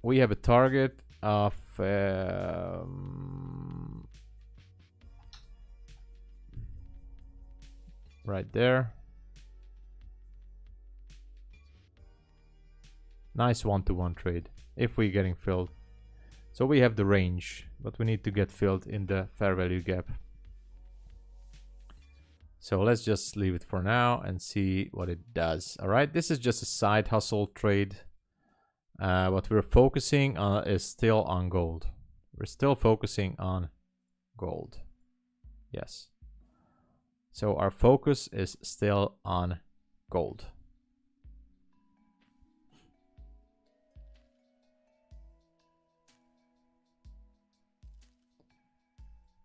S2: we have a target of right there. Nice 1-to-1 trade if we're getting filled. So we have the range, but we need to get filled in the fair value gap. So let's just leave it for now and see what it does. All right, this is just a side hustle trade. What we're focusing on is still on gold. We're still focusing on gold. Yes. So our focus is still on gold.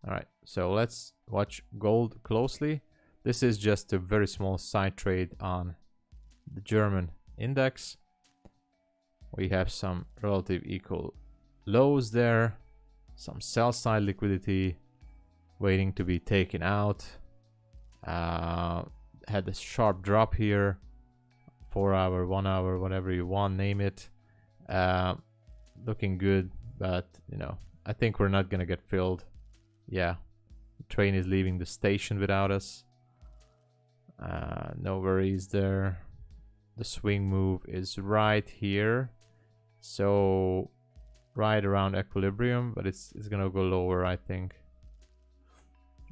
S2: All right, so let's watch gold closely. This is just a very small side trade on the German index. We have some relative equal lows there, some sell side liquidity waiting to be taken out. Had a sharp drop here, 4 hour, 1 hour, whatever you want, name it. Looking good, but you know, I think we're not gonna get filled. Yeah, the train is leaving the station without us. No worries there. The swing move is right here, so right around equilibrium, but it's gonna go lower, I think.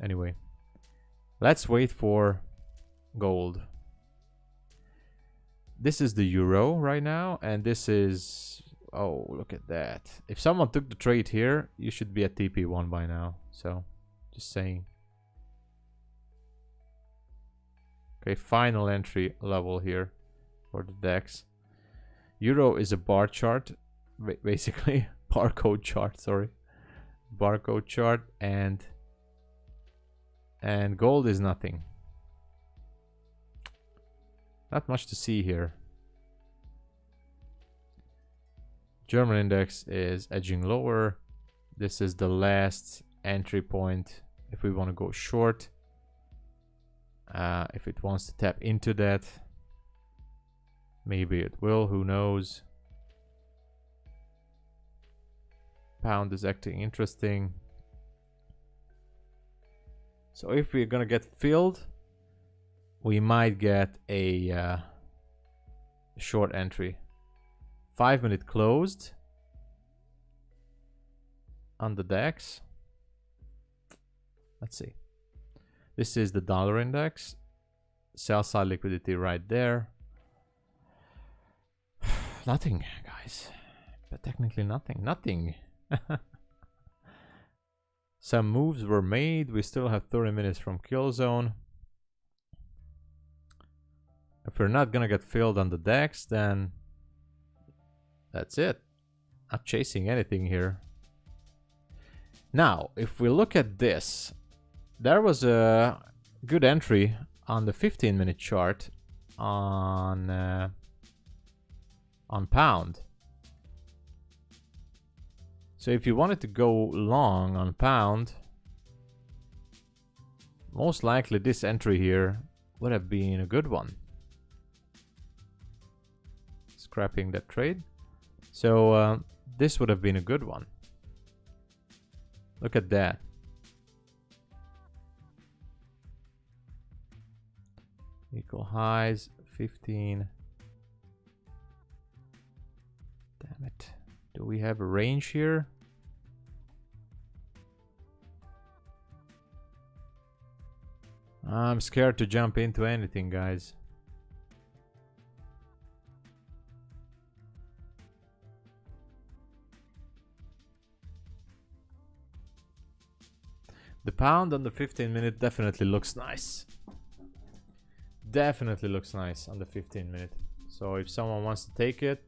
S2: Anyway, let's wait for gold. This is the euro right now, and this is, oh, look at that. If someone took the trade here, you should be at TP1 by now. So, just saying. Okay, final entry level here for the DEX. Euro is a bar chart, basically. Barcode chart, sorry. Barcode chart, and gold is nothing. Not much to see here. German index is edging lower. This is the last entry point if we want to go short. If it wants to tap into that, maybe it will, who knows. Pound is acting interesting. So if we're gonna get filled, we might get a short entry. 5 minute closed on the DAX. Let's see. This is the dollar index. Sell side liquidity right there. Nothing, guys. But technically nothing. Nothing. Some moves were made. We still have 30 minutes from kill zone. If we're not gonna get filled on the DAX, then that's it. Not chasing anything here. Now, if we look at this, there was a good entry on the 15-minute chart on pound. So if you wanted to go long on pound, most likely this entry here would have been a good one. Scrapping that trade. So this would have been a good one. Look at that. Equal highs, 15. Damn it. Do we have a range here? I'm scared to jump into anything, guys. The pound on the 15-minute definitely looks nice. Definitely looks nice on the 15-minute. So if someone wants to take it,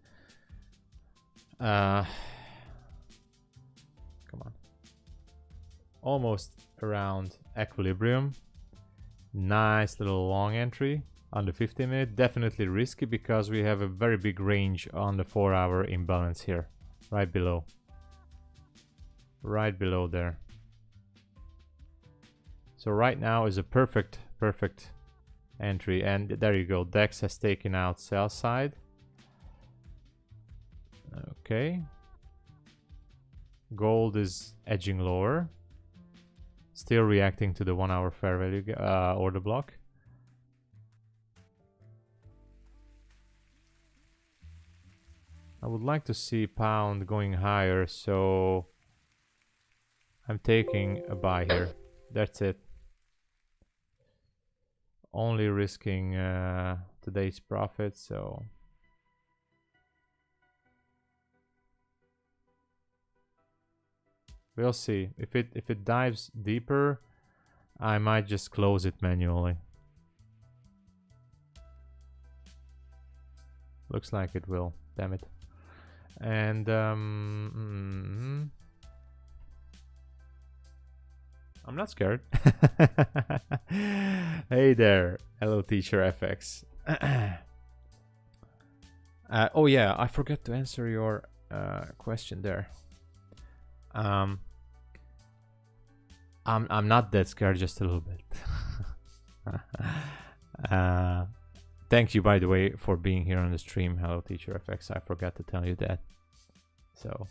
S2: come on. Almost around equilibrium. Nice little long entry on the 15-minute. Definitely risky because we have a very big range on the 4-hour imbalance here. Right below. Right below there. So right now is a perfect entry, and there you go. DEX has taken out sell side. Okay. Gold is edging lower. Still reacting to the 1-hour fair value order block. I would like to see pound going higher, so I'm taking a buy here. That's it. Only risking today's profit, so we'll see. If it dives deeper, I might just close it manually. Looks like it will. Damn it. And I'm not scared. Hey there, hello teacher FX. Oh yeah, I forgot to answer your question there. I'm not that scared, just a little bit. Thank you, by the way, for being here on the stream. Hello teacher FX. I forgot to tell you that. So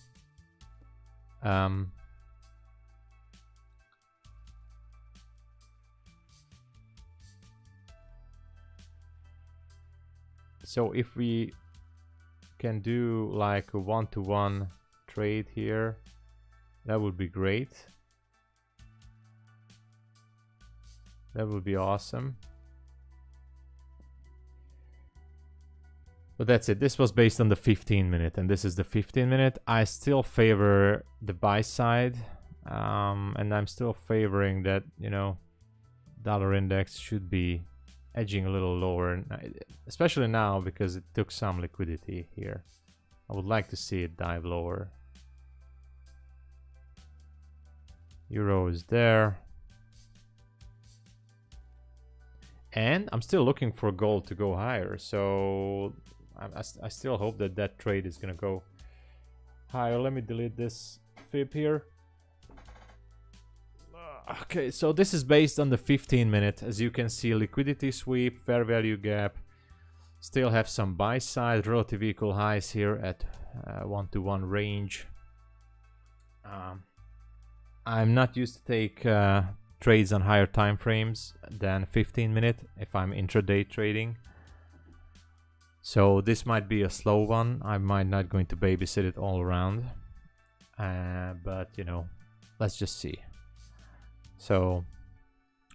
S2: so if we can do like a 1-to-1 trade here, that would be great. That would be awesome. But that's it. This was based on the 15-minute, and this is the 15-minute. I still favor the buy side, and I'm still favoring that, you know, dollar index should be edging a little lower, especially now because it took some liquidity here. I would like to see it dive lower. Euro is there. And I'm still looking for gold to go higher, so I still hope that that trade is gonna go higher. Let me delete this fib here. Okay, so this is based on the 15-minute. As you can see, liquidity sweep, fair value gap. Still have some buy side, relative equal highs here at 1-to-1 range. I'm not used to take trades on higher time frames than 15-minute if I'm intraday trading. So this might be a slow one. I might not going to babysit it all around. But you know, let's just see. So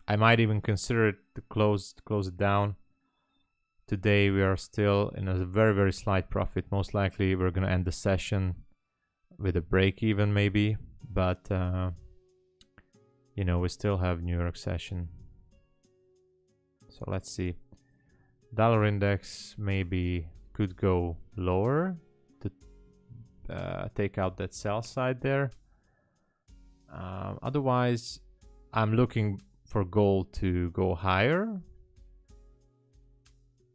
S2: I might even consider it to close it down. Today we are still in a very slight profit. Most likely we're gonna end the session with a break even maybe, but you know, we still have New York session. So let's see. Dollar index maybe could go lower to take out that sell side there. Otherwise, I'm looking for gold to go higher.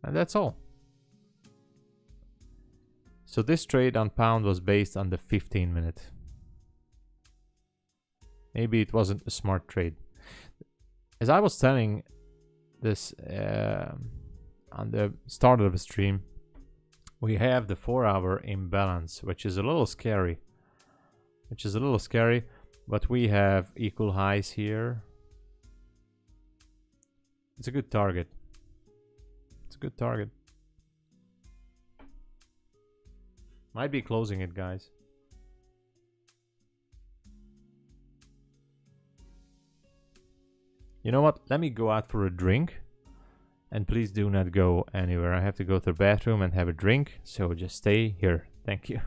S2: And that's all. So this trade on pound was based on the 15-minute. Maybe it wasn't a smart trade. As I was telling this on the start of the stream, we have the 4-hour imbalance, which is a little scary. But we have equal highs here. It's a good target. It's a good target. Might be closing it, guys. You know what? Let me go out for a drink. And please do not go anywhere. I have to go to the bathroom and have a drink. So just stay here. Thank you.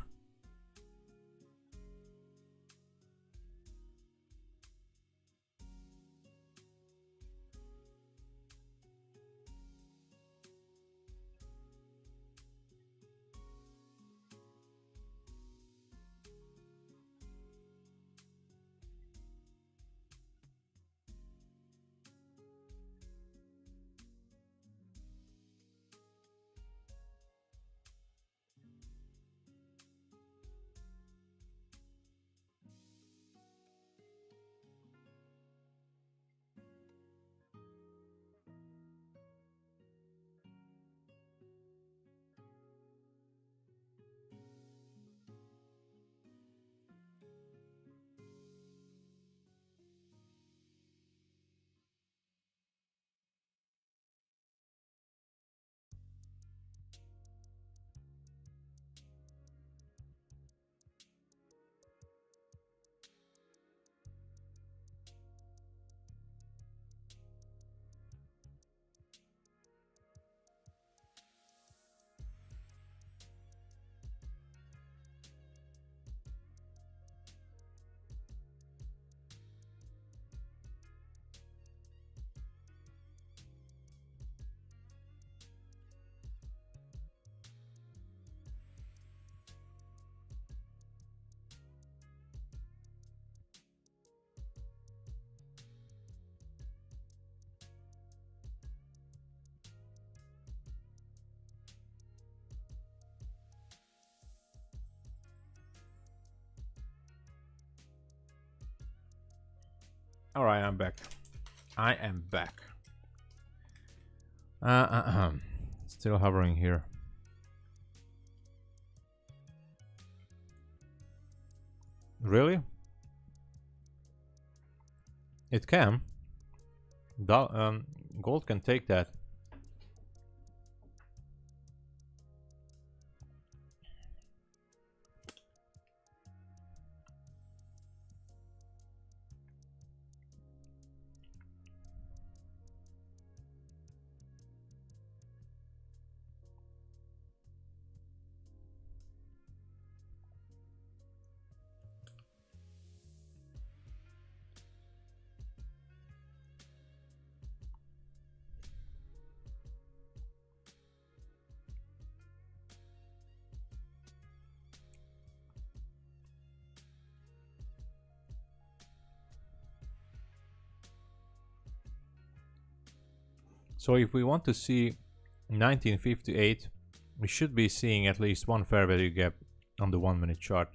S2: All right, I'm back. I am back. Still hovering here. Really? It can. Gold can take that. So if we want to see 1958, we should be seeing at least one fair value gap on the 1 minute chart.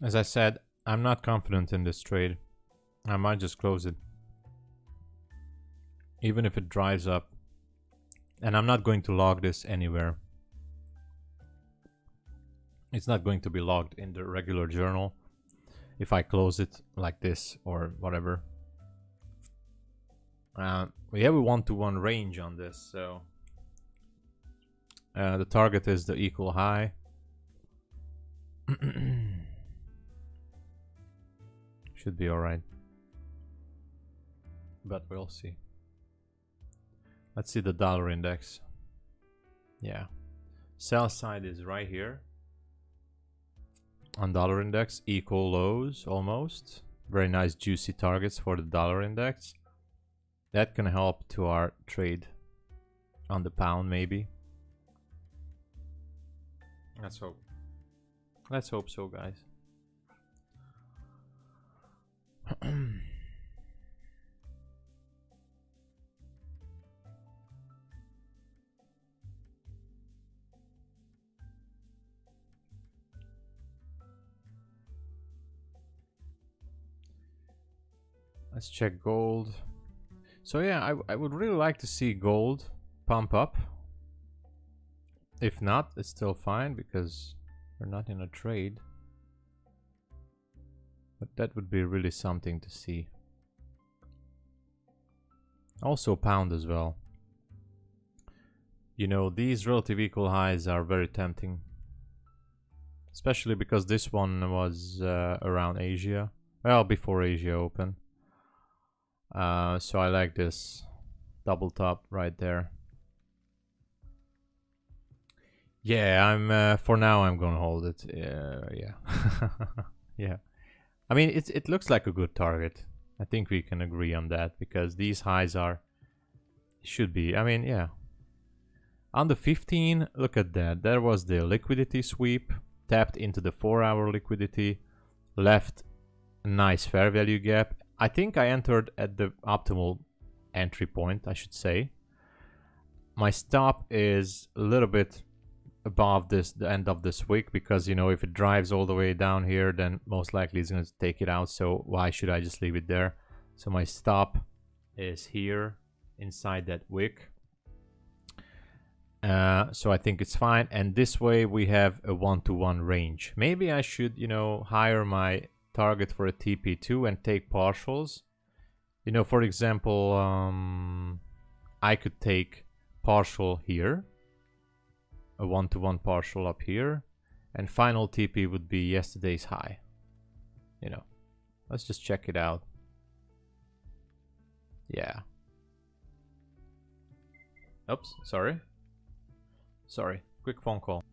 S2: As I said, I'm not confident in this trade. I might just close it. Even if it drives up. And I'm not going to log this anywhere. It's not going to be logged in the regular journal if I close it like this or whatever. We have a 1-to-1 range on this, so the target is the equal high. Should be alright. But we'll see. Let's see the dollar index. Yeah. Sell side is right here. On dollar index, equal lows almost. Very nice juicy targets for the dollar index. That can help to our trade on the pound maybe. Let's hope. Let's hope so, guys. Let's check gold. So yeah, I would really like to see gold pump up. If not, it's still fine because we're not in a trade. But that would be really something to see. Also pound as well. You know, these relative equal highs are very tempting. Especially because this one was around Asia. Well, before Asia open. So I like this double top right there. Yeah, I'm for now I'm gonna hold it. Yeah. Yeah. I mean, it looks like a good target. I think we can agree on that because these highs should be. I mean, yeah. On the 15, look at that. There was the liquidity sweep, tapped into the 4-hour liquidity, left a nice fair value gap. I think I entered at the optimal entry point, I should say. My stop is a little bit above the end of this wick because, you know, if it drives all the way down here, then most likely it's going to take it out. So why should I just leave it there? So my stop is here inside that wick. So I think it's fine. And this way we have a 1-to-1 range. Maybe I should, you know, hire my target for a TP2 and take partials. You know, for example, I could take partial here, a 1-to-1 partial up here, and final TP would be yesterday's high. You know, let's just check it out. Yeah. Oops, sorry. Sorry, quick phone call.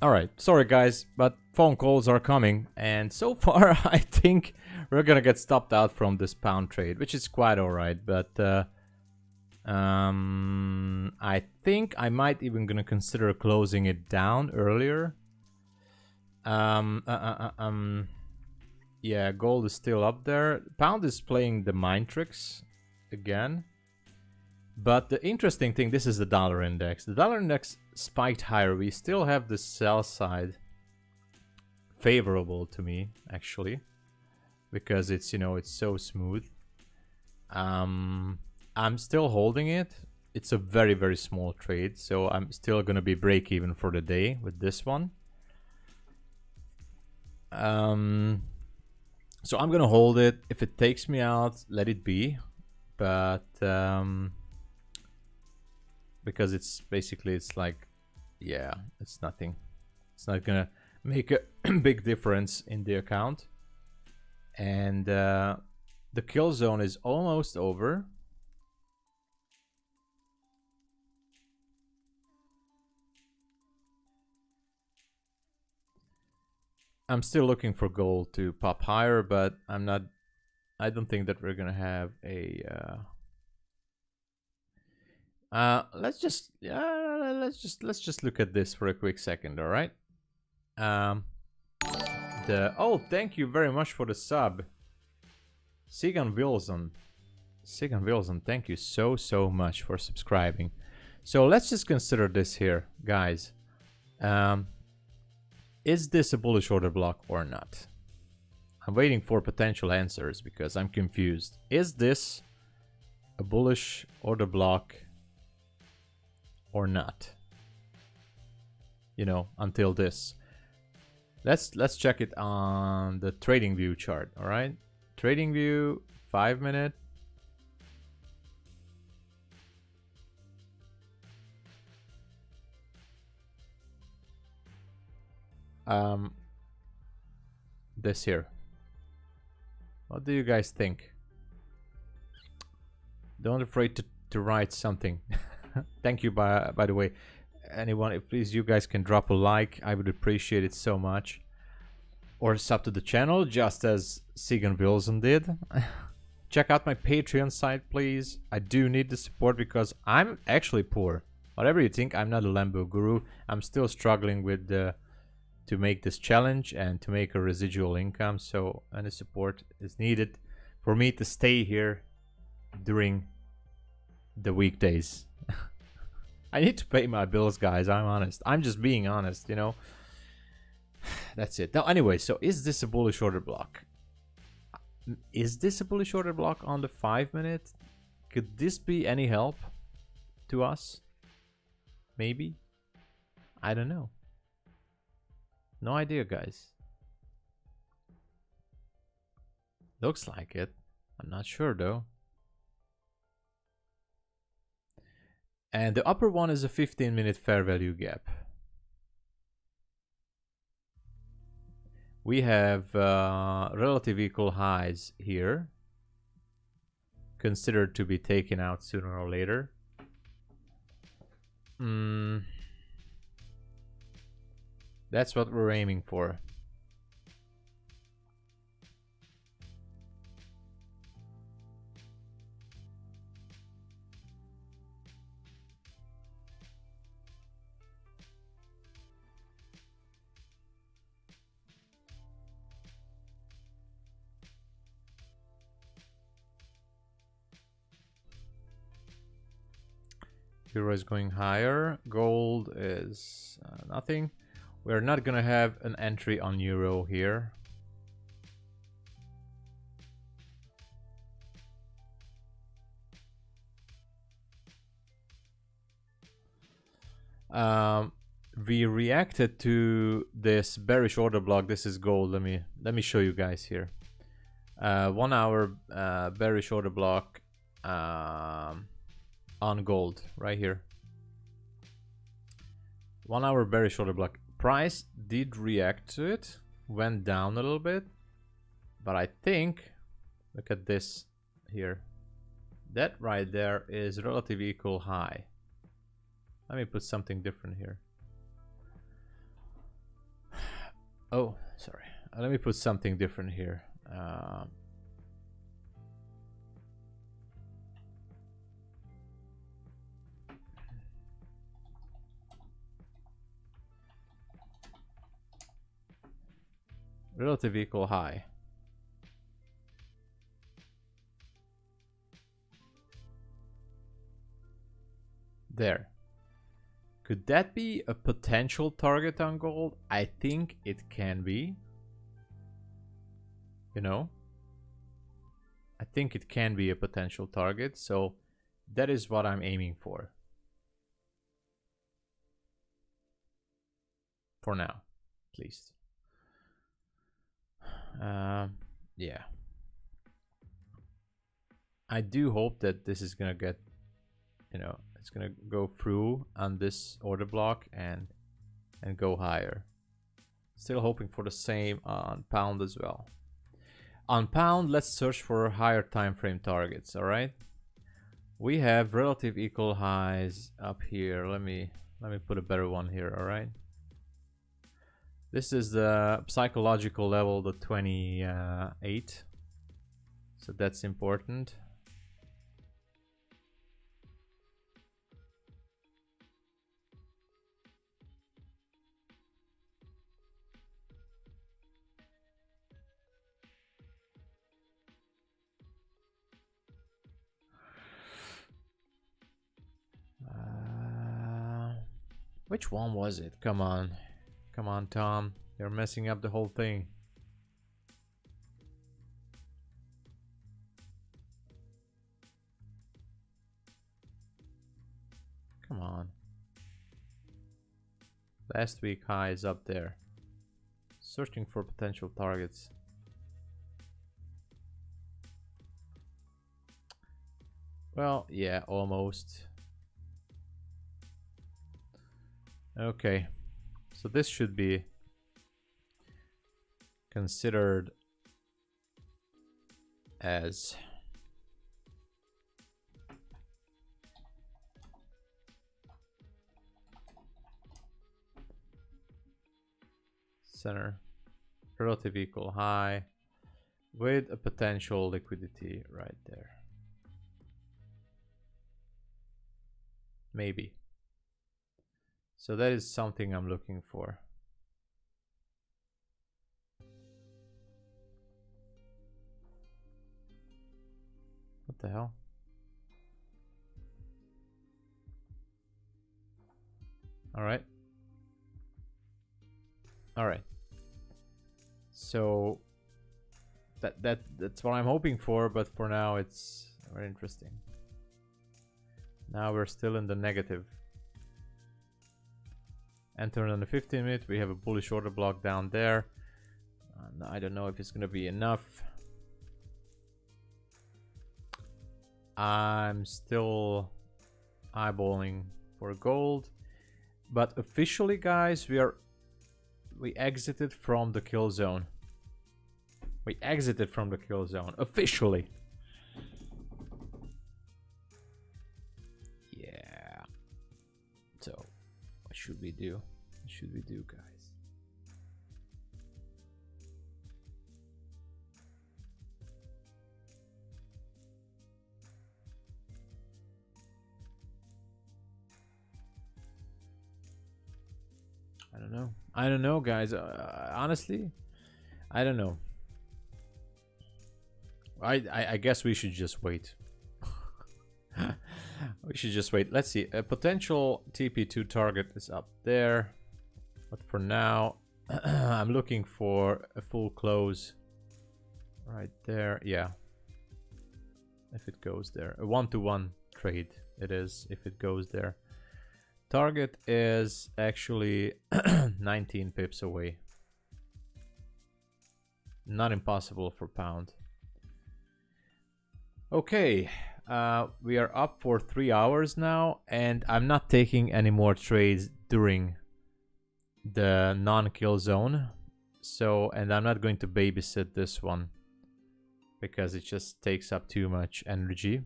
S2: All right, sorry guys, but phone calls are coming, and so far I think we're gonna get stopped out from this pound trade, which is quite all right. But I think I might even gonna consider closing it down earlier. Yeah, gold is still up there. Pound is playing the mind tricks again. But the interesting thing, this is the dollar index. The dollar index spiked higher. We still have the sell side favorable to me, actually, because it's, you know, it's so smooth. I'm still holding it. It's a very, very small trade, so I'm still gonna be break even for the day with this one. So I'm gonna hold it. If it takes me out, let it be. But because it's basically, it's like, yeah, it's nothing. It's not gonna make a big difference in the account. And the kill zone is almost over. I'm still looking for gold to pop higher, but I don't think that we're gonna have a let's just look at this for a quick second. All right. Oh, thank you very much for the sub, Sigan Wilson. Thank you so much for subscribing. So let's just consider this here, guys. Is this a bullish order block or not? I'm waiting for potential answers because I'm confused. Is this a bullish order block or not? You know, until this. Let's check it on the trading view chart, all right? Trading view, 5 minute. This here. What do you guys think? Don't afraid to write something. Thank you by the way. Anyone, if please you guys can drop a like, I would appreciate it so much. Or sub to the channel, just as Sigan Wilson did. Check out my Patreon site, please. I do need the support because I'm actually poor. Whatever you think, I'm not a Lambo guru. I'm still struggling with to make this challenge and to make a residual income. So any support is needed for me to stay here during the weekdays. I need to pay my bills, guys. I'm honest. I'm just being honest, you know. That's it. Now, anyway, so is this a bullish order block? Is this a bullish order block on the 5 minute? Could this be any help to us? Maybe? I don't know. No idea, guys. Looks like it. I'm not sure though. And the upper one is a 15-minute fair value gap. We have relative equal highs here, considered to be taken out sooner or later. That's what we're aiming for. Euro is going higher. Gold is nothing. We're not gonna have an entry on euro here. We reacted to this bearish order block. This is gold. Let me show you guys here. 1 hour bearish order block on gold right here. 1 hour bearish order block. Price did react to it, went down a little bit, but I think, look at this here, that right there is relative equal high. Let me put something different here. Oh, sorry. Let me put something different here. Relative equal high. There. Could that be a potential target on gold? I think it can be. You know? I think it can be a potential target, so that is what I'm aiming for. For now, at least. Yeah. I do hope that this is gonna get, you know, it's gonna go through on this order block and go higher. Still hoping for the same on pound as well. On pound, let's search for higher time frame targets. All right. We have relative equal highs up here. Let me put a better one here. All right. This is the psychological level, the 28. So that's important. Which one was it? Come on. Come on, Tom. You're messing up the whole thing. Come on. Last week high is up there. Searching for potential targets. Well, yeah, almost. Okay. So this should be considered as center, relative equal high with a potential liquidity right there. Maybe. So that is something I'm looking for. What the hell? All right. All right. So that's what I'm hoping for, but for now it's very interesting. Now we're still in the negative. Enter on the 15 minute. We have a bullish order block down there. I don't know if it's gonna be enough. I'm still eyeballing for gold, but officially, guys, we exited from the kill zone. We exited from the kill zone officially. Yeah. So, what should we do? What should we do, guys? I don't know. I don't know, guys. Honestly, I don't know. I guess we should just wait. We should just wait. Let's see. A potential TP2 target is up there. But for now, I'm looking for a full close right there. Yeah. If it goes there. A 1-to-1 trade it is if it goes there. Target is actually 19 pips away. Not impossible for pound. Okay, we are up for 3 hours now, and I'm not taking any more trades during the non-kill zone. So, and I'm not going to babysit this one because it just takes up too much energy.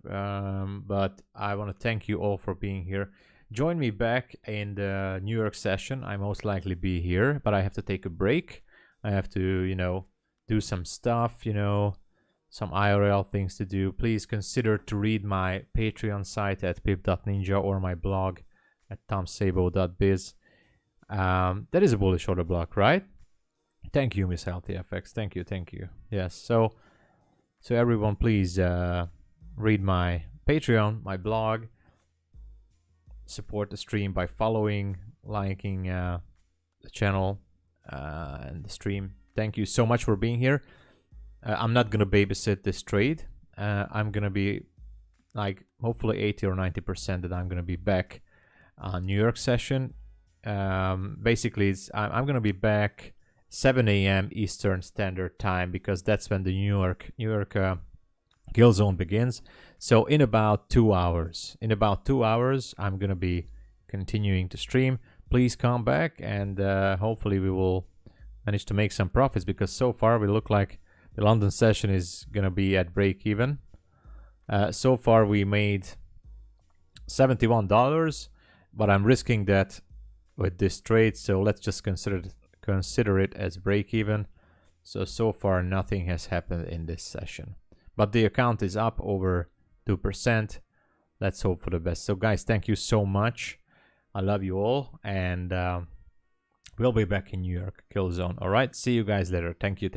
S2: But I want to thank you all for being here. Join me back in the New York session. I most likely be here, but I have to take a break. I have to, you know, do some stuff, you know, some IRL things to do. Please consider to read my Patreon site at pip.ninja or my blog at tomsabo.biz. That is a bullish order block, right? Thank you, Miss Healthy FX. Thank you, thank you. Yes, so everyone, please read my Patreon, my blog. Support the stream by following, liking the channel and the stream. Thank you so much for being here. I'm not gonna babysit this trade. I'm gonna be like hopefully 80 or 90% that I'm gonna be back on New York session. Basically, I'm gonna be back 7 a.m. Eastern Standard Time because that's when the New York kill zone begins. So in about 2 hours, I'm gonna be continuing to stream. Please come back and hopefully we will manage to make some profits, because so far we look like the London session is gonna be at break even. So far we made $71, but I'm risking that with this trade, so let's just consider it as break even. So far nothing has happened in this session, but the account is up over 2%. Let's hope for the best. So guys, thank you so much. I love you all, and we'll be back in New York kill zone. All right, see you guys later. Thank you.